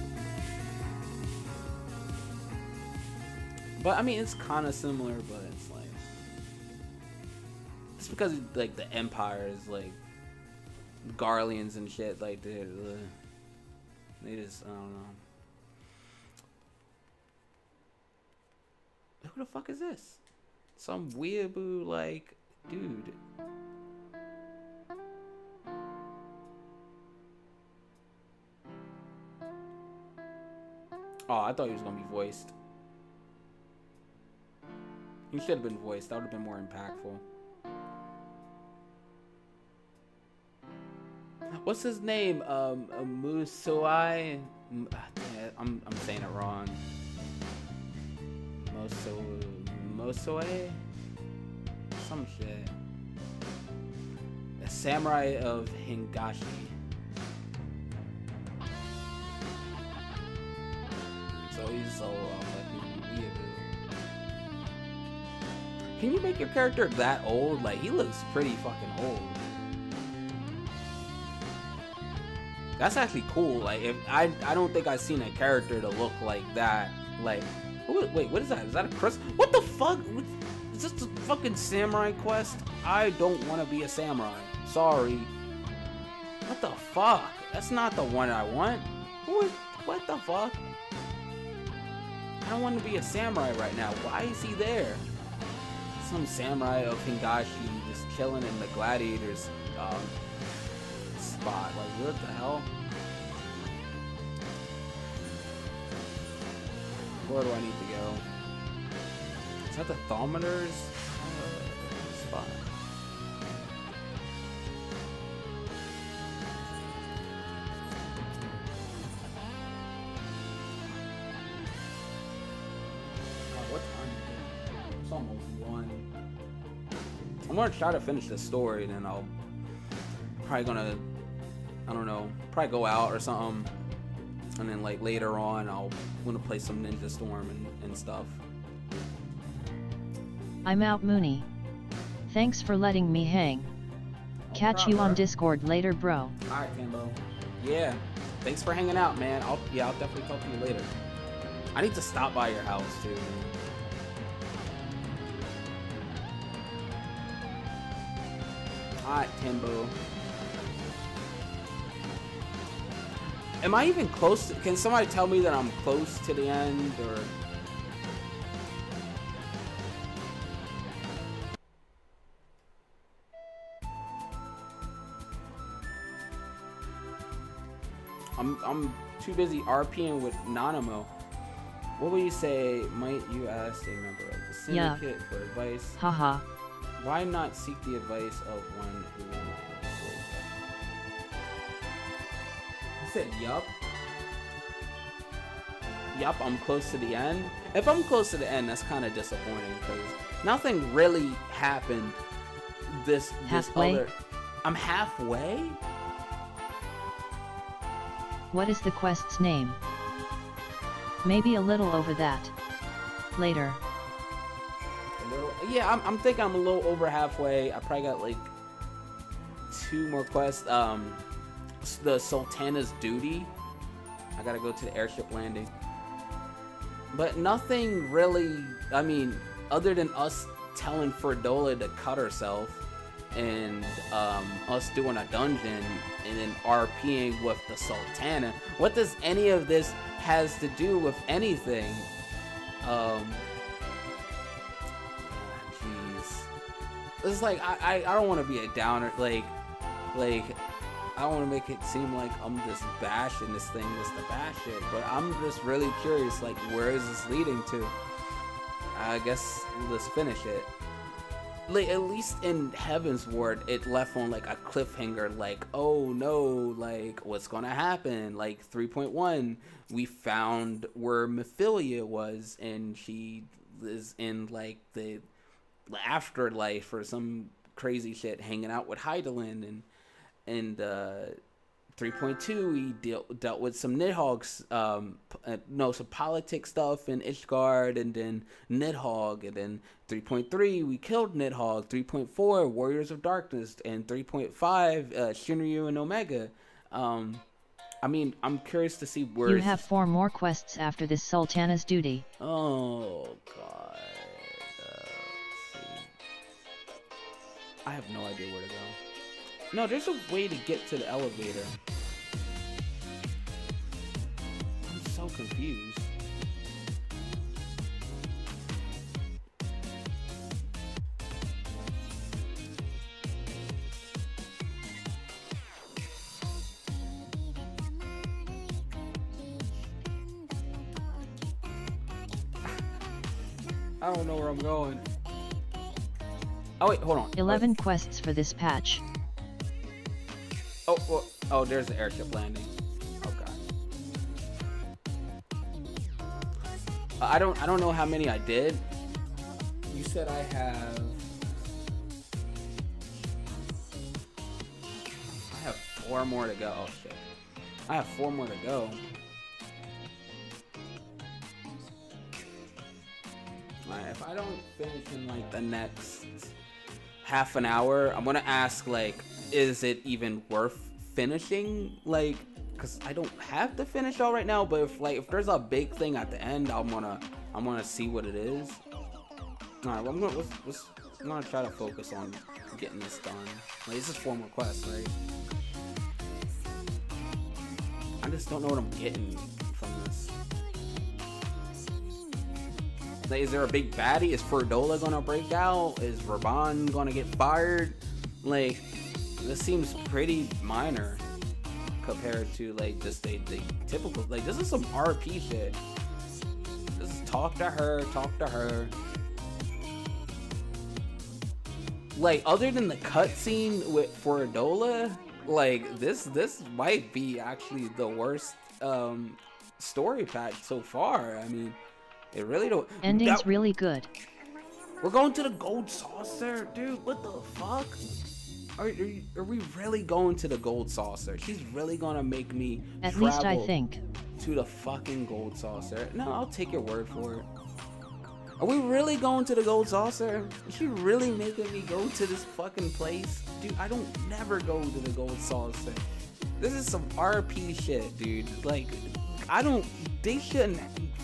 But I mean, it's kind of similar, but it's like it's because like the Empire is like Garleans and shit. Like they just I don't know. Who the fuck is this? Some weeaboo like dude. Oh, I thought he was gonna be voiced. He should have been voiced. That would have been more impactful. What's his name? Musuai. I'm saying it wrong. Mosoe? Some shit. A samurai of Hingashi. So he's so fucking weird. Can you make your character that old? Like, he looks pretty fucking old. That's actually cool. Like, if I don't think I've seen a character to look like that. Like, wait, what is that? Is that a crest? What the fuck? Is this a fucking samurai quest? I don't want to be a samurai. Sorry. What the fuck? That's not the one I want. What the fuck? I don't want to be a samurai right now. Why is he there? Some samurai of Hingashi just chilling in the gladiators spot. Like, what the hell? Where do I need to go? Is that the Thaumatur's spot? almost 1. I'm gonna try to finish the story, and then I'll probably gonna, I don't know, probably go out or something, and then like later on I'll wanna play some Ninja Storm and stuff. I'm out, Mooney. Thanks for letting me hang. Catch you on Discord later, bro. Alright, Kimbo. Yeah. Thanks for hanging out, man. I'll definitely talk to you later. I need to stop by your house too, man. Alright, Timbo. Am I even close to, can somebody tell me that I'm close to the end, or? I'm too busy RPing with Nanamo. What would you say? Might you ask a member of the syndicate for advice? Haha. Why not seek the advice of one who? I said yup. Yup, I'm close to the end. If I'm close to the end, that's kind of disappointing because nothing really happened. This other. I'm halfway. What is the quest's name? Maybe a little over that. Later. Yeah, I'm thinking I'm a little over halfway. I probably got like 2 more quests. The Sultana's Duty. I gotta go to the airship landing. But nothing really, I mean, other than us telling Ferdola to cut herself and us doing a dungeon and then RPing with the Sultana. What does any of this has to do with anything? Jeez. It's like, I don't want to be a downer, like, I don't want to make it seem like I'm just bashing this thing just to bash it, but I'm just really curious, like, where is this leading to? I guess let's finish it. Like, at least in Heaven's Ward, it left on like a cliffhanger, like, oh no, like, what's gonna happen? Like 3.1, we found where Mephilia was, and she is in like the afterlife or some crazy shit, hanging out with Hydaelyn, and 3.2, we dealt with some Nidhogg, some politics stuff in Ishgard, and then Nidhogg, and then 3.3, we killed Nidhogg. 3.4, Warriors of Darkness, and 3.5, Shinryu and Omega. I mean, I'm curious to see where you have 4 more quests after this Sultana's Duty. Oh god. Let's see. I have no idea where to go. No, there's a way to get to the elevator. I'm so confused. I don't know where I'm going. Oh wait, hold on. 11 quests for this patch. Oh, well, oh, there's the airship landing. Okay. I don't know how many I did. You said I have 4 more to go. Oh shit. I have 4 more to go. Alright, if I don't finish in like the next half an hour, I'm gonna ask, like, is it even worth finishing? Like, because I don't have to finish all right now, but if there's a big thing at the end, I'm gonna see what it is. Alright, well, I'm gonna try to focus on getting this done. Like, this is 4 more quests, right? I just don't know what I'm getting from this. Like, is there a big baddie? Is Ferdola gonna break out? Is Raban gonna get fired? Like, this seems pretty minor compared to like just the typical, like, this is some RP shit. This is talk to her. Like, other than the cutscene with Ferdola, like, this might be actually the worst story patch so far. I mean, it really don't. Ending's really good. We're going to the gold saucer, dude. What the fuck? Are we really going to the gold saucer? She's really gonna make me at least I think to the fucking gold saucer. No, I'll take your word for it. Are we really going to the gold saucer? Is she really making me go to this fucking place? Dude, I don't never go to the gold saucer. This is some RP shit, dude. Like, they shouldn't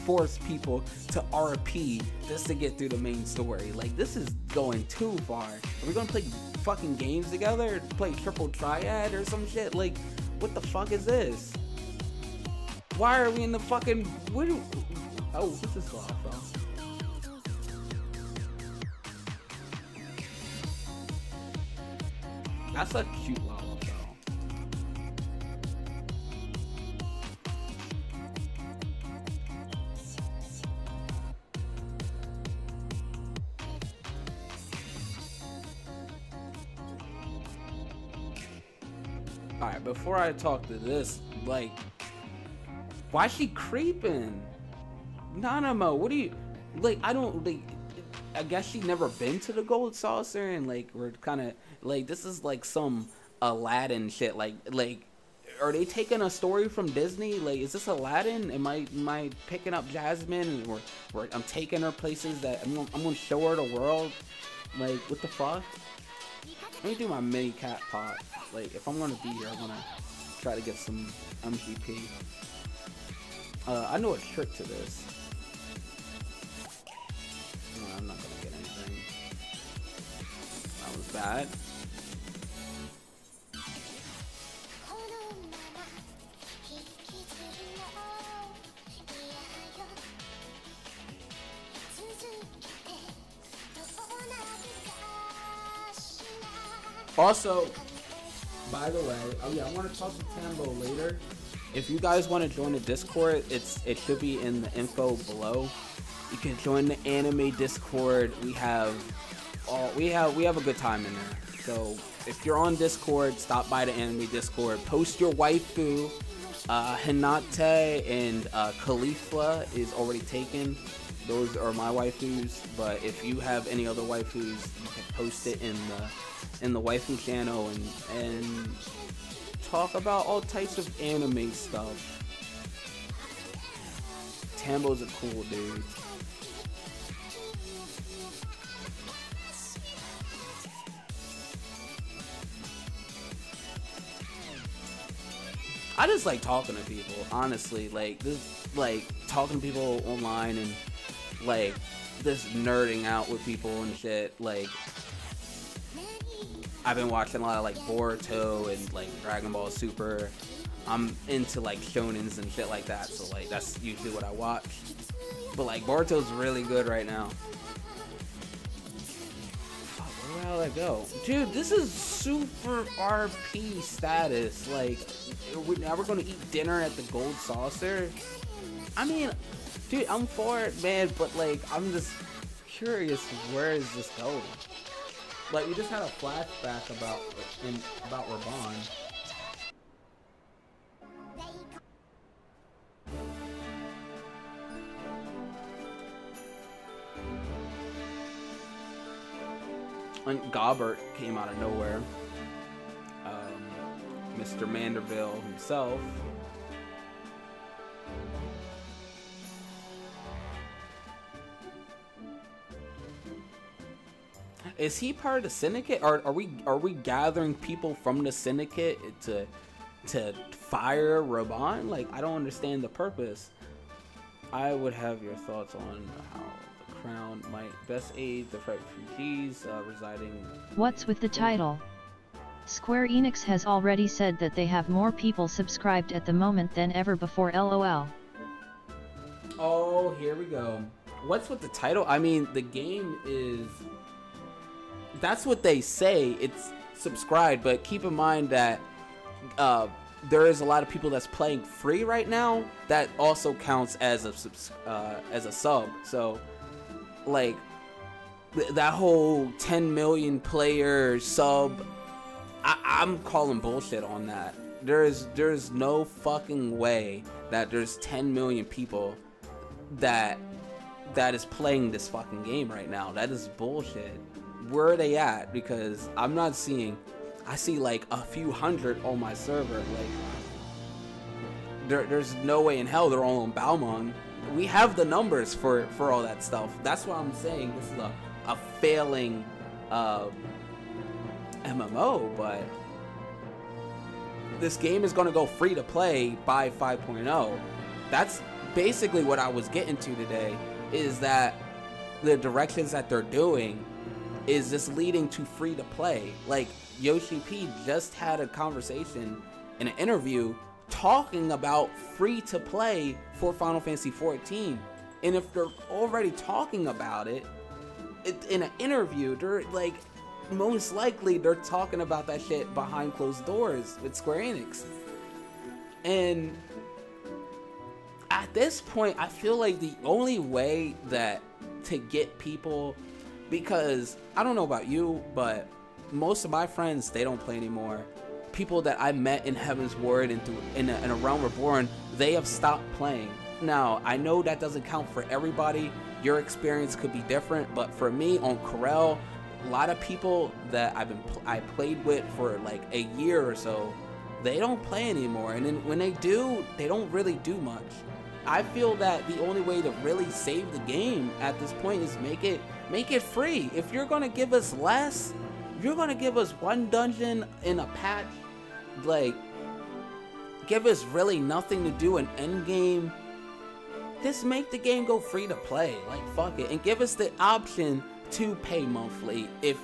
force people to RP just to get through the main story. Like, this is going too far. Are we gonna play fucking games together? Play triple triad or some shit? Like, what the fuck is this? Why are we in the fucking... Oh, what's this off from? That's a cute lava though. Alright, before I talk to this, like, why is she creeping? Nanamo, what do you, like, I don't, like, I guess she never been to the gold saucer, and like, we're kind of, like, this is like some Aladdin shit, like, are they taking a story from Disney? Like, is this Aladdin? Am I picking up Jasmine, or I'm taking her places that I'm gonna show her the world? Like, what the fuck? Let me do my mini cat pot. Like, if I'm gonna be here, I'm gonna try to get some MGP. I know a trick to this. No, I'm not gonna get anything. That was bad. Also, by the way, oh yeah, I want to talk to Tambo later. If you guys want to join the Discord, it should be in the info below. You can join the anime Discord. We have a good time in there. So if you're on Discord, stop by the anime Discord. Post your waifu. Hinata and Khalifa is already taken. Those are my waifus. But if you have any other waifus, you can post it in the waifu channel and talk about all types of anime stuff. Tambo's a cool dude. I just like talking to people, honestly. Like, this, like, talking to people online and like this nerding out with people and shit. Like, I've been watching a lot of like Boruto and like Dragon Ball Super. I'm into like shonens and shit like that, so like that's usually what I watch. But like Boruto's really good right now. Fuck, where the hell did I go? Dude, this is super RP status. Like, now we're gonna eat dinner at the Gold Saucer. I mean, dude, I'm for it, man, but like I'm just curious, where is this going? Like, we just had a flashback about Raban. And Gobbert came out of nowhere. Mr. Manderville himself. Is he part of the syndicate? Are we gathering people from the syndicate to fire Raban? Like, I don't understand the purpose. I would have your thoughts on how the crown might best aid the refugees residing. What's with the title? Square Enix has already said that they have more people subscribed at the moment than ever before, LOL. Oh, here we go. What's with the title? I mean, the game is... That's what they say, it's subscribed, but keep in mind that there is a lot of people that's playing free right now. That also counts as a sub. So, like, that whole 10 million player sub, I'm calling bullshit on that. There's no fucking way that there's 10 million people that that is playing this fucking game right now. That is bullshit. Where are they at? Because I'm not seeing, I see like a few hundred on my server. Like, there's no way in hell they're all on Balmung. We have the numbers for all that stuff. That's why I'm saying this is a failing MMO, but this game is going to go free to play by 5.0. That's basically what I was getting to today, is that the directions that they're doing is just leading to free to play. Like, Yoshi P just had a conversation in an interview talking about free to play for Final Fantasy XIV. And if they're already talking about it in an interview, they're like, most likely they're talking about that shit behind closed doors with Square Enix. And at this point, I feel like the only way that to get people, because I don't know about you, but most of my friends, they don't play anymore. People that I met in Heaven's Ward and in A Realm Reborn, they have stopped playing. Now, I know that doesn't count for everybody. Your experience could be different, but for me on Corel, a lot of people that I played with for like a year or so, they don't play anymore. And then when they do, they don't really do much. I feel that the only way to really save the game at this point is make it free. If you're gonna give us less, you're gonna give us one dungeon in a patch, like give us really nothing to do in endgame. Just make the game go free to play, like fuck it, and give us the option to pay monthly if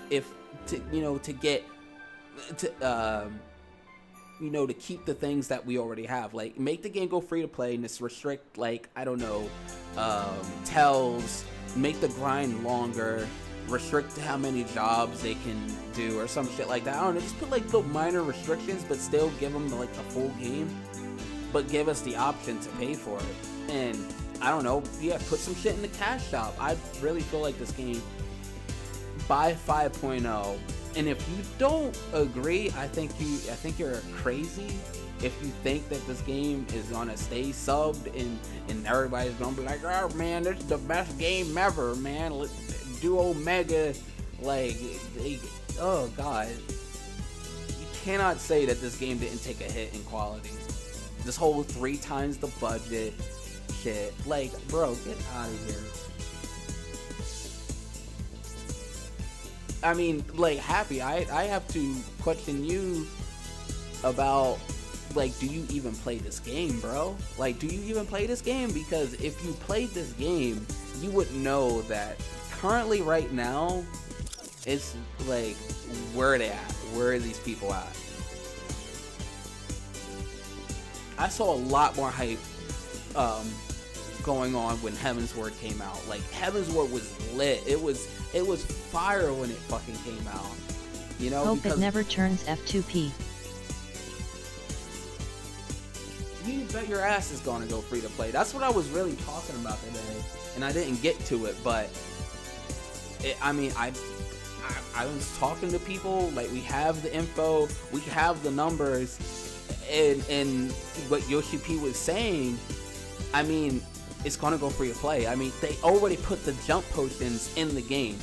to, you know, to get to you know, to keep the things that we already have. Like, make the game go free to play and just restrict, like, I don't know, tells, make the grind longer, restrict how many jobs they can do or some shit like that. I don't know, just put like little minor restrictions, but still give them like the full game, but give us the option to pay for it. And I don't know, yeah, put some shit in the cash shop. I really feel like this game by 5.0. And if you don't agree, I think you're crazy if you think that this game is gonna stay subbed and everybody's gonna be like, oh man, this is the best game ever, man. Let's do Omega, like, oh god. You cannot say that this game didn't take a hit in quality. This whole 3 times the budget shit, like, bro, get out of here. I mean, like, Happy, I have to question you about, like, do you even play this game, bro? Like, do you even play this game? Because if you played this game, you would know that currently right now, it's like, where are they at? Where are these people at? I saw a lot more hype going on when Heaven's Ward came out. Like, Heaven's Ward was lit. It was fire when it fucking came out. You know, hope it never turns F2P. You bet your ass is gonna go free to play. That's what I was really talking about today, and I didn't get to it. But I mean, I was talking to people. Like, we have the info, we have the numbers, and what Yoshi P was saying, I mean, it's gonna go free to play. I mean, they already put the jump potions in the game.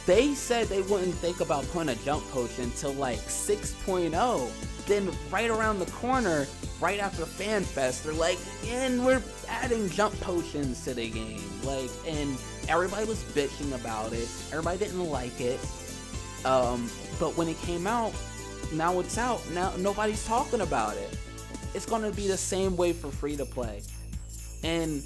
They said they wouldn't think about putting a jump potion until like 6.0. Then right around the corner, right after FanFest, they're like, and we're adding jump potions to the game. Like, and everybody was bitching about it. Everybody didn't like it. But when it came out, now it's out. Now nobody's talking about it. It's gonna be the same way for free to play. And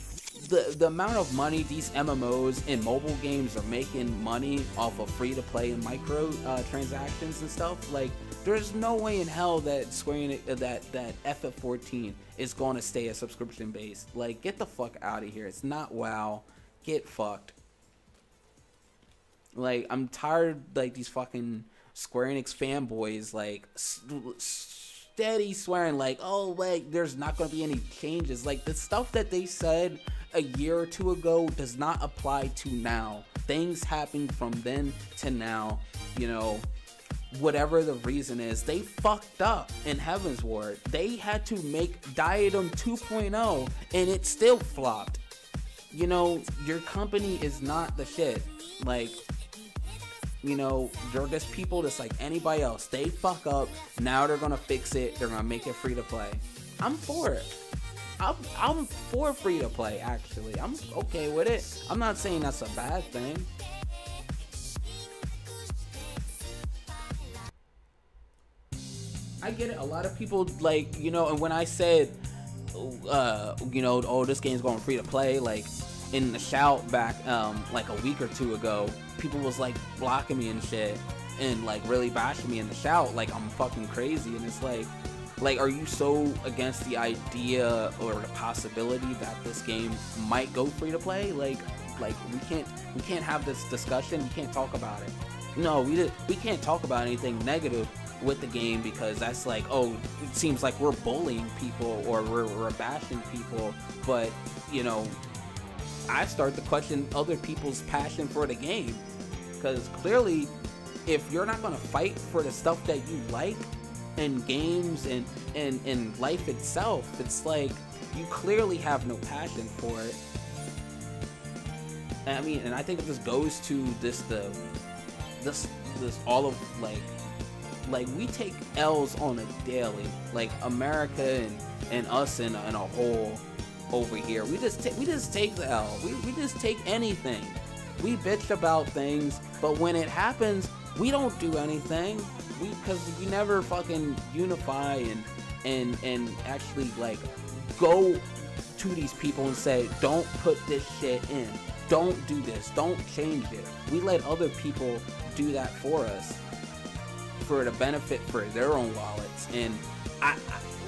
the amount of money these MMOs and mobile games are making money off of free to play and micro transactions and stuff, like, there's no way in hell that that FF14 is going to stay a subscription based. Like, get the fuck out of here. It's not WoW. Get fucked. Like, I'm tired, like, these fucking Square Enix fanboys, like, steady swearing, like, oh, wait, there's not going to be any changes. Like, the stuff that they said a year or two ago does not apply to now. Things happen from then to now, you know, whatever the reason is. They fucked up in Heaven's Ward. They had to make Diadem 2.0 and it still flopped. you know, your company is not the shit. Like, you know, they're just people just like anybody else. They fuck up, now they're gonna fix it, they're gonna make it free to play. I'm for it. I'm for free to play, actually. I'm okay with it. I'm not saying that's a bad thing. I get it. A lot of people, like, you know, and when I said, you know, oh, this game's going free to play, like, in the shout back, like a week or two ago, people was, like, blocking me and shit, and, like, really bashing me in the shout, like, I'm fucking crazy, and it's like, are you so against the idea or the possibility that this game might go free to play? Like, we can't have this discussion, we can't talk about it. No, we can't talk about anything negative with the game, because that's like, oh, it seems like we're bullying people or we're bashing people. But, you know, I start to question other people's passion for the game, because clearly if you're not going to fight for the stuff that you like in games and life itself, it's like you clearly have no passion for it. And I mean, and I think it just goes to this all of like we take L's on a daily, like America and us in a whole over here. We just take the L. We just take anything. We bitch about things, but when it happens, we don't do anything. Because we never fucking unify and actually like go to these people and say, don't put this shit in, don't do this, don't change it. We let other people do that for us, for the benefit for their own wallets. And I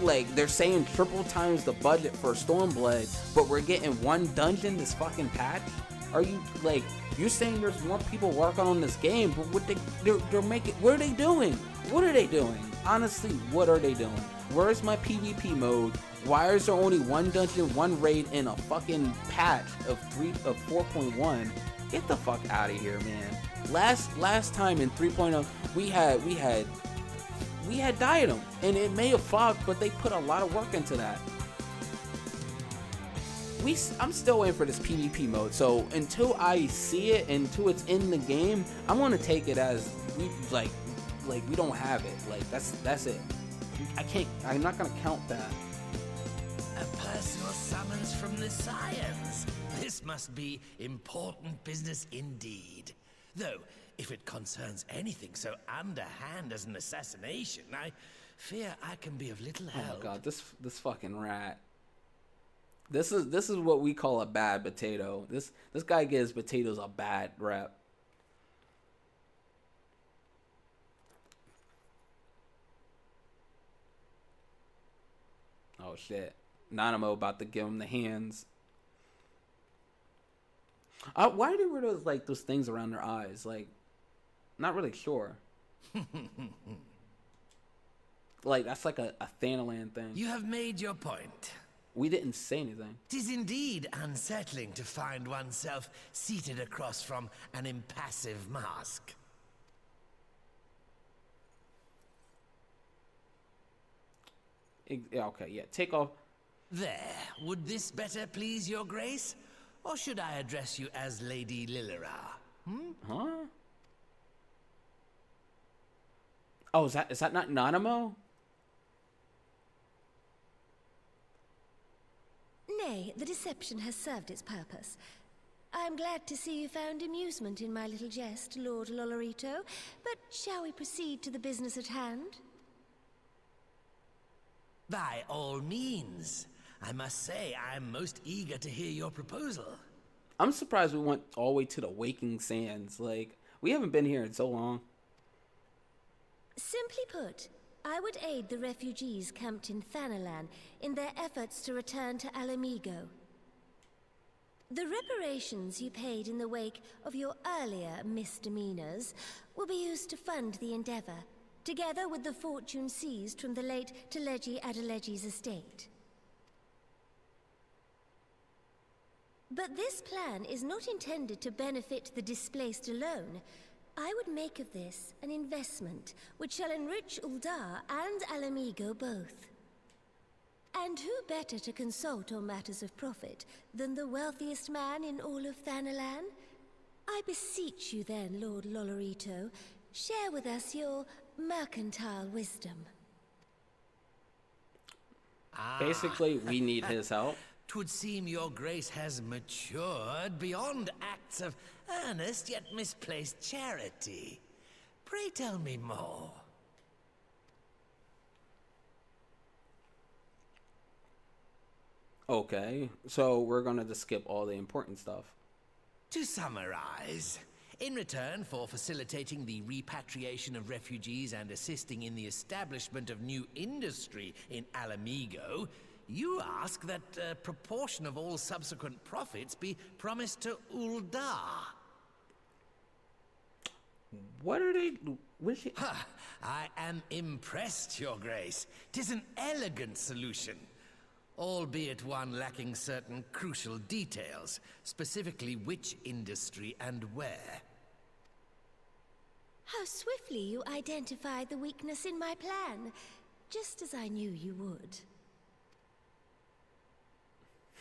like, they're saying triple times the budget for Stormblood, but we're getting one dungeon this fucking patch. Are you like, you're saying there's more people working on this game, but what they're making, what are they doing? What are they doing? Honestly, what are they doing? Where's my PvP mode? Why is there only one dungeon, one raid, in a fucking patch of 4.1? Get the fuck out of here, man. Last time in 3.0, we had Diadem, and it may have flopped, but they put a lot of work into that. I'm still waiting for this PvP mode, so until I see it, until it's in the game, I'm gonna take it as we don't have it. Like, that's it. I'm not gonna count that. A personal summons from the Scions. This must be important business indeed. Though, if it concerns anything so underhand as an assassination, I fear I can be of little help. Oh my god, this fucking rat. This is what we call a bad potato. This guy gives potatoes a bad rep. Oh shit. Nanamo about to give him the hands. Why do there those things around their eyes? Like, not really sure. Like, that's like a Thanalan thing. You have made your point. We didn't say anything. 'Tis indeed unsettling to find oneself seated across from an impassive mask. Okay, yeah, take off. There, would this better please your grace? Or should I address you as Lady Lilira? Huh? Oh, is that not Nanamo? Nay, the deception has served its purpose. I am glad to see you found amusement in my little jest, Lord Lolorito, but shall we proceed to the business at hand? By all means. I must say, I'm most eager to hear your proposal. I'm surprised we went all the way to the Waking Sands. Like, we haven't been here in so long. Simply put, I would aid the refugees camped in Thanalan in their efforts to return to Alamigo. The reparations you paid in the wake of your earlier misdemeanors will be used to fund the endeavor, together with the fortune seized from the late Teleji Adeleji's estate. But this plan is not intended to benefit the displaced alone. I would make of this an investment which shall enrich Uldar and Alamigo both. And who better to consult on matters of profit than the wealthiest man in all of Thanalan? I beseech you then, Lord Lolorito, share with us your mercantile wisdom. Basically, we need his help. 'Twould seem your grace has matured beyond acts of earnest yet misplaced charity. Pray tell me more. Okay, so we're gonna just skip all the important stuff. To summarize, in return for facilitating the repatriation of refugees and assisting in the establishment of new industry in Alamigo, you ask that a proportion of all subsequent profits be promised to Uldar. What are they... I am impressed, your grace. 'Tis an elegant solution, albeit one lacking certain crucial details, specifically which industry and where. How swiftly you identified the weakness in my plan, just as I knew you would.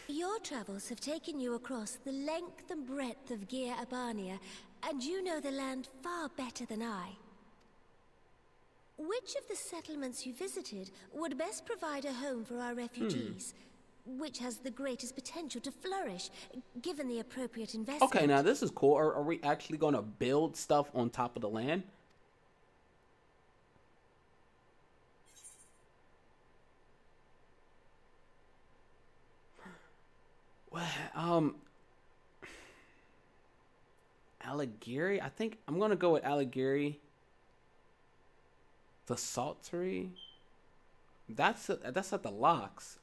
Your travels have taken you across the length and breadth of Gir Abania, and you know the land far better than I. Which of the settlements you visited would best provide a home for our refugees? Which has the greatest potential to flourish, given the appropriate investment? Okay, now this is cool. Are we actually going to build stuff on top of the land? Well, Aligiri? I think I'm going to go with Aligiri. The Saltery? That's at the locks.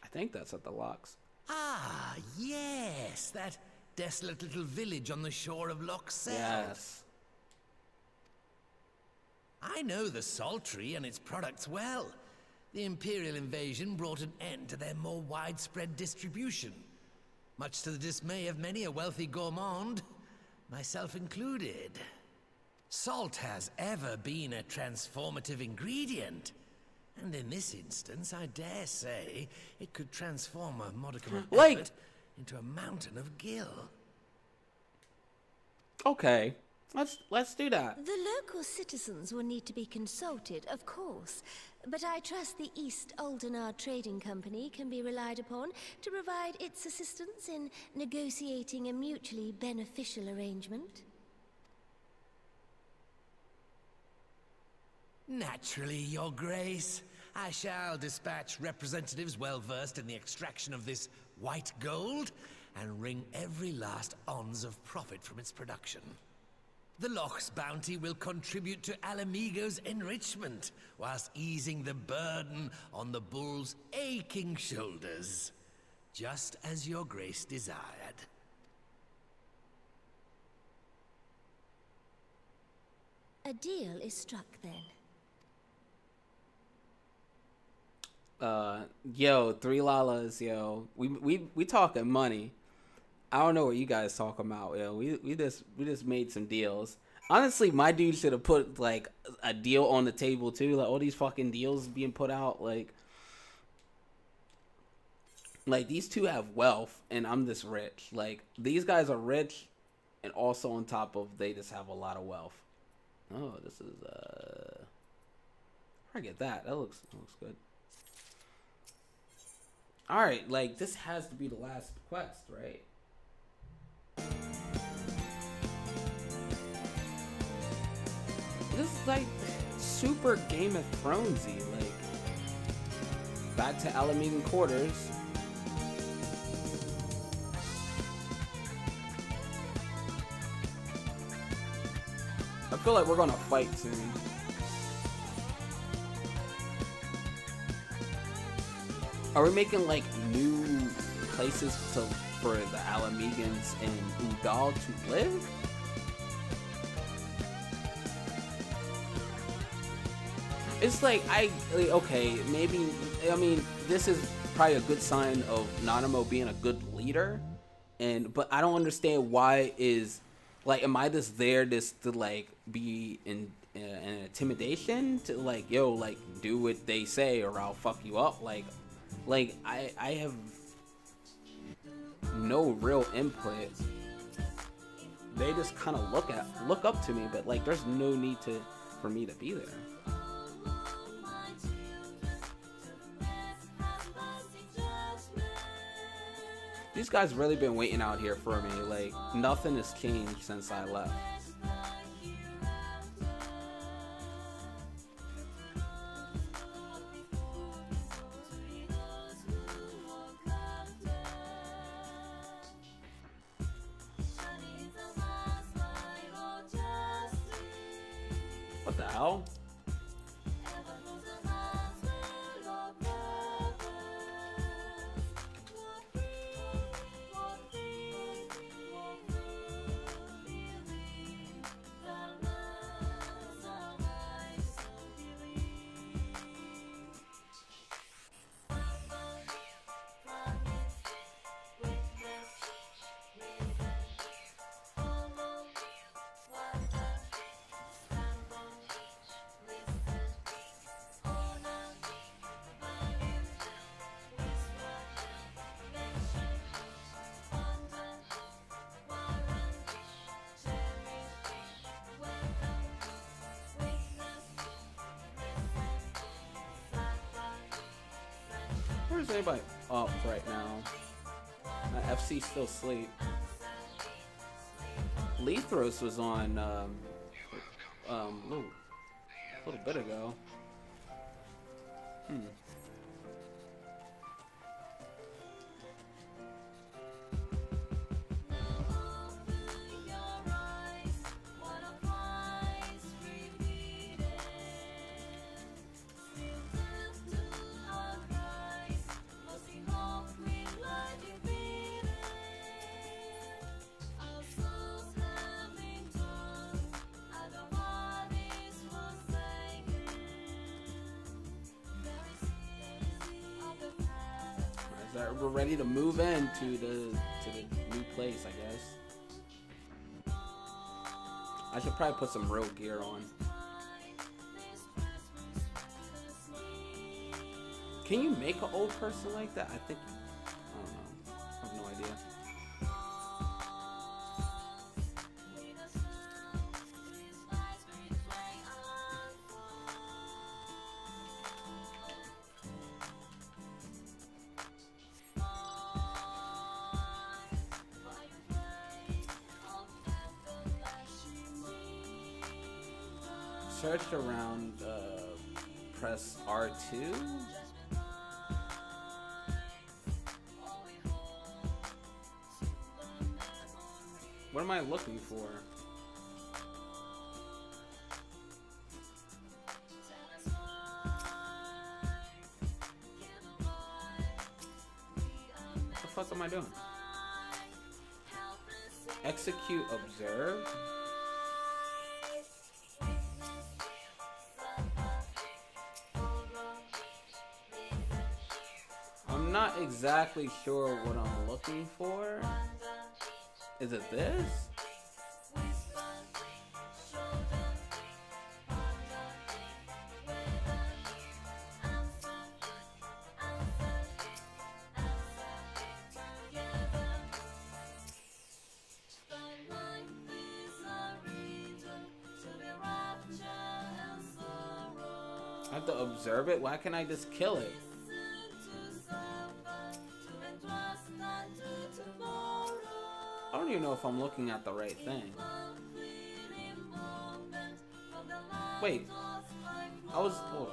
I think that's at the locks. Ah, yes, that desolate little village on the shore of Loch Seld. Yes. I know the Saltery and its products well. The Imperial invasion brought an end to their more widespread distribution, much to the dismay of many a wealthy gourmand, myself included. Salt has ever been a transformative ingredient, and in this instance, I dare say, it could transform a modicum of effort into a mountain of gill. Okay, let's do that. The local citizens will need to be consulted, of course, but I trust the East Aldenar Trading Company can be relied upon to provide its assistance in negotiating a mutually beneficial arrangement. Naturally, Your Grace. I shall dispatch representatives well versed in the extraction of this white gold and wring every last ons of profit from its production. The Loch's bounty will contribute to Alamigo's enrichment, whilst easing the burden on the bull's aching shoulders, just as Your Grace desired. A deal is struck then. Yo, 3 lalas, yo. We talking money. I don't know what you guys talking about, yo. We just made some deals. Honestly, my dude should have put like a deal on the table too. Like all these fucking deals being put out, like these two have wealth and I'm just rich. Like these guys are rich and also on top of they just have a lot of wealth. Oh, this is I get that. That looks good. Alright, like, this has to be the last quest, right? This is, like, super Game of Thronesy, like, back to Alamegan Quarters. I feel like we're gonna fight soon. Are we making like new places for the Alamegans and Udal to live? It's like okay, maybe I mean this is probably a good sign of Nanamo being a good leader, but I don't understand why Like, am I just there just to like be in an intimidation to like, yo, like do what they say or I'll fuck you up? Like I have no real input. They just kind of look up to me, but like there's no need for me to be there. These guys really been waiting out here for me. Like, nothing has changed since I left. What the hell? Where's anybody up right now? FC still asleep. Lethros was on a little bit ago. We're ready to move into the new place, I guess. I should probably put some real gear on. Can you make an old person like that? I think. I don't know. I have no idea. Search around, press R2. What am I looking for? What the fuck am I doing? Execute observe? I'm not exactly sure what I'm looking for. Is it this? I have to observe it? Why can't I just kill it? I don't even know if I'm looking at the right thing. Wait. Hold on.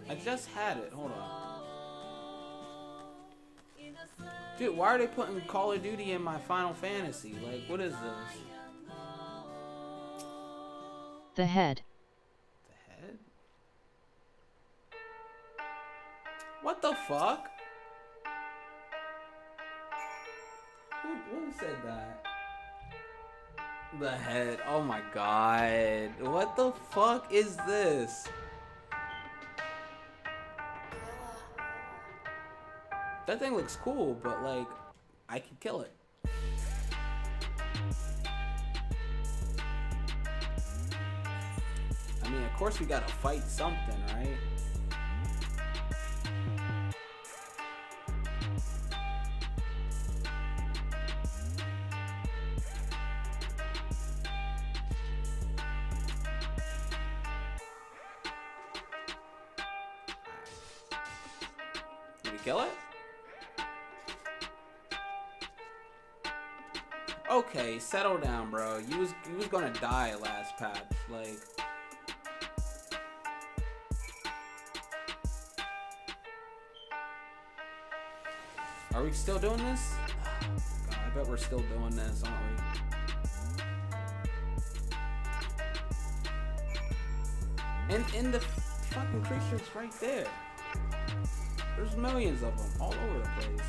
I just had it. Hold on. Dude, why are they putting Call of Duty in my Final Fantasy? Like, what is this? The head. The head? What the fuck? Who said that? The head. Oh my god. What the fuck is this? That thing looks cool, but like, I can kill it. I mean, of course we gotta fight something, right? Did we kill it? Okay, settle down, bro. You was gonna die last patch, like. Are we still doing this? Oh, God, I bet we're still doing this, aren't we? And the fucking creature's right there. There's millions of them all over the place.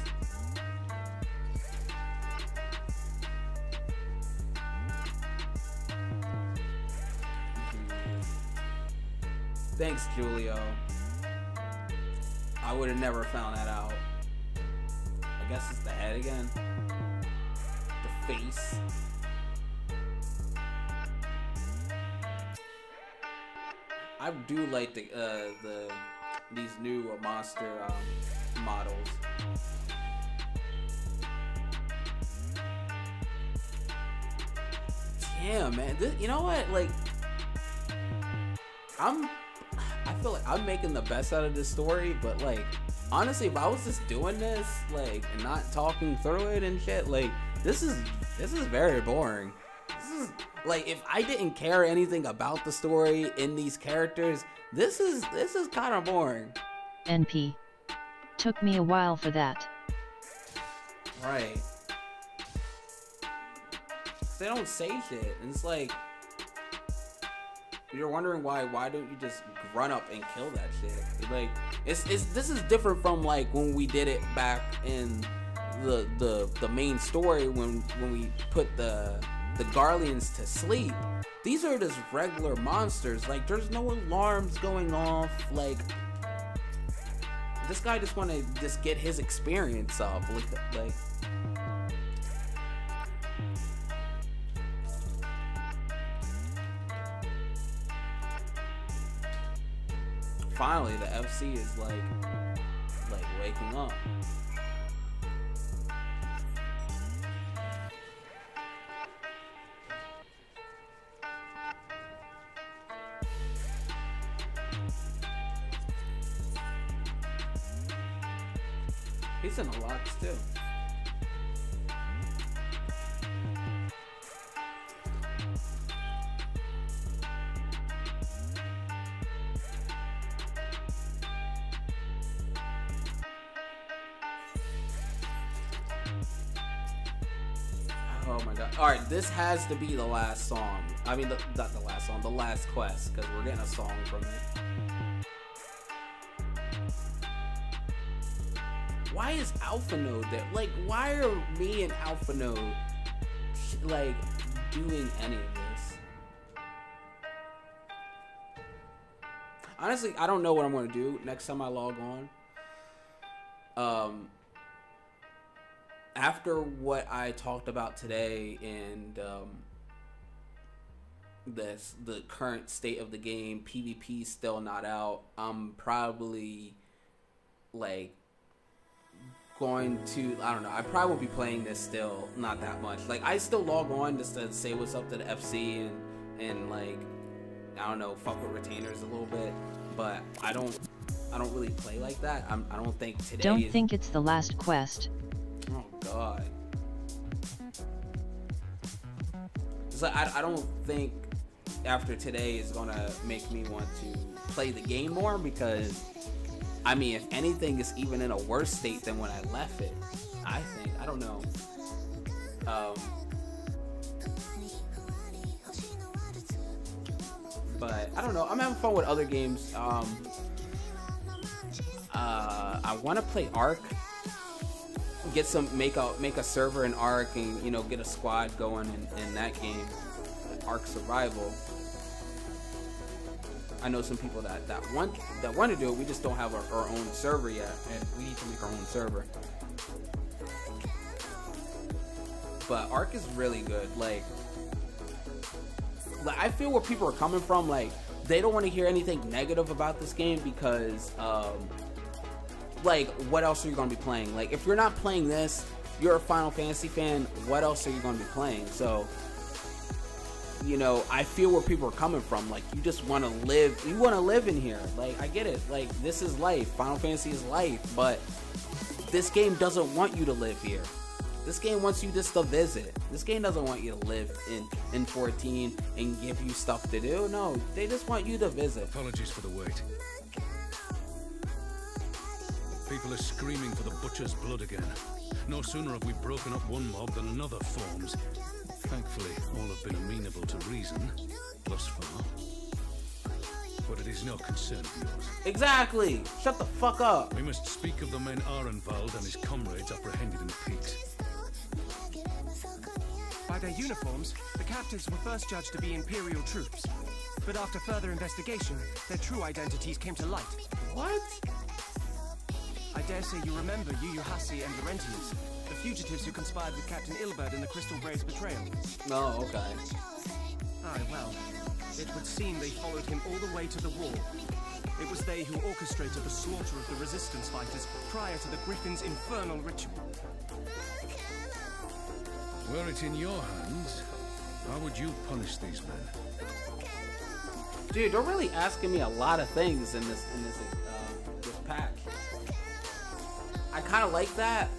Thanks, Julio. I would have never found that out. I guess it's the head again. The face. I do like these new monster models. Damn, man. You know what? Like, I feel like I'm making the best out of this story, but like, honestly, if I was just doing this, like, and not talking through it and shit, like, this is very boring. This is like, if I didn't care anything about the story in these characters, this is kind of boring. NP. Took me a while for that. Right. They don't say shit, and it's like, you're wondering why don't you just run up and kill that shit? Like, this is different from like when we did it back in the main story when we put the Garleans to sleep. These are just regular monsters. Like, there's no alarms going off. Like, this guy just want to just get his experience up. Like. Finally, the FC is like waking up. He's in a lot too. Oh my god. Alright, this has to be the last song. I mean, not the last song, the last quest, because we're getting a song from it. Why is Alpha Node there? Like, why are me and Alpha Node, like, doing any of this? Honestly, I don't know what I'm going to do next time I log on. After what I talked about today and the current state of the game, PvP still not out, I'm probably like going to, I don't know, I probably won't be playing this still, not that much. Like, I still log on just to say what's up to the FC and like, I don't know, fuck with retainers a little bit, but I don't really play like that. I don't think today Don't think it's the last quest. Oh god. It's like, I don't think after today is gonna make me want to play the game more, because I mean, if anything, it's even in a worse state than when I left it. I think. I don't know. But I don't know. I'm having fun with other games. I want to play Ark. Get some, make a server in Ark, and you know, get a squad going in that game, Ark Survival. I know some people that want to do it. We just don't have our own server yet, and we need to make our own server. But Ark is really good. Like I feel where people are coming from. Like, they don't want to hear anything negative about this game because, like, what else are you going to be playing? Like, if you're not playing this, you're a Final Fantasy fan, what else are you going to be playing? So, you know, I feel where people are coming from. Like, you just want to live, you want to live in here. Like, I get it. Like, this is life. Final Fantasy is life. But this game doesn't want you to live here. This game wants you just to visit. This game doesn't want you to live in 14 and give you stuff to do. No, they just want you to visit. Apologies for the wait. People are screaming for the butcher's blood again. No sooner have we broken up one mob than another forms. Thankfully, all have been amenable to reason, thus far. But it is no concern of yours. Exactly! Shut the fuck up! We must speak of the men Arenvald and his comrades apprehended in the peaks. By their uniforms, the captives were first judged to be Imperial troops. But after further investigation, their true identities came to light. What? I dare say you remember Yuyuhasi and Laurentius, the fugitives who conspired with Captain Ilbert in the Crystal Brave's betrayal. Oh, okay. Aye, well, it would seem they followed him all the way to the wall. It was they who orchestrated the slaughter of the resistance fighters prior to the Griffin's infernal ritual. Were it in your hands, how would you punish these men? Dude, they're really asking me a lot of things in this patch. I kind of like that.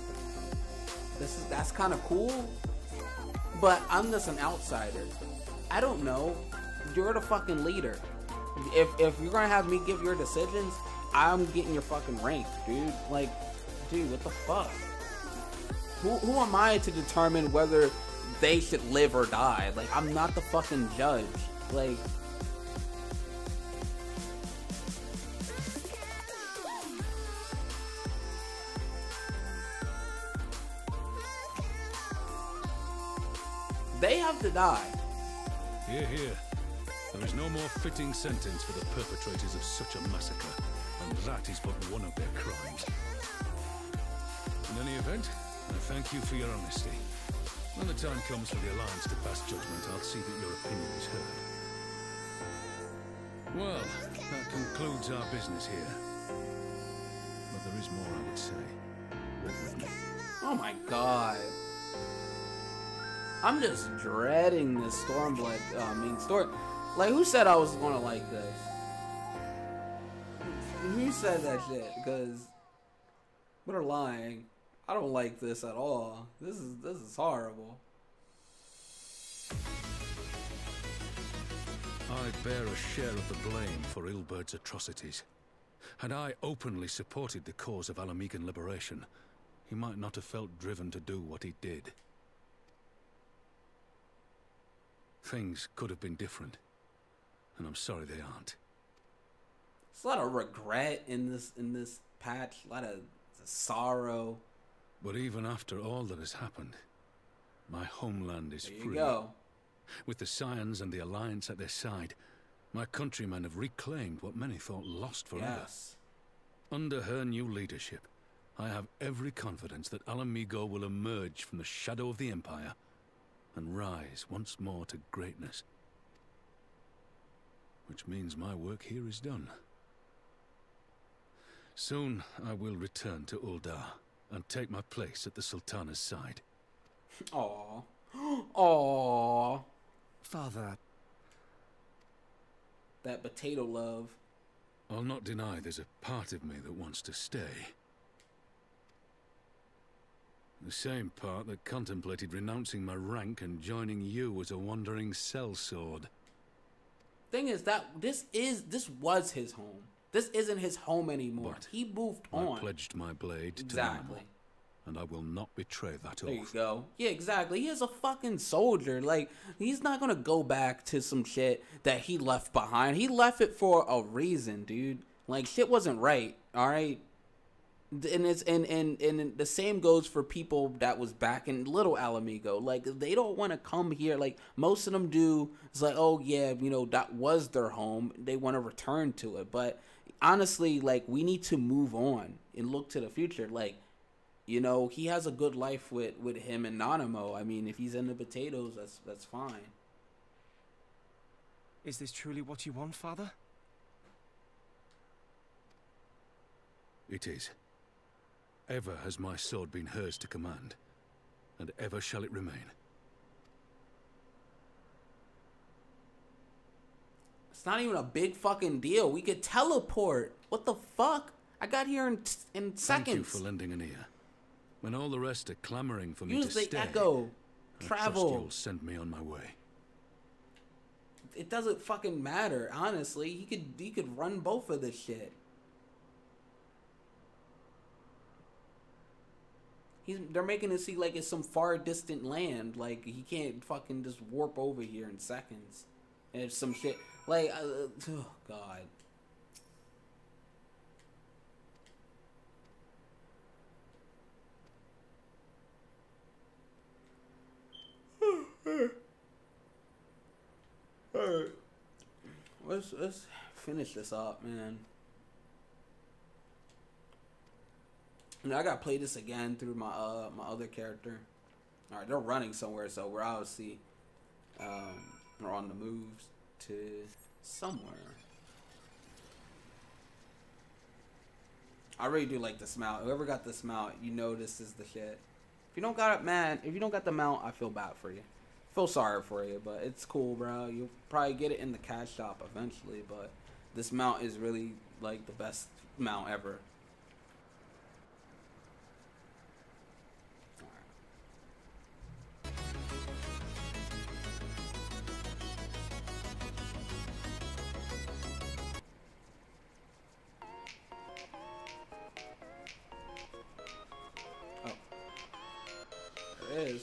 That's kind of cool. But I'm just an outsider. I don't know. You're the fucking leader. If you're gonna have me give your decisions, I'm getting your fucking rank, dude. Like, dude, what the fuck? Who am I to determine whether they should live or die? Like, I'm not the fucking judge. Like, they have to die. Hear, hear. There is no more fitting sentence for the perpetrators of such a massacre, and that is but one of their crimes. In any event, I thank you for your honesty. When the time comes for the Alliance to pass judgment, I'll see that your opinion is heard. Well, that concludes our business here. But there is more, I would say. Walk with me. Oh my god. I'm just dreading this Stormblood main story. Like, who said I was gonna like this? Who said that shit? Because they're lying. I don't like this at all. This is horrible. I bear a share of the blame for Ilbert's atrocities. Had I openly supported the cause of Alamegan liberation, he might not have felt driven to do what he did. Things could have been different, and I'm sorry they aren't. There's a lot of regret in this patch, a lot of sorrow. But even after all that has happened, my homeland is free. There you go. With the Scions and the Alliance at their side, my countrymen have reclaimed what many thought lost forever. Yes. Under her new leadership, I have every confidence that Alamigo will emerge from the shadow of the Empire and rise once more to greatness. Which means my work here is done. Soon I will return to Uldar and take my place at the Sultana's side. Aww. Aww. Father. That potato love. I'll not deny there's a part of me that wants to stay. The same part that contemplated renouncing my rank and joining you as a wandering sellsword. Thing is that this was his home. This isn't his home anymore. But he moved on. I pledged my blade to exactly. And I will not betray that oath. There you go. Yeah, exactly. He is a fucking soldier. Like, he's not gonna go back to some shit that he left behind. He left it for a reason, dude. Like, shit wasn't right, alright? And it's and the same goes for people that was back in Little Alamigo. Like, they don't want to come here. Like, most of them do. It's like, oh yeah, you know, that was their home. They want to return to it. But honestly, like, we need to move on and look to the future. Like, you know, he has a good life with him and Nanamo. I mean, if he's in the potatoes, that's fine. Is this truly what you want, Father? It is. Ever has my sword been hers to command, and ever shall it remain. It's not even a big fucking deal. We could teleport. What the fuck? I got here in seconds. Thank you for lending an ear. When all the rest are clamoring for me Use to the stay, echo. I Travel. trust you'll send me on my way. It doesn't fucking matter, honestly. He could run both of this shit. They're making it seem like it's some far distant land. Like, he can't fucking just warp over here in seconds. And it's some shit. Like, oh god. Alright. Let's finish this up, man. And I gotta play this again through my my other character. Alright, they're running somewhere, so we're obviously we're on the moves to somewhere. I really do like this mount. Whoever got this mount, you know this is the shit. If you don't got it, man, if you don't got the mount, I feel bad for you. I feel sorry for you, but it's cool, bro. You'll probably get it in the cash shop eventually, but this mount is really like the best mount ever. Is.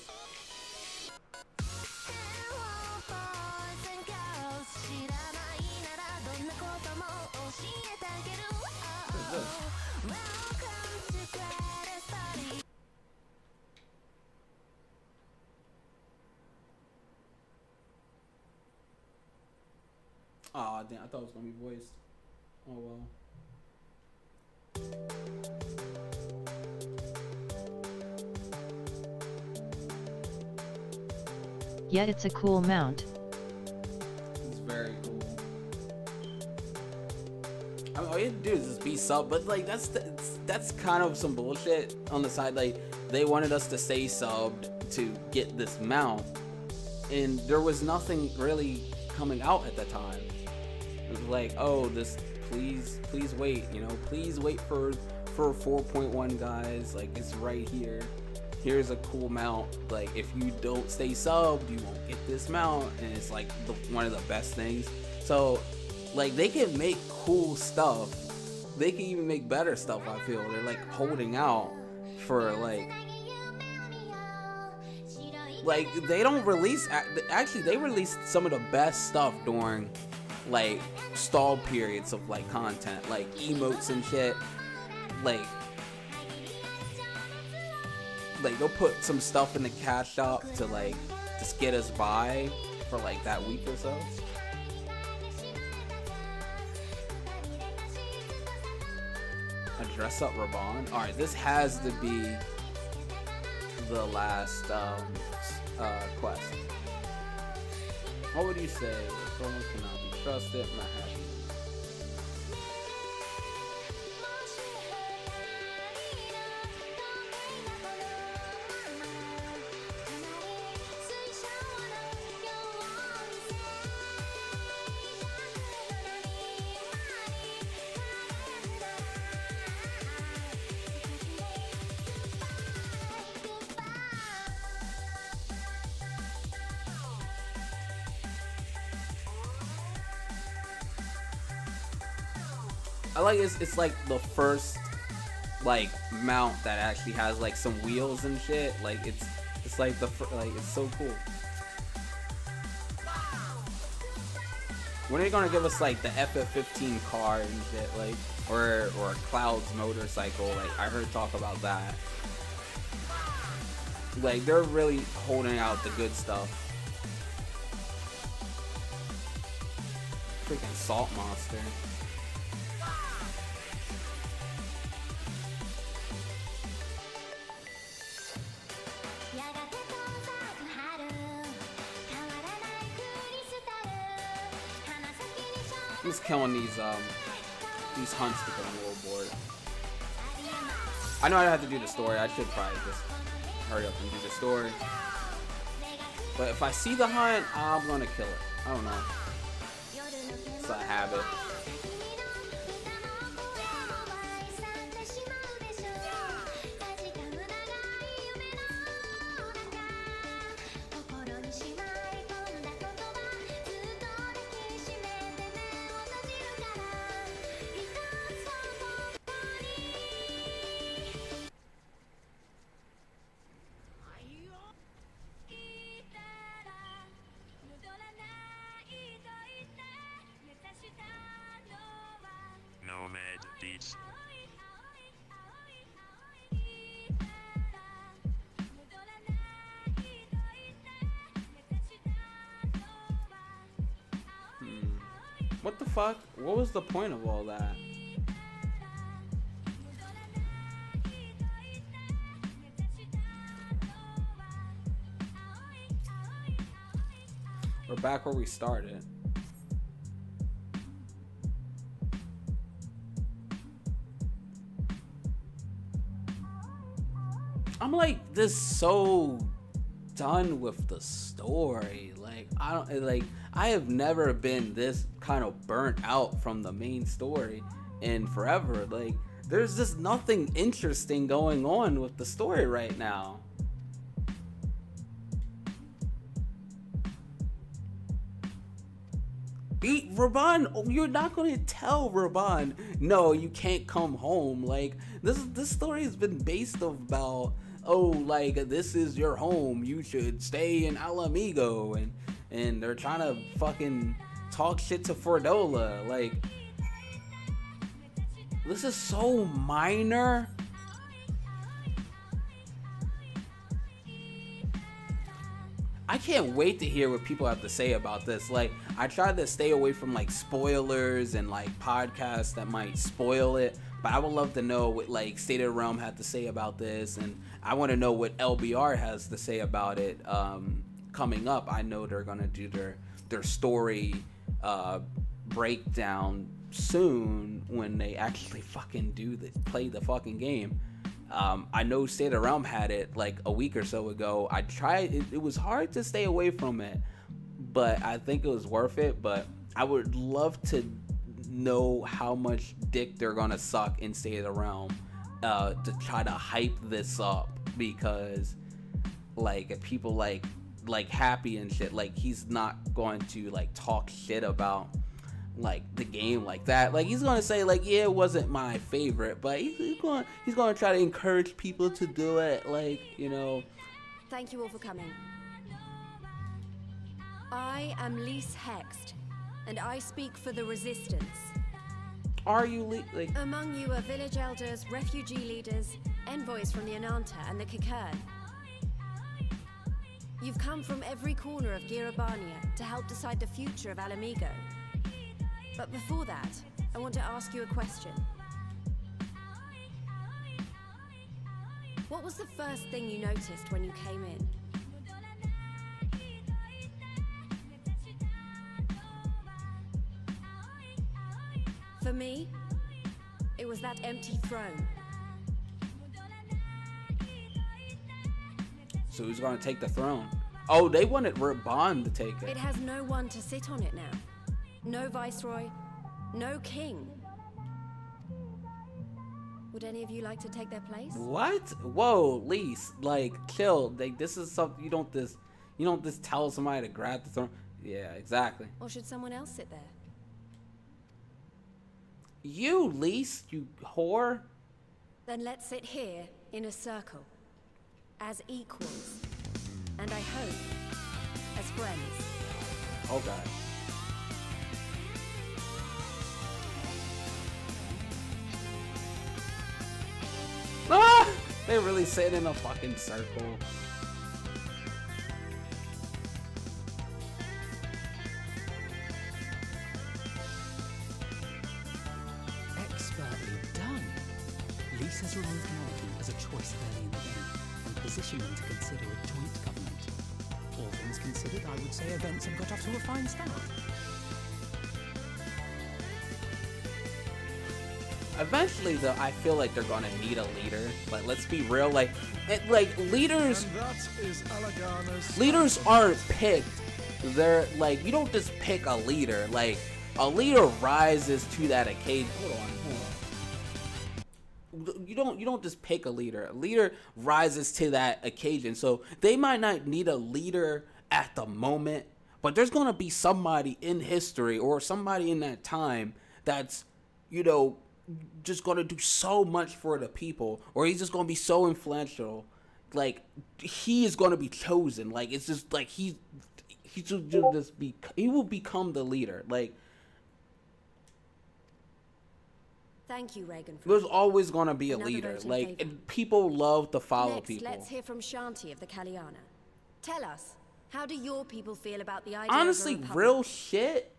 Aw, damn, I thought it was gonna be voiced. Oh well. Yeah, it's a cool mount. It's very cool. I mean, all you have to do is just be sub, but like that's kind of some bullshit on the side. Like, they wanted us to stay subbed to get this mount, and there was nothing really coming out at the time. It was like, oh, this, please wait, you know, please wait for 4.1, guys. Like, it's right here. Here's a cool mount. Like, if you don't stay subbed, you won't get this mount, and it's like one of the best things. So, like, they can make cool stuff. They can even make better stuff. I feel they're like holding out for like they don't release. Actually, they released some of the best stuff during like stall periods of like content, like emotes and shit. Like they'll put some stuff in the cash shop to like just get us by for like that week or so. A dress up Raban. All right, this has to be the last quest. What would you say? Someone cannot be trusted. I'm not happy. I like it's like the first like mount that actually has like some wheels and shit. Like it's like the like it's so cool. When are they gonna give us like the FF15 car and shit, like, or Cloud's motorcycle? Like, I heard talk about that. Like, they're really holding out the good stuff. Freaking salt monster. I'm just killing these hunts because I'm a little bored. I know I have to do the story. I should probably just hurry up and do the story. But if I see the hunt, I'm gonna kill it. I don't know. It's a habit. What the fuck? What was the point of all that? We're back where we started. I'm like this so done with the story. Like, I have never been this kind of burnt out from the main story in forever. Like, there's just nothing interesting going on with the story right now. Raban, you're not going to tell Raban, no, you can't come home. Like, this story has been based about, oh, like, this is your home, you should stay in Alamigo, and they're trying to fucking talk shit to Fordola. Like, this is so minor. I can't wait to hear what people have to say about this. Like, I try to stay away from like spoilers and like podcasts that might spoil it, but I would love to know what like State of the Realm had to say about this, and I want to know what LBR has to say about it. Coming up, I know they're gonna do their story breakdown soon when they actually fucking play the fucking game. I know State of the Realm had it like a week or so ago. I tried, it was hard to stay away from it, but I think it was worth it. But I would love to know how much dick they're gonna suck in State of the Realm to try to hype this up, because like if people like Happy and shit, like he's not going to like talk shit about like the game like that. Like, he's gonna say like, yeah, it wasn't my favorite, but he's gonna try to encourage people to do it, like, you know. Thank you all for coming. I am Lise Hext, and I speak for the Resistance. Are you like among you are village elders, refugee leaders, envoys from the Ananta and the Kikern. You've come from every corner of Girabania to help decide the future of Alamigo. But before that, I want to ask you a question. What was the first thing you noticed when you came in? For me, it was that empty throne. So who's gonna take the throne? Oh, they wanted Raban to take it. It has no one to sit on it now. No viceroy, no king. Would any of you like to take their place? What? Whoa, Lise, like, chill. Like, this is something you don't just tell somebody to grab the throne. Yeah, exactly. Or should someone else sit there? You, Lise, you whore. Then let's sit here in a circle, as equals, and I hope, as friends. Oh God. They really sit in a fucking circle. Expertly done. Lisa's removed monarchy as a choice early in the game and positioned them to consider a joint government. All things considered, I would say events have got off to a fine start. Eventually, though, I feel like they're gonna need a leader. Like, let's be real. Like leaders. Leaders aren't picked. They're like, you don't just pick a leader. Like, a leader rises to that occasion. Hold on. You don't just pick a leader. A leader rises to that occasion. So they might not need a leader at the moment, but there's gonna be somebody in history or somebody in that time that's, you know, just gonna do so much for the people, or he's just gonna be so influential. Like, he is gonna be chosen. Like, it's just like he will become the leader. Like, thank you, Reagan. There's always gonna be a leader. Like, and people love to follow people. Let's hear from Shanti of the Kalyana. Tell us, how do your people feel about the idea? Honestly, of a republic? real shit.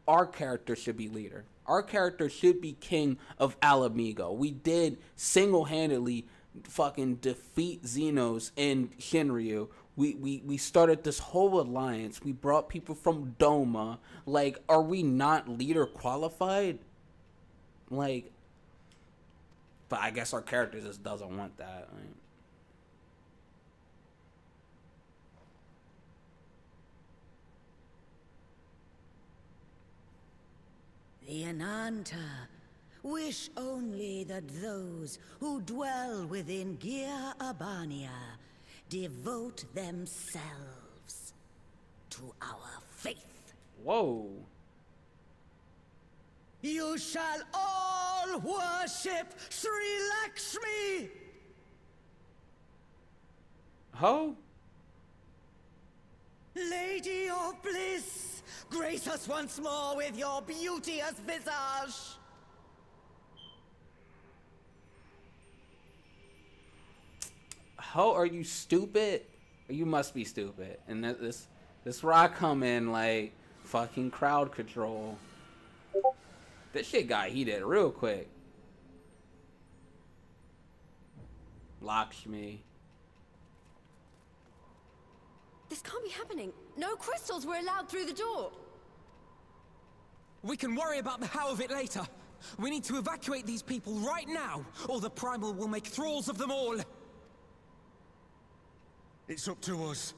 Our character should be leader. Our character should be king of Alamigo. We did single-handedly fucking defeat Xenos and Shinryu. We started this whole alliance. We brought people from Doma. Like, are we not leader qualified? Like, but I guess our character just doesn't want that. Right? The Ananta wish only that those who dwell within Gia Abania devote themselves to our faith. Whoa. You shall all worship Sri Lakshmi! Ho? Lady of bliss, grace us once more with your beauteous visage! How are you stupid? You must be stupid. And this where I come in like fucking crowd control. This shit got heated real quick. Lakshmi. This can't be happening. No crystals were allowed through the door. We can worry about the how of it later. We need to evacuate these people right now, or the Primal will make thralls of them all. It's up to us.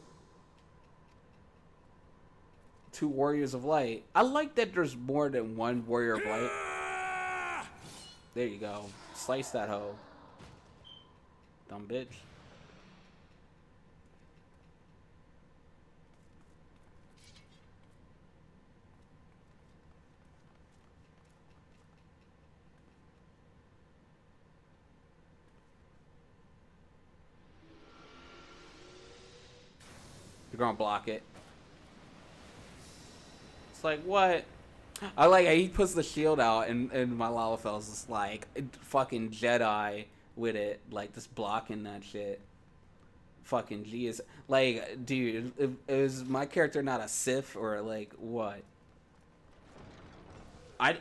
Two warriors of light. I like that there's more than one warrior of light. There you go. Slice that hoe. Dumb bitch. You're gonna block it. It's like, what? I like how he puts the shield out and my Lalafel's just like fucking Jedi with it, like just blocking that shit. Fucking G is like, dude, is my character not a Sith or like what? I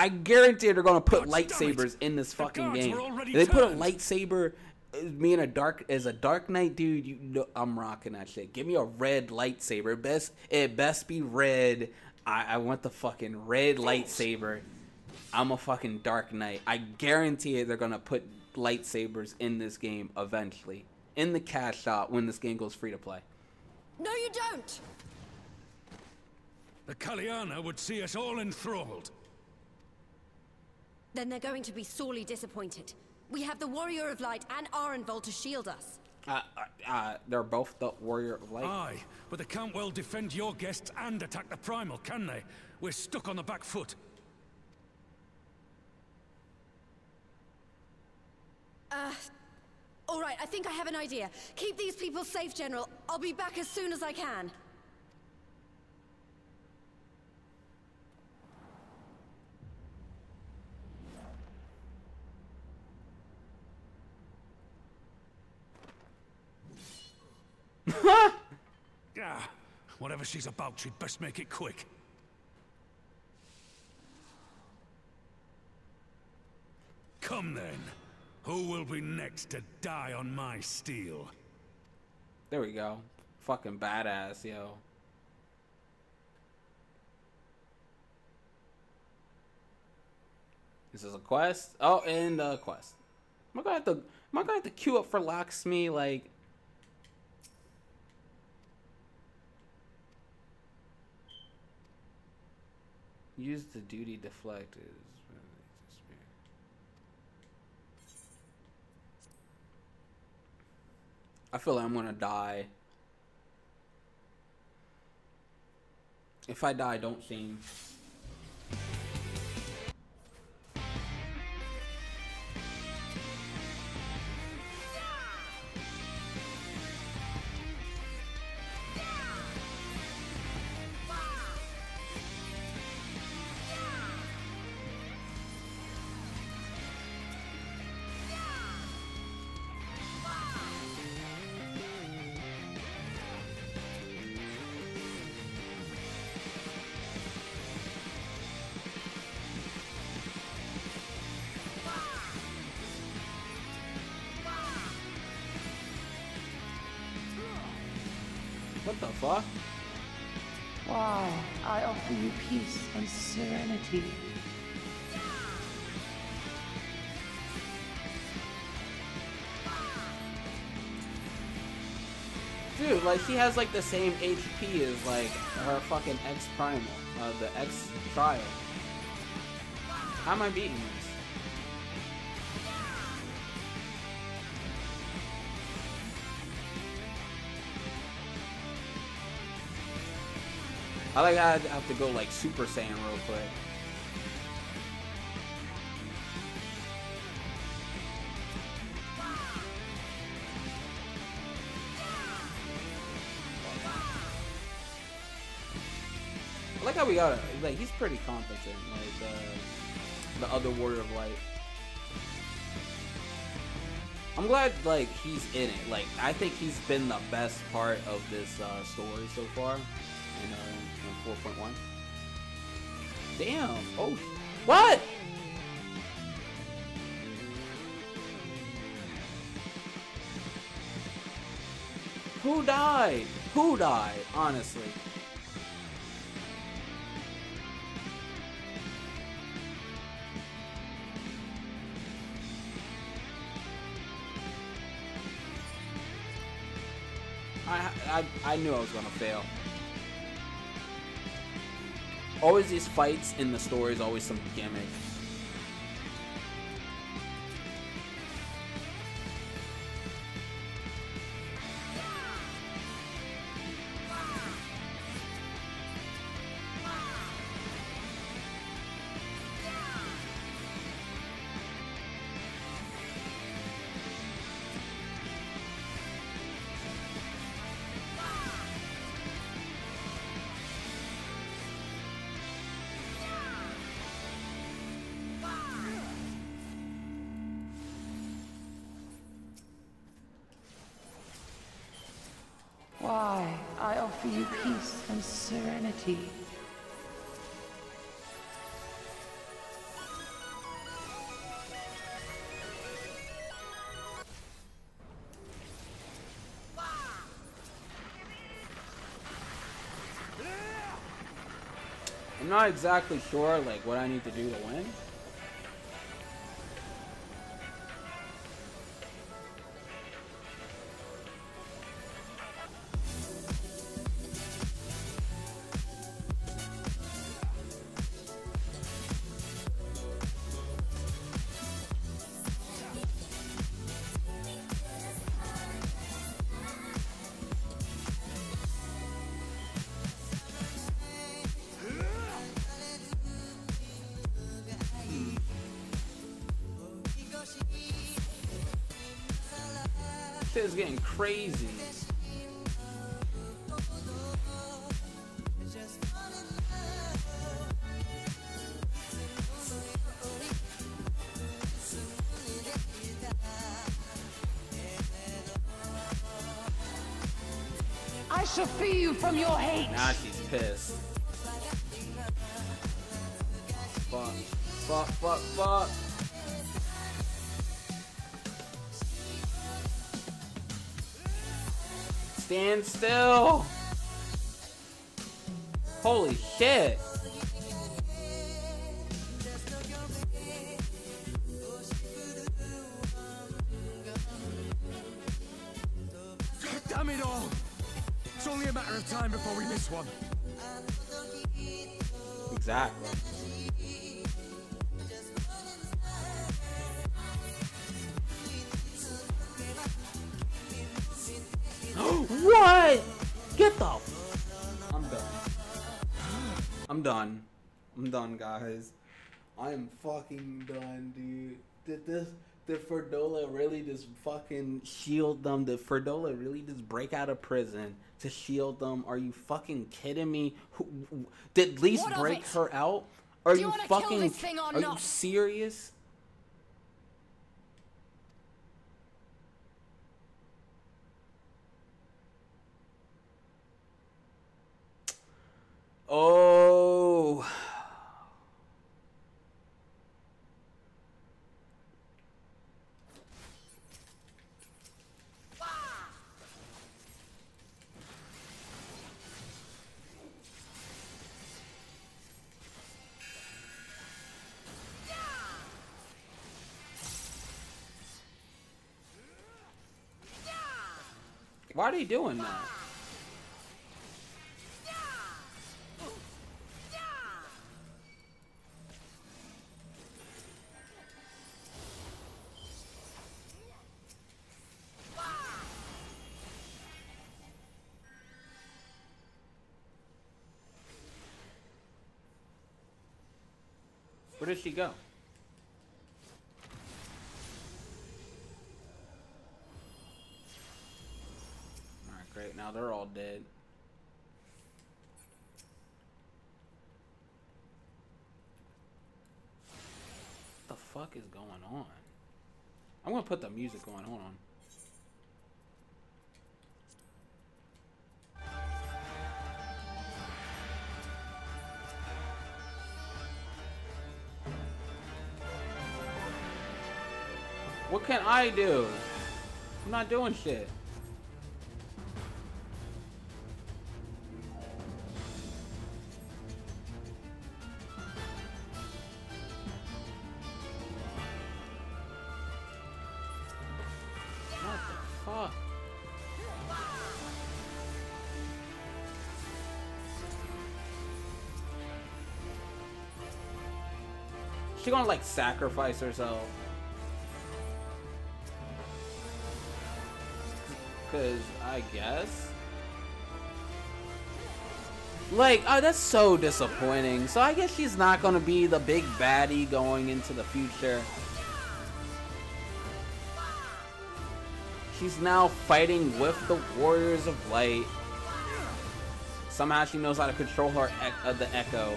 guarantee they're gonna put lightsabers in this fucking game. If they put a lightsaber, me and a dark knight, dude, you know I'm rocking that shit. Give me a red lightsaber. It best be red. I want the fucking red lightsaber. I'm a fucking dark knight. I guarantee it, they're gonna put lightsabers in this game eventually. In the cash shop when this game goes free to play. No, you don't. The Kalyana would see us all enthralled. Then they're going to be sorely disappointed. We have the Warrior of Light and Arenvol to shield us. They're both the Warrior of Light. Aye, but they can't well defend your guests and attack the Primal, can they? We're stuck on the back foot. All right, I think I have an idea. Keep these people safe, General. I'll be back as soon as I can. Yeah, whatever she's about, she'd best make it quick. Come then. Who will be next to die on my steel? There we go. Fucking badass, yo. This is a quest. Oh, and a quest. Am I gonna have to queue up for locksmith? Like, use the duty deflectors. I feel like I'm gonna die. If I die, don't sing. What the fuck? Why, I offer you peace and serenity. Dude, like, she has like the same HP as like her fucking ex primal, the ex trial. How am I beating this? I like how I have to go like Super Saiyan real quick. I like how we got it. Like, he's pretty competent. Like the other Warrior of Light. I'm glad like he's in it. Like, I think he's been the best part of this story so far. In 4.1. Damn. Oh, what? Who died? Who died? Honestly. I knew I was gonna fail. Always these fights in the story is always some gimmick. Why, I offer you peace and serenity. I'm not exactly sure like what I need to do to win. Shit is getting crazy. shall free you from your hate. Now she's pissed. Fuck. Fuck, fuck, fuck. Stand still. Holy shit. Damn it all! It's only a matter of time before we miss one. Exactly. What? Get the... I'm done. I'm done. I'm done, guys. I am fucking done, dude. Did Ferdola really just fucking shield them? Did Ferdola really just break out of prison to shield them? Are you fucking kidding me? Did Lise break her out? Are you fucking... Are you serious? Oh. Why are they doing that? Where did she go? Alright, great. Now they're all dead. What the fuck is going on? I'm gonna put the music on. Hold on. What can I do? I'm not doing shit. What the fuck? She gonna like sacrifice herself? Cause I guess, like, oh, that's so disappointing. So I guess she's not gonna be the big baddie going into the future. She's now fighting with the Warriors of Light. Somehow she knows how to control her the Echo.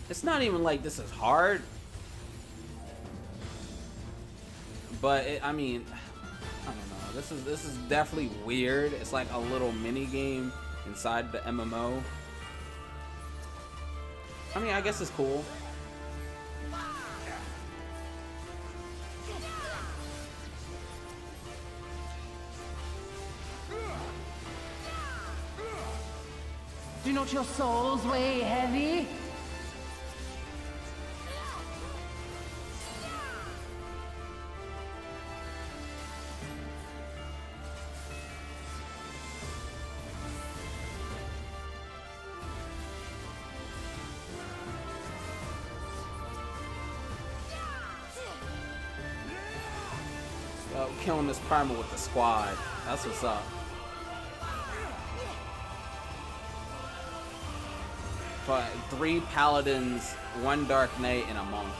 It's not even like this is hard, but I mean, I don't know. This is definitely weird. It's like a little mini game inside the MMO. I mean, I guess it's cool. Do not your souls weigh heavy? killing this primal with the squad. That's what's up. But 3 paladins, 1 dark knight, and a monk.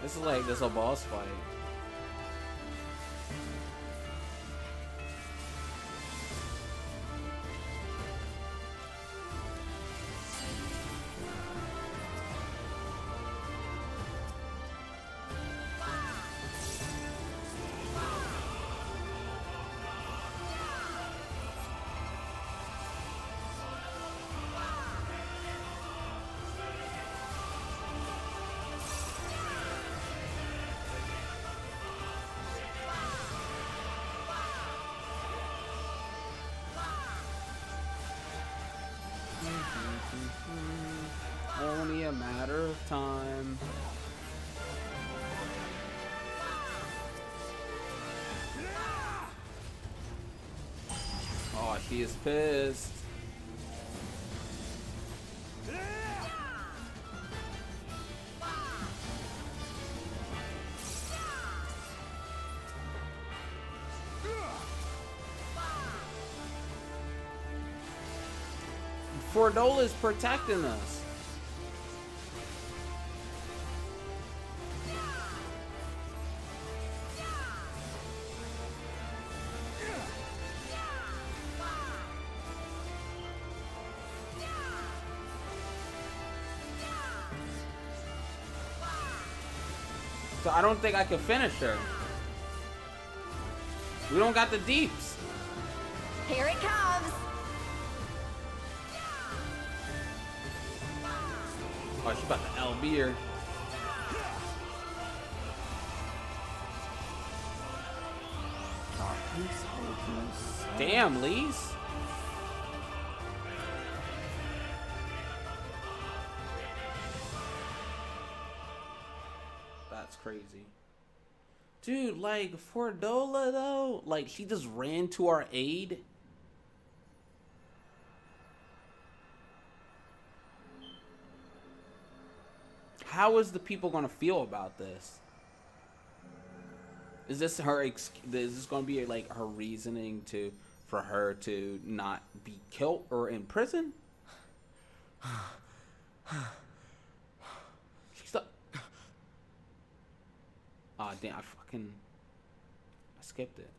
This is like this a boss fight. Only a matter of time. Oh, she is pissed. Fordola is protecting us. So I don't think I can finish her. We don't got the deeps. Here it comes. Oh, she's about to LB her. Damn, Lise. That's crazy. Dude, like, Fordola, though, like, she just ran to our aid. How is the people gonna feel about this? Is this her? Is this gonna be like her reasoning for her to not be killed or in prison? She's the. Oh damn! I skipped it.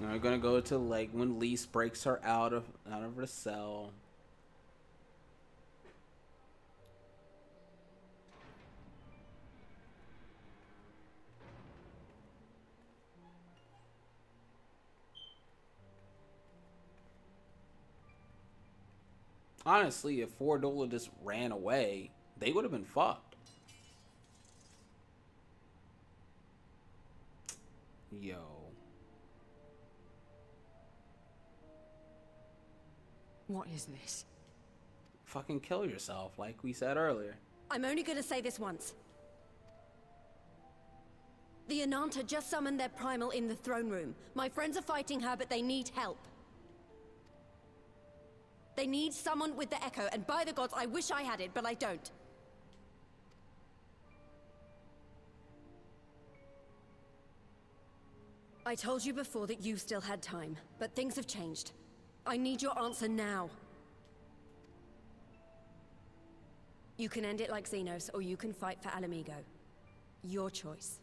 And we're gonna go to like when Lise breaks her out of the cell. Honestly, if Fordola just ran away, they would have been fucked. Yo. What is this? Fucking kill yourself, like we said earlier. I'm only gonna say this once. The Ananta just summoned their primal in the throne room. My friends are fighting her, but they need help. They need someone with the echo, and by the gods, I wish I had it, but I don't. I told you before that you still had time, but things have changed. I need your answer now. You can end it like Xenos, or you can fight for Alamigo. Your choice.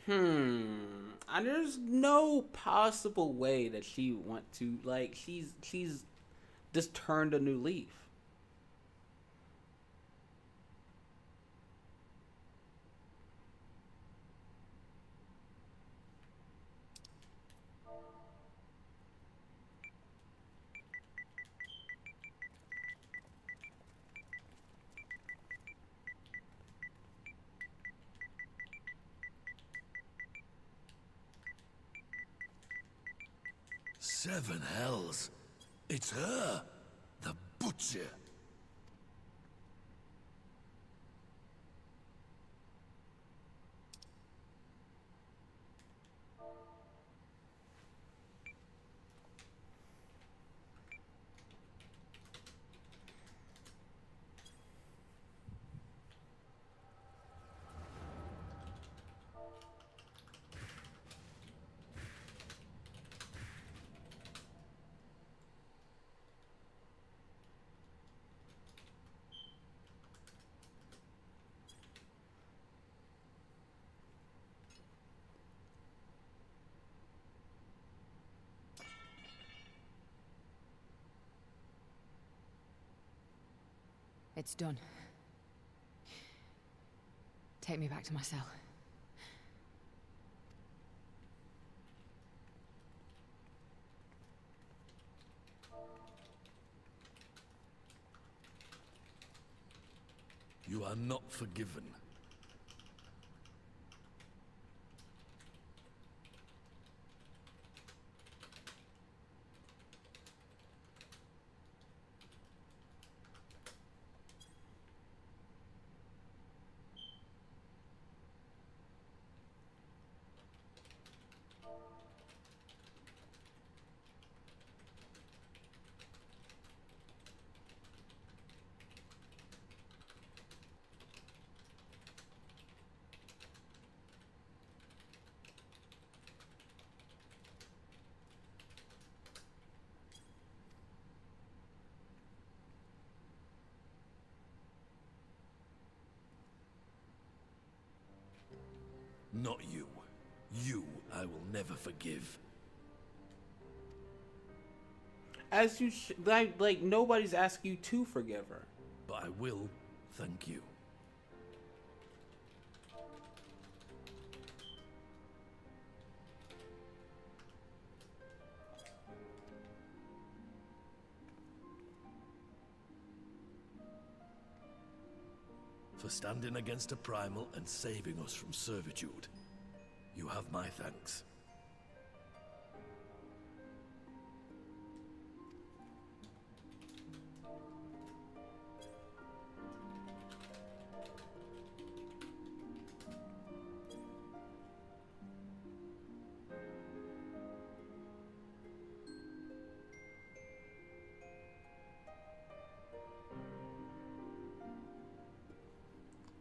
And there's no possible way that she want to, like, she's just turned a new leaf. Seven hells. It's her, the butcher. It's done. Take me back to my cell. You are not forgiven. Not you. You I will never forgive. As you like nobody's asking you to forgive her. But I will thank you. For standing against a primal and saving us from servitude. You have my thanks.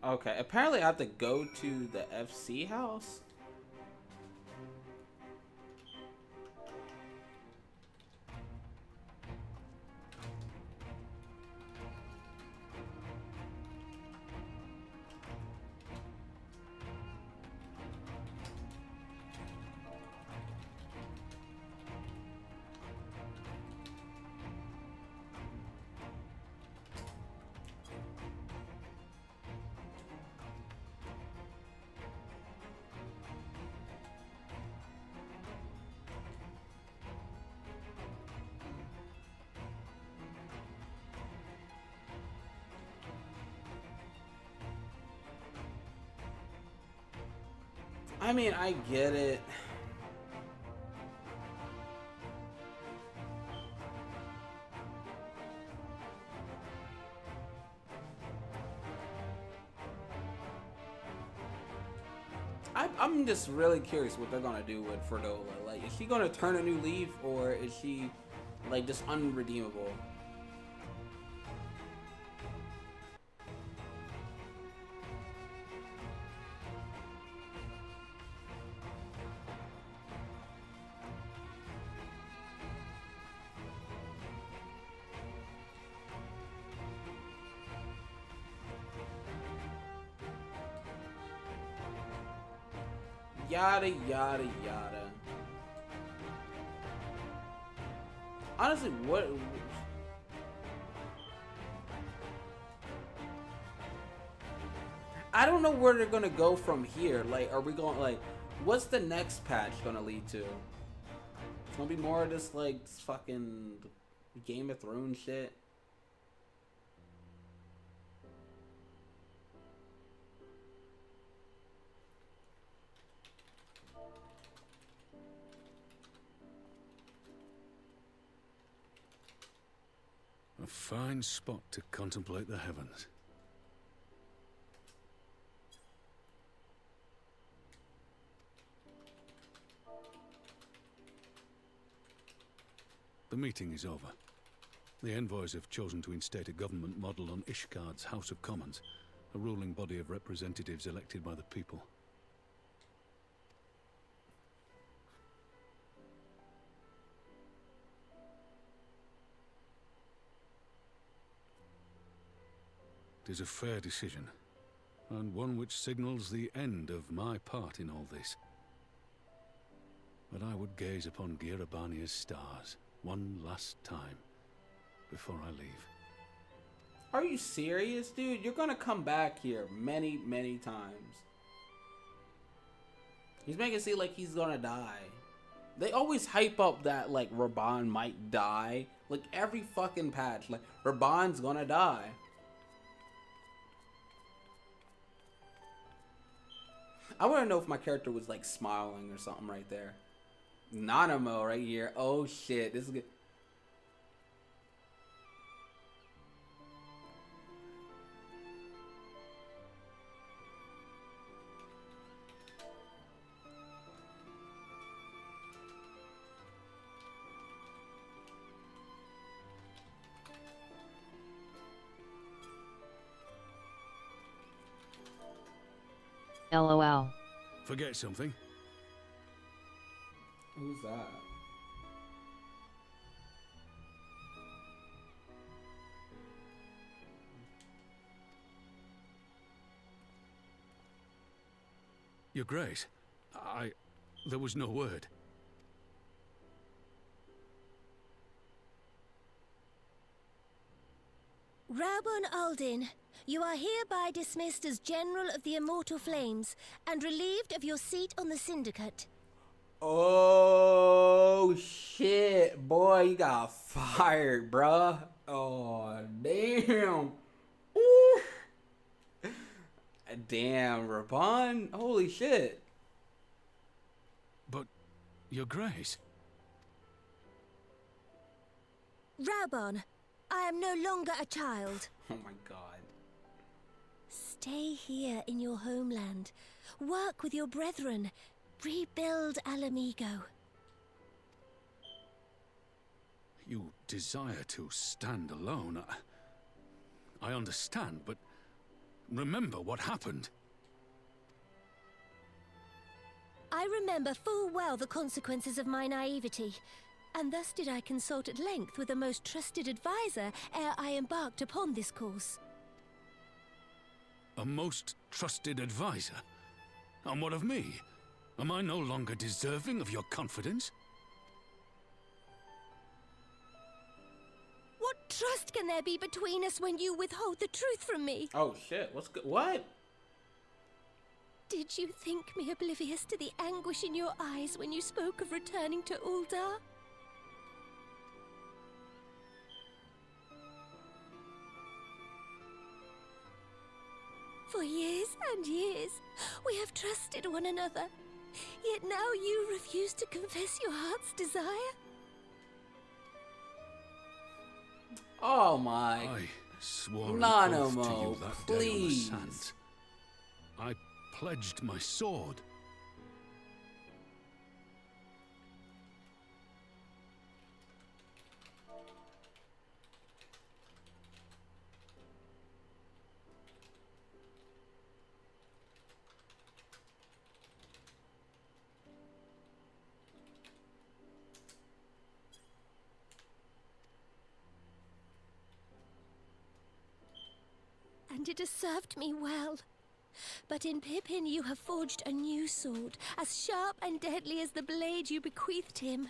Okay, apparently I have to go to the FC house. I mean, I get it. I'm just really curious what they're gonna do with Fredola. Like, is she gonna turn a new leaf, or is she like just unredeemable? Yada, yada, yada. Honestly, what... I don't know where they're gonna go from here. Like, are we going, like, what's the next patch gonna lead to? It's gonna be more of this, like, fucking Game of Thrones shit. A fine spot to contemplate the heavens. The meeting is over. The envoys have chosen to instate a government model on Ishgard's House of Commons, a ruling body of representatives elected by the people. It is a fair decision, and one which signals the end of my part in all this. But I would gaze upon Girabania's stars one last time before I leave. Are you serious, dude? You're gonna come back here many, many times. He's making it seem like he's gonna die. They always hype up that, like, Raban might die. Like, every fucking patch. Like, Raban's gonna die. I want to know if my character was, like, smiling or something right there. Nanamo right here. Oh, shit. This is good. LOL. Forget something? Who's that? Your Grace, there was no word. Rabon Aldin, you are hereby dismissed as General of the Immortal Flames and relieved of your seat on the Syndicate. Oh, shit. Boy, you got fired, bruh. Oh, damn. Ooh. Damn, Raban. Holy shit. But, Your Grace... Rabon, I am no longer a child. Oh my god. Stay here in your homeland. Work with your brethren. Rebuild Alamigo. You desire to stand alone. I understand, but remember what happened. I remember full well the consequences of my naivety, and thus did I consult at length with a most trusted advisor ere I embarked upon this course. A most trusted advisor? And what of me? Am I no longer deserving of your confidence? What trust can there be between us when you withhold the truth from me? Oh shit, what's good? What? Did you think me oblivious to the anguish in your eyes when you spoke of returning to Uldar? For years and years, we have trusted one another. Yet now you refuse to confess your heart's desire? Oh my... I swore an oath to you that day on the please. sands. I pledged my sword. And it has served me well. But in Pippin you have forged a new sword, as sharp and deadly as the blade you bequeathed him.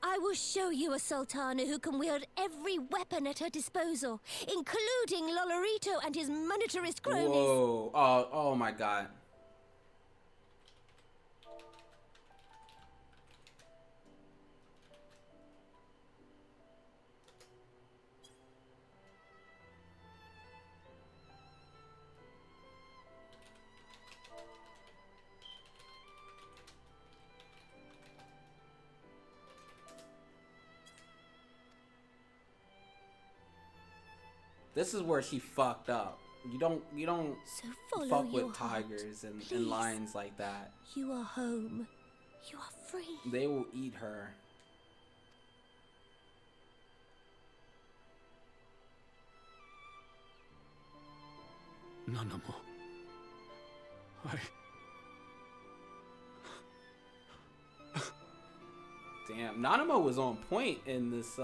I will show you a Sultana who can wield every weapon at her disposal, including Lolorito and his monetarist cronies. Whoa. Oh my god. This is where she fucked up. You don't fuck with tigers and lions like that. You are home. You are free. They will eat her. Nanamo. Damn, Nanamo was on point in this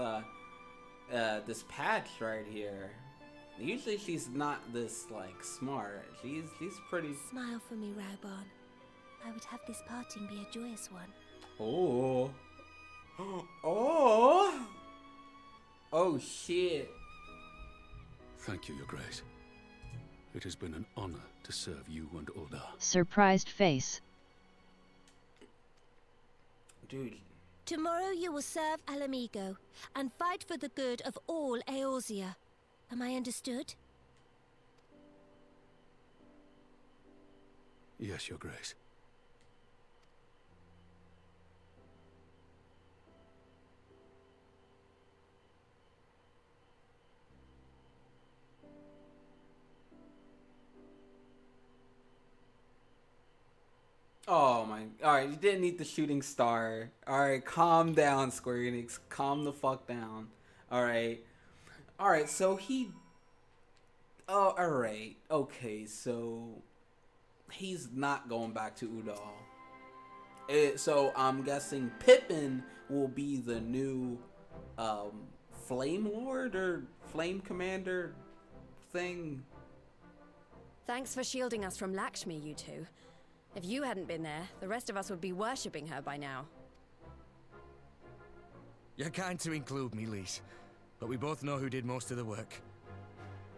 this patch right here. Usually she's not this like smart. She's pretty. Smile for me, Raubon. I would have this parting be a joyous one. Oh. Oh. Oh shit. Thank you, Your Grace. It has been an honor to serve you and Ulda. Surprised face. Dude. Tomorrow you will serve Alamigo and fight for the good of all Eorzea. Am I understood? Yes, Your Grace. Oh my. Alright, you didn't need the shooting star. Alright, calm down, Square Enix. Calm the fuck down. Alright. Alright, so he... Oh, alright. Okay, so... He's not going back to Udall. So I'm guessing Pippin will be the new Flame Lord or Flame Commander thing. Thanks for shielding us from Lakshmi, you two. If you hadn't been there, the rest of us would be worshipping her by now. You're kind to include me, Lise. But we both know who did most of the work.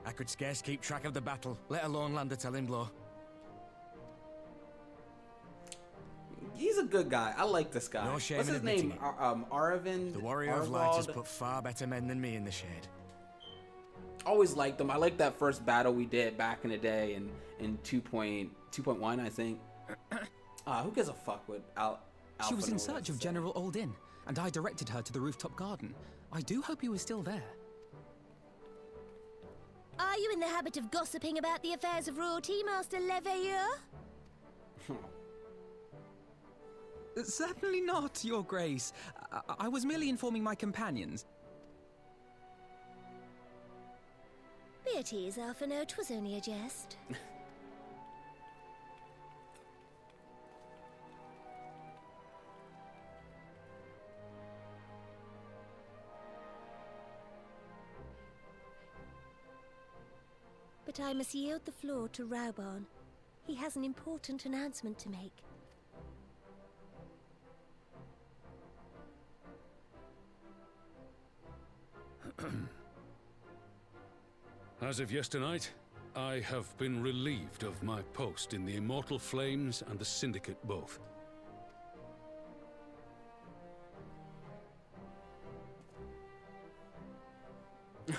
I could scarce keep track of the battle, let alone land a telling blow. He's a good guy. I like this guy. No shame What's in his name? Aravind? The Warrior of Light has put far better men than me in the shade. Always liked him. I like that first battle we did back in the day in 2.1, I think. Who gives a fuck with Alpha? She was in search of General Oldin, and I directed her to the rooftop garden. I do hope he was still there. Are you in the habit of gossiping about the affairs of royalty, Master Leveilleur? Certainly not, Your Grace. I was merely informing my companions. Be at ease, Alphino. 'Twas only a jest. But I must yield the floor to Raubon. He has an important announcement to make. As of yesternight, I have been relieved of my post in the Immortal Flames and the Syndicate both.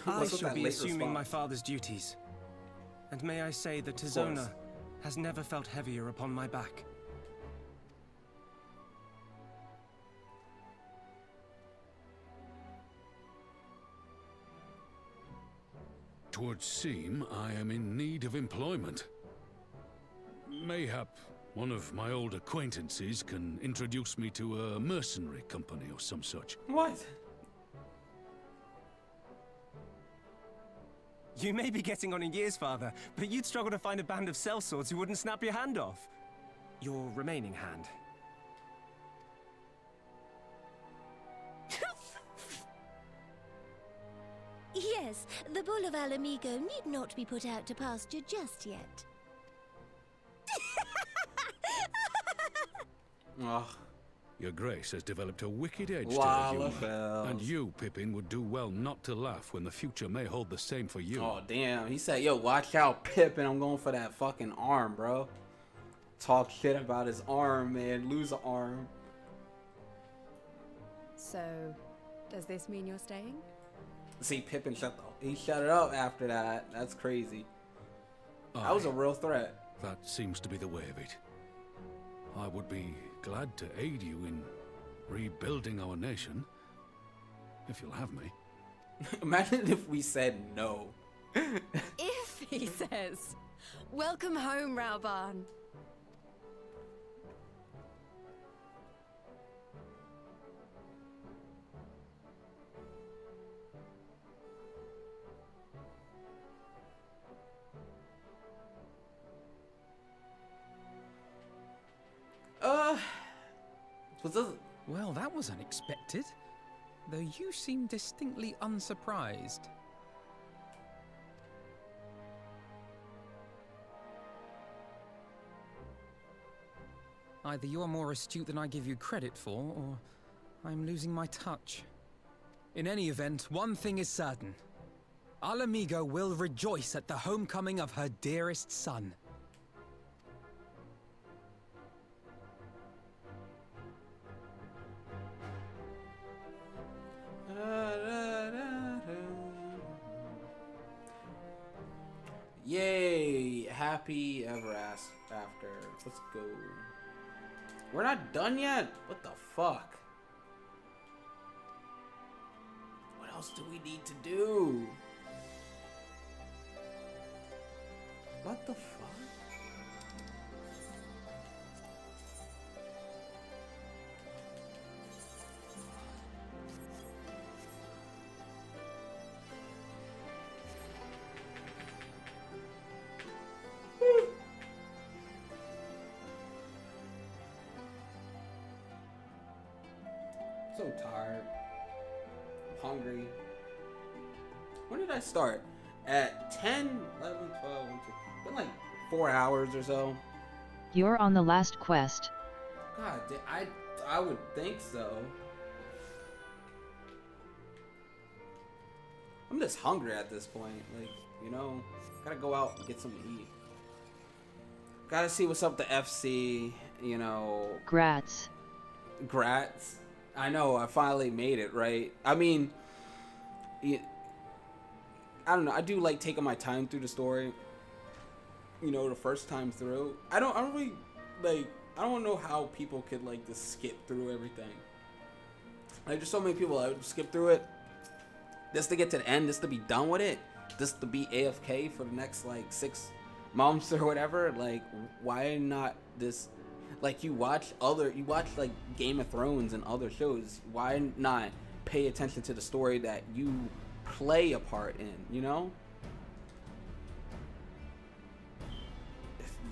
I shall be assuming my father's duties. And may I say that Tizona has never felt heavier upon my back. Twould seem I am in need of employment. Mayhap one of my old acquaintances can introduce me to a mercenary company or some such. What? You may be getting on in years, Father, but you'd struggle to find a band of sellswords who wouldn't snap your hand off. your remaining hand. Yes, the bull of Alamigo need not be put out to pasture just yet. Ugh. Your Grace has developed a wicked edge Wow, to her humor. And you, Pippin, would do well not to laugh when the future may hold the same for you. Oh, damn. He said, yo, watch out, Pippin. I'm going for that fucking arm, bro. Talk shit about his arm, man. Lose an arm. So, does this mean you're staying? See, Pippin shut it up after that. That's crazy. That was a real threat. That seems to be the way of it. I would be glad to aid you in rebuilding our nation, if you'll have me. Imagine if we said no. If, he says. Welcome home, Rauban. Well, that was unexpected, though you seem distinctly unsurprised. Either you are more astute than I give you credit for, or I'm losing my touch. In any event, one thing is certain. Alamigo will rejoice at the homecoming of her dearest son. Yay! Happy ever after. Let's go. We're not done yet? What the fuck? What else do we need to do? What the fuck? So tired. I'm hungry. When did I start? At 10, 11, 12, 1, 2. Been like 4 hours or so. You're on the last quest. God, I would think so. I'm just hungry at this point. Like, you know, gotta go out and get something to eat. Gotta see what's up to FC, you know. Grats. Grats. I know, I finally made it, right? I mean, I don't know. I do like taking my time through the story. You know, the first time through. I don't really, like, I don't know how people could, like, just skip through everything. Like, there's so many people that would skip through it just to get to the end, just to be done with it, just to be AFK for the next, like, 6 months or whatever. Like, why not this? Like, you watch like Game of Thrones and other shows. Why not pay attention to the story that you play a part in, you know?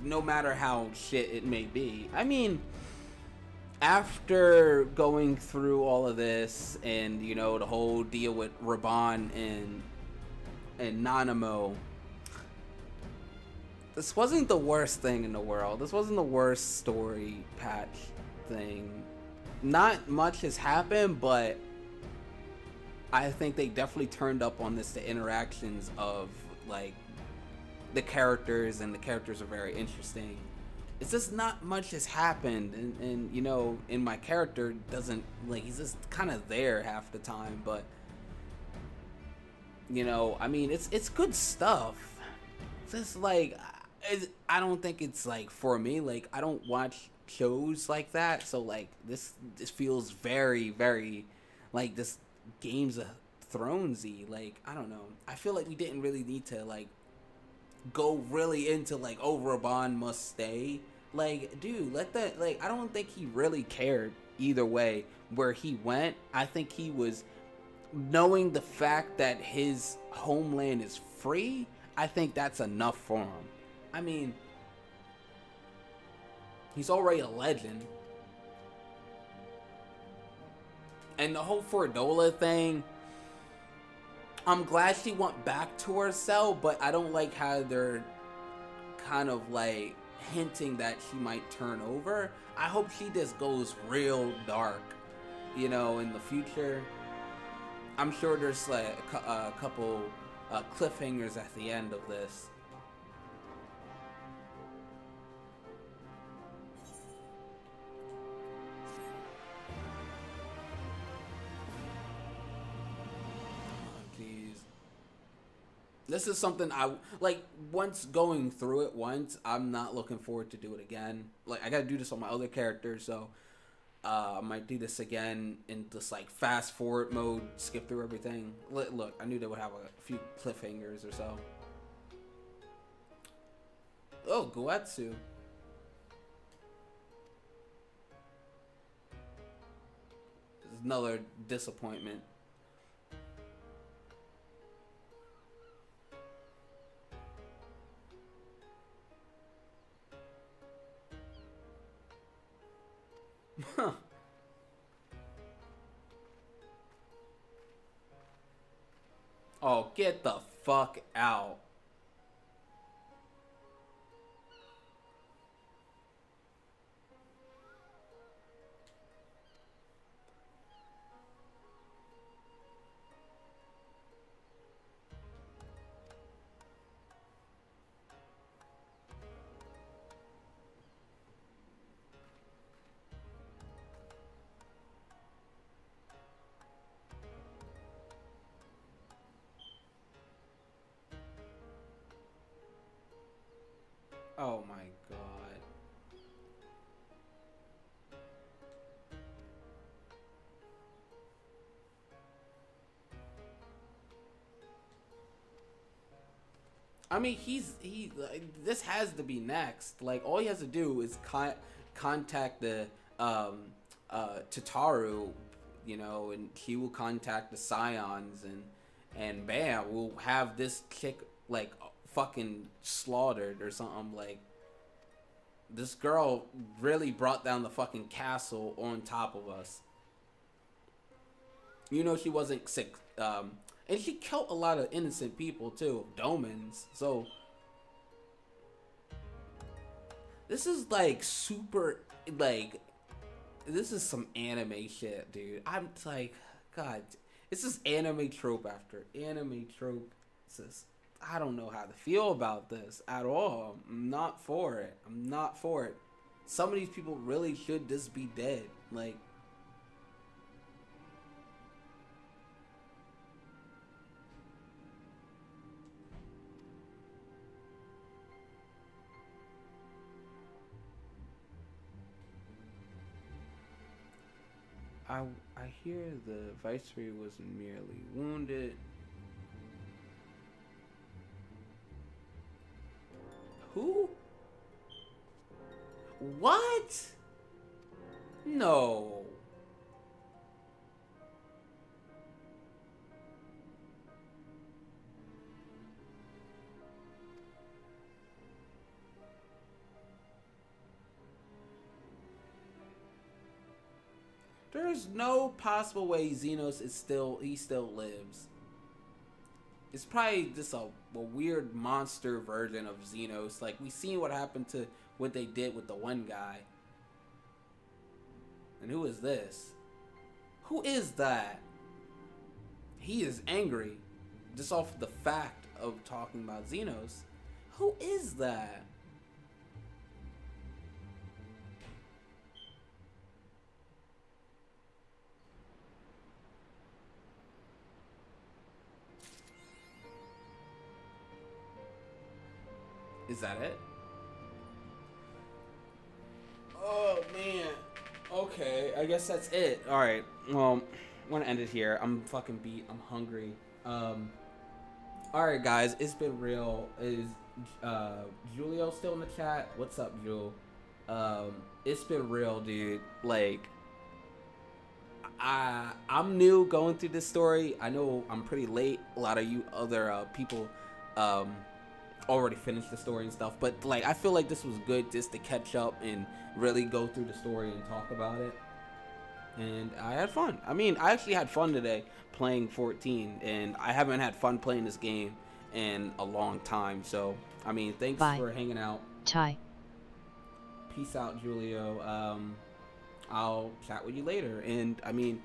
No matter how shit it may be. I mean, after going through all of this and, you know, the whole deal with Raban and Nanamo, this wasn't the worst thing in the world. This wasn't the worst story patch thing. Not much has happened, but I think they definitely turned up on this, the interactions of, like, the characters, and the characters are very interesting. It's just not much has happened, and you know, and my character doesn't, like, he's just kind of there half the time, but, you know, I mean, it's good stuff. It's just, like, I don't think it's, like, for me. Like, I don't watch shows like that, so, like, this feels very, very, like, this Games of Thronesy. Like, I don't know. I feel like we didn't really need to, like, go really into, like, oh, Raban must stay. Like, dude, let that, like, I don't think he really cared either way where he went. I think he was, knowing the fact that his homeland is free, I think that's enough for him. I mean, He's already a legend. And the whole Fordola thing, I'm glad she went back to her cell, but I don't like how they're kind of like hinting that she might turn over. I hope she just goes real dark, you know, in the future. I'm sure there's like a couple cliffhangers at the end of this. This is something I like. Once going through it once, I'm not looking forward to do it again. Like, I gotta do this on my other characters, so I might do this again in this like fast forward mode, skip through everything. Look, I knew they would have a few cliffhangers or so. Oh, Goetsu. This is another disappointment. Huh. Oh, get the fuck out. Oh my god. I mean, like, this has to be next. Like, all he has to do is contact the Tataru, you know, and he will contact the Scions, and bam, we'll have this chick like fucking slaughtered or something. Like, this girl really brought down the fucking castle on top of us. You know, she wasn't sick, and she killed a lot of innocent people too, domins. So this is like super, like, this is some anime shit, dude. I'm like, god, it's just anime trope after anime trope. It's just, I don't know how to feel about this at all. I'm not for it. I'm not for it. Some of these people really should just be dead. Like, I hear the Viceroy was merely wounded. Who? What? No. There's no possible way Xenos is he still lives. It's probably just a weird monster version of Xenos. Like, we seen what happened to what they did with the one guy. And who is this? Who is that? He is angry. Just off the fact of talking about Xenos. Who is that? Is that it? Oh, man. Okay, I guess that's it. Alright, well, I'm gonna end it here. I'm fucking beat. I'm hungry. Alright, guys, it's been real. Is Julio still in the chat? What's up, Jul? It's been real, dude. Like, I'm new going through this story. I know I'm pretty late. A lot of you other people already finished the story and stuff, but like I feel like this was good just to catch up and really go through the story and talk about it. And I had fun. I mean, I actually had fun today playing 14, and I haven't had fun playing this game in a long time. So I mean, thanks for hanging out. Ty. Peace out, Julio. I'll chat with you later. And I mean,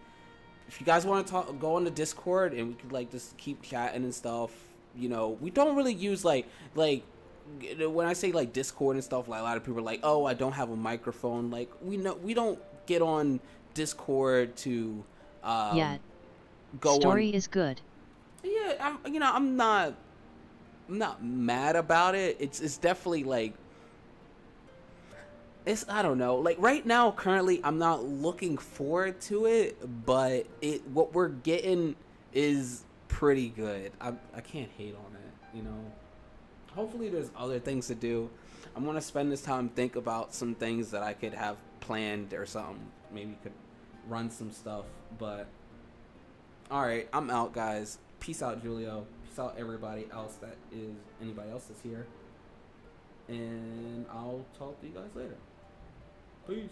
if you guys want to talk, go on the Discord and we could like just keep chatting and stuff. You know, we don't really use like when I say like Discord and stuff, like a lot of people are like, oh, I don't have a microphone. Like we don't get on Discord to go story on. Is good. Yeah, I'm not mad about it. It's definitely like, I don't know, like right now currently I'm not looking forward to it, but what we're getting is pretty good. I can't hate on it, you know. Hopefully there's other things to do. I'm gonna spend this time think about some things that I could have planned or something. Maybe could run some stuff, but all right, I'm out, guys. Peace out, Julio. Peace out, anybody else that's here, and I'll talk to you guys later. Peace.